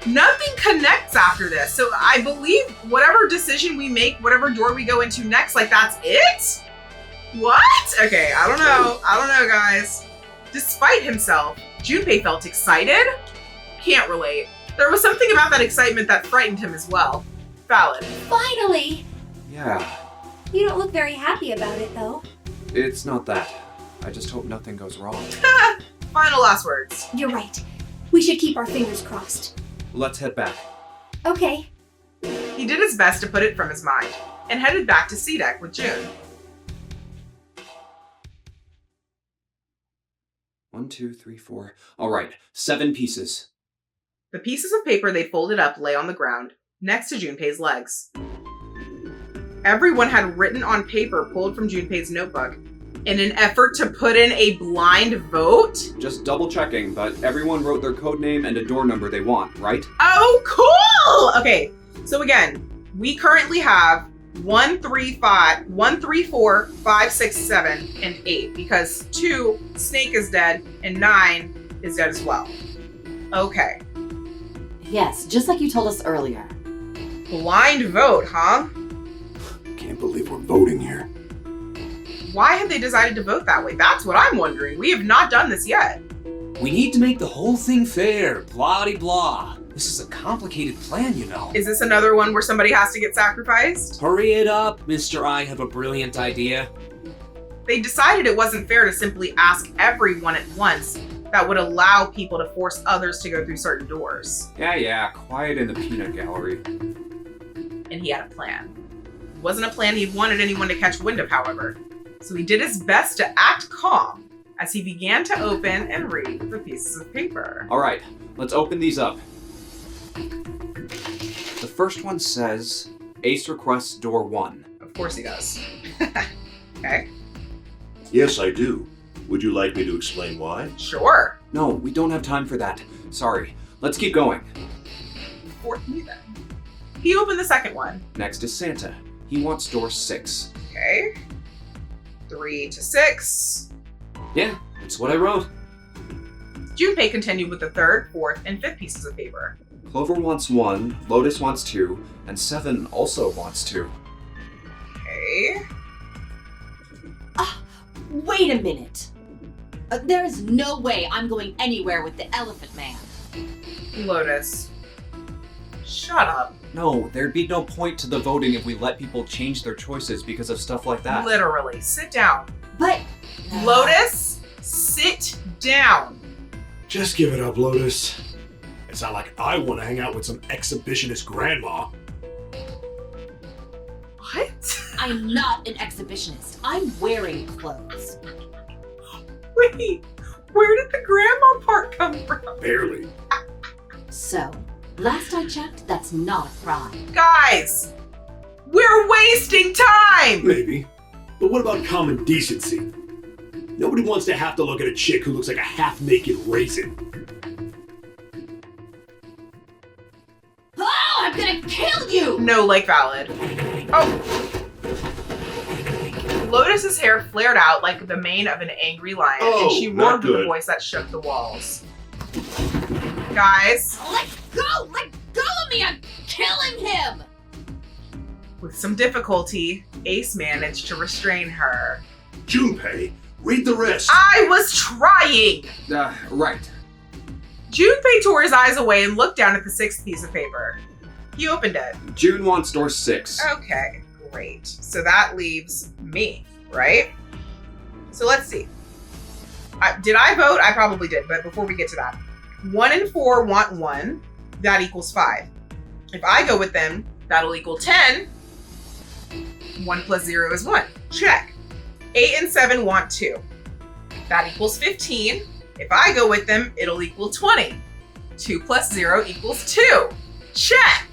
nothing connects after this. So I believe whatever decision we make, whatever door we go into next, like that's it? What? Okay, I don't know, guys. Despite himself, Junpei felt excited. Can't relate. There was something about that excitement that frightened him as well. Valid. Finally! Yeah, You don't look very happy about it, though. it's not that. I just hope nothing goes wrong. Final last words. You're right. We should keep our fingers crossed. Let's head back. Okay. He did his best to put it from his mind and headed back to C deck with June. 1, 2, 3, 4. All right, 7 pieces. The pieces of paper they folded up lay on the ground, next to Junpei's legs. Everyone had written on paper pulled from Junpei's notebook in an effort to put in a blind vote. Just double checking, but everyone wrote their code name and a door number they want, right? Oh, cool! Okay, so again, we currently have 1, 3, 4, 5, 6, 7, and 8 because 2, Snake is dead, and 9 is dead as well. Okay. Yes, just like you told us earlier. Blind vote, huh? Can't believe we're voting here. Why have they decided to vote that way? That's what I'm wondering. We have not done this yet. We need to make the whole thing fair, blah-de-blah. This is a complicated plan, you know. Is this another one where somebody has to get sacrificed? Hurry it up, Mr. I have a brilliant idea. They decided it wasn't fair to simply ask everyone at once. That would allow people to force others to go through certain doors. Yeah, quiet in the peanut gallery. And he had a plan. It wasn't a plan he wanted anyone to catch wind of, however. So he did his best to act calm as he began to open and read the pieces of paper. All right, let's open these up. The first one says, Ace requests door 1. Of course he does. Okay, Yes, I do. Would you like me to explain why? sure. No, we don't have time for that. Sorry. Let's keep going. Fourth me then. He opened the second one. Next is Santa. He wants door 6. Okay. 3 to 6. Yeah, that's what I wrote. Junpei continued with the third, fourth, and fifth pieces of paper. Clover wants 1, Lotus wants 2, and 7 also wants 2. Okay. Wait a minute. There is no way I'm going anywhere with the Elephant Man. Lotus. Shut up. No, there'd be no point to the voting if we let people change their choices because of stuff like that. Literally. Sit down. But... Lotus, sit down. Just give it up, Lotus. It's not like I want to hang out with some exhibitionist grandma. What? I'm not an exhibitionist. I'm wearing clothes. Wait, where did the grandma part come from? Barely. So, last I checked, that's not a crime. Guys, we're wasting time! Maybe. But what about common decency? Nobody wants to have to look at a chick who looks like a half-naked raisin. Oh, I'm gonna kill you! No, like valid. Oh. Lotus's hair flared out like the mane of an angry lion, and she not roared with a good. voice that shook the walls. Guys, Let go! Let go of me! I'm killing him! with some difficulty, Ace managed to restrain her. Junpei, read the rest. I was trying! Right. Junpei tore his eyes away and looked down at the 6th piece of paper. He opened it. June wants door 6. Okay, great. So that leaves me, right? So let's see. Did I vote? I probably did, but before we get to that. 1 and 4 want 1. That equals 5. If I go with them, that'll equal 10. 1 plus 0 is 1. Check. 8 and 7 want 2. That equals 15. If I go with them, it'll equal 20. 2 plus 0 equals 2. Check.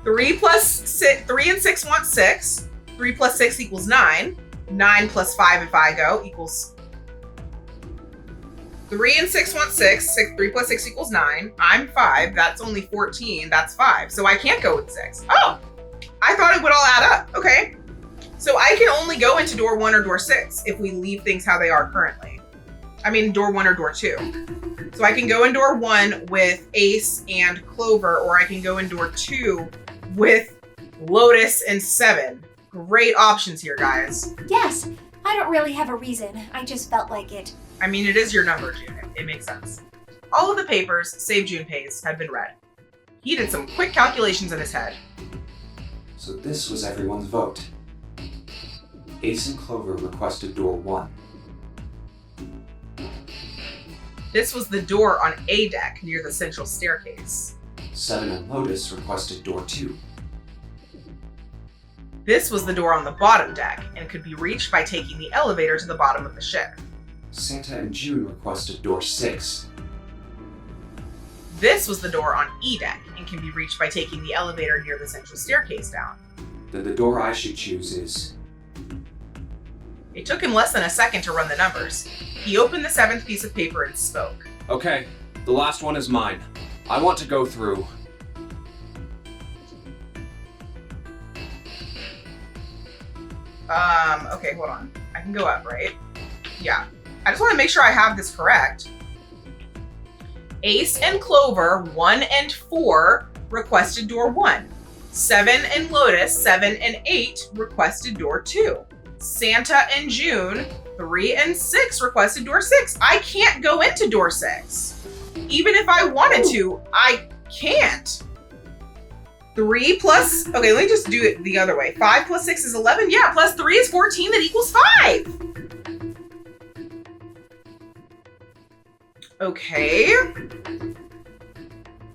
3 and 6 want 6. 3 plus 6 equals 9. 9 plus 5 if I go equals... 3 and 6 want 6. 3 plus 6 equals 9. I'm 5. That's only 14. That's 5. So I can't go with 6. Oh! I thought it would all add up. Okay. So I can only go into door 1 or door 6 if we leave things how they are currently. I mean, door 1 or door 2. So I can go in door 1 with Ace and Clover, or I can go in door 2 with Lotus and 7. Great options here, guys. Yes, I don't really have a reason. I just felt like it. I mean, it is your number, June. It makes sense. All of the papers, save Junpei's, had been read. He did some quick calculations in his head. So this was everyone's vote. Ace and Clover requested door 1. This was the door on A deck near the central staircase. 7 and Lotus requested door 2. This was the door on the bottom deck and could be reached by taking the elevator to the bottom of the ship. Santa and June requested door 6. This was the door on E deck and can be reached by taking the elevator near the central staircase down. Then the door I should choose is... It took him less than a second to run the numbers. He opened the 7th piece of paper and spoke. Okay, the last one is mine. I want to go through... Okay, hold on. I can go up, right? Yeah. I just want to make sure I have this correct. Ace and Clover, 1 and 4, requested door 1. 7 and Lotus, 7 and 8, requested door 2. Santa and June, 3 and 6, requested door 6. I can't go into door 6. Even if I wanted to, I can't. 3 plus, okay, let me just do it the other way. 5 plus 6 is 11. Yeah, plus 3 is 14. That equals 5. Okay.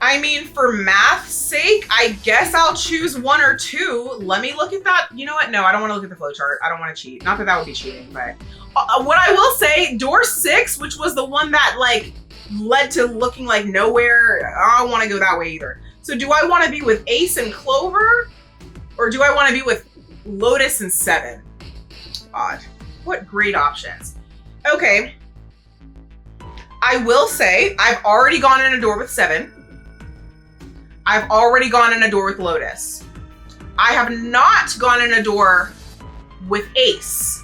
I mean, for math's sake, I guess I'll choose 1 or 2. Let me look at that. You know what? No, I don't want to look at the flowchart. I don't want to cheat. Not that that would be cheating, but what I will say, door 6, which was the one that like led to looking like nowhere, I don't want to go that way either. So do I want to be with Ace and Clover, or do I want to be with Lotus and 7? Odd. What great options. Okay. I will say I've already gone in a door with 7. I've already gone in a door with Lotus. I have not gone in a door with Ace.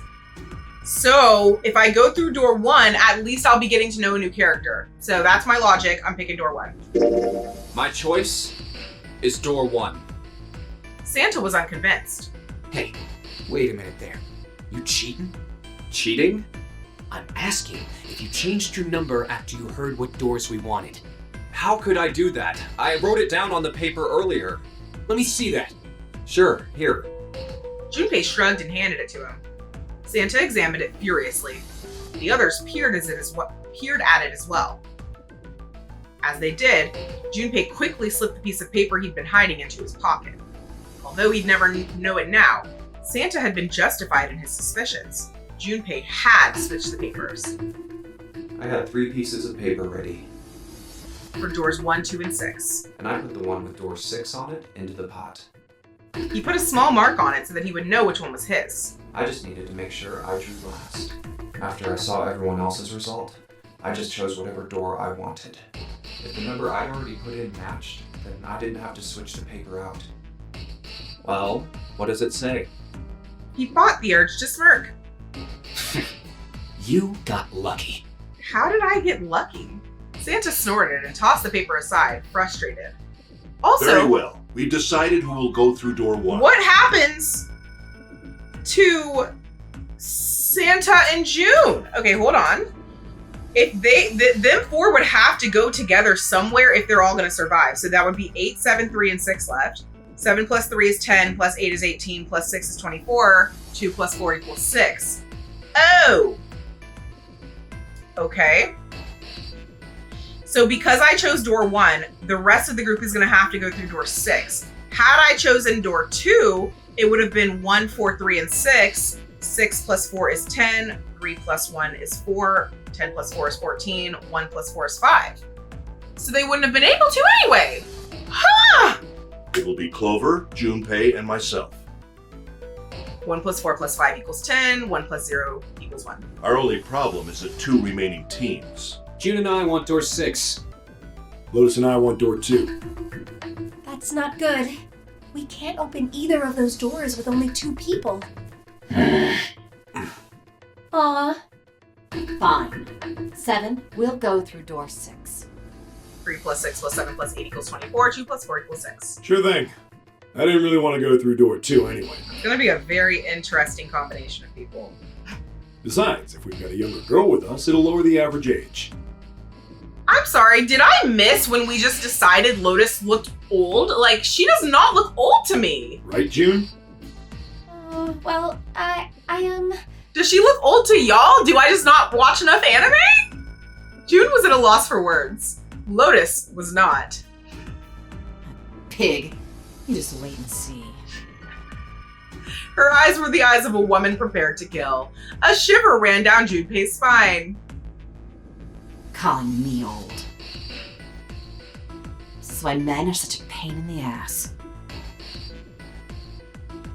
So if I go through door 1, at least I'll be getting to know a new character. So that's my logic. I'm picking door 1. My choice is door 1. Santa was unconvinced. Hey, wait a minute there. You cheating? Cheating? I'm asking if you changed your number after you heard what doors we wanted. How could I do that? I wrote it down on the paper earlier. Let me see that. Sure, here. Junpei shrugged and handed it to him. Santa examined it furiously. The others peered at it as well. As they did, Junpei quickly slipped the piece of paper he'd been hiding into his pocket. A Although he'd never know it now, Santa had been justified in his suspicions. Junpei had switched the papers I had 3 pieces of paper ready, for doors 1, 2, and 6. and I put the one with door 6 on it into the pot. He put a small mark on it so that he would know which one was his. I just needed to make sure I drew last. After I saw everyone else's result, I just chose whatever door I wanted. If the number I'd already put in matched, then I didn't have to switch the paper out. Well, what does it say? He fought the urge to smirk. You got lucky. How did I get lucky? Santa snorted and tossed the paper aside, frustrated. Also, Very well. We've decided who will go through door 1. what happens to Santa and June? Okay, hold on. If them 4 would have to go together somewhere if they're all going to survive. So that would be 8, 7, 3, and 6 left. 7 plus 3 is 10, plus 8 is 18, plus 6 is 24. 2 plus 4 equals 6. Oh! Okay. So because I chose door 1, the rest of the group is going to have to go through door 6. Had I chosen door 2, it would have been 1, 4, 3, and 6. 6 plus 4 is 10. 3 plus 1 is 4. 10 plus 4 is 14. 1 plus 4 is 5. So they wouldn't have been able to anyway. Ha! It will be Clover, Junpei, and myself. 1 plus 4 plus 5 equals 10. 1 plus 0 equals 1. Our only problem is the 2 remaining teams. June and I want door 6. Lotus and I want door 2. That's not good. We can't open either of those doors with only 2 people. Aw. Fine. 7, we'll go through door 6. 3 plus 6 plus 7 plus 8 equals 24. 2 plus 4 equals 6. Sure thing. I didn't really want to go through door 2 anyway. It's going to be a very interesting combination of people. Besides, if we've got a younger girl with us, it'll lower the average age. I'm sorry, did I miss when we just decided Lotus looked old? Like, she does not look old to me. Right, June? Well, I Does she look old to y'all? Do I just not watch enough anime? June was at a loss for words. Lotus was not. Pig. You just wait and see. Her eyes were the eyes of a woman prepared to kill. A shiver ran down Junpei's spine. Calling me old. This is why men are such a pain in the ass.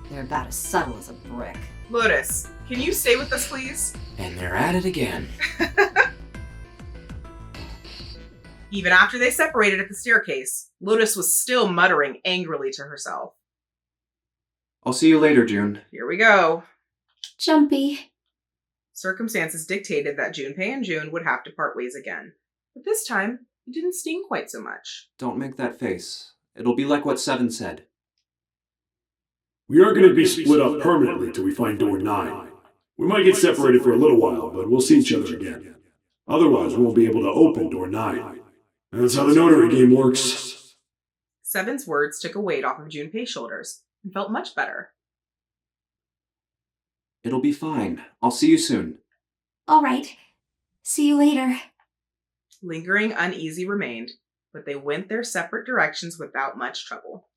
They're about as subtle as a brick. Lotus, can you stay with us, please? And they're at it again. Even after they separated at the staircase, Lotus was still muttering angrily to herself. I'll see you later, June. Here we go. Jumpy. Circumstances dictated that Junpei and June would have to part ways again. But this time, it didn't sting quite so much. Don't make that face. It'll be like what 7 said. We aren't going to be split up permanently till we find door 9. We might get separated for a little while, but we'll see each other again. Otherwise, we won't be able to open door 9. And that's how the Nonary Game works. 7's words took a weight off of Junpei's shoulders and felt much better. It'll be fine. I'll see you soon. All right. See you later. Lingering uneasy remained, but they went their separate directions without much trouble.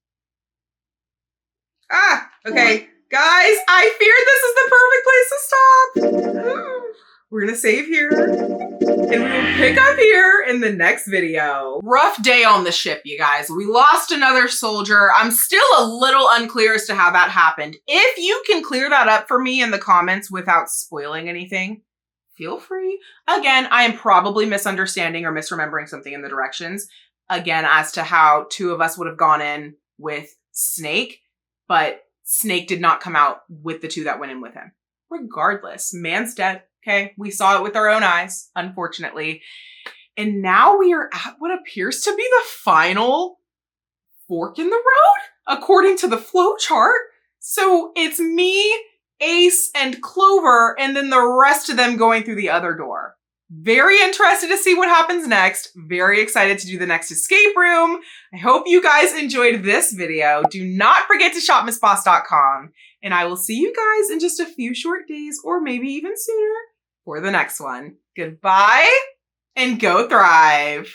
Ah, okay. Guys, I feared this is the perfect place to stop. We're gonna save here, and we will pick up here in the next video. Rough day on the ship, you guys. We lost another soldier. I'm still a little unclear as to how that happened. If you can clear that up for me in the comments without spoiling anything, feel free. Again, I am probably misunderstanding or misremembering something in the directions. Again, as to how 2 of us would have gone in with Snake, but Snake did not come out with the 2 that went in with him. Regardless, man's dead. Okay, we saw it with our own eyes, unfortunately. And now we are at what appears to be the final fork in the road, according to the flow chart. So it's me, Ace, and Clover, and then the rest of them going through the other door. Very interested to see what happens next. Very excited to do the next escape room. I hope you guys enjoyed this video. Do not forget to shop MissBoss.com. And I will see you guys in just a few short days, or maybe even sooner, for the next one. Goodbye, and go thrive.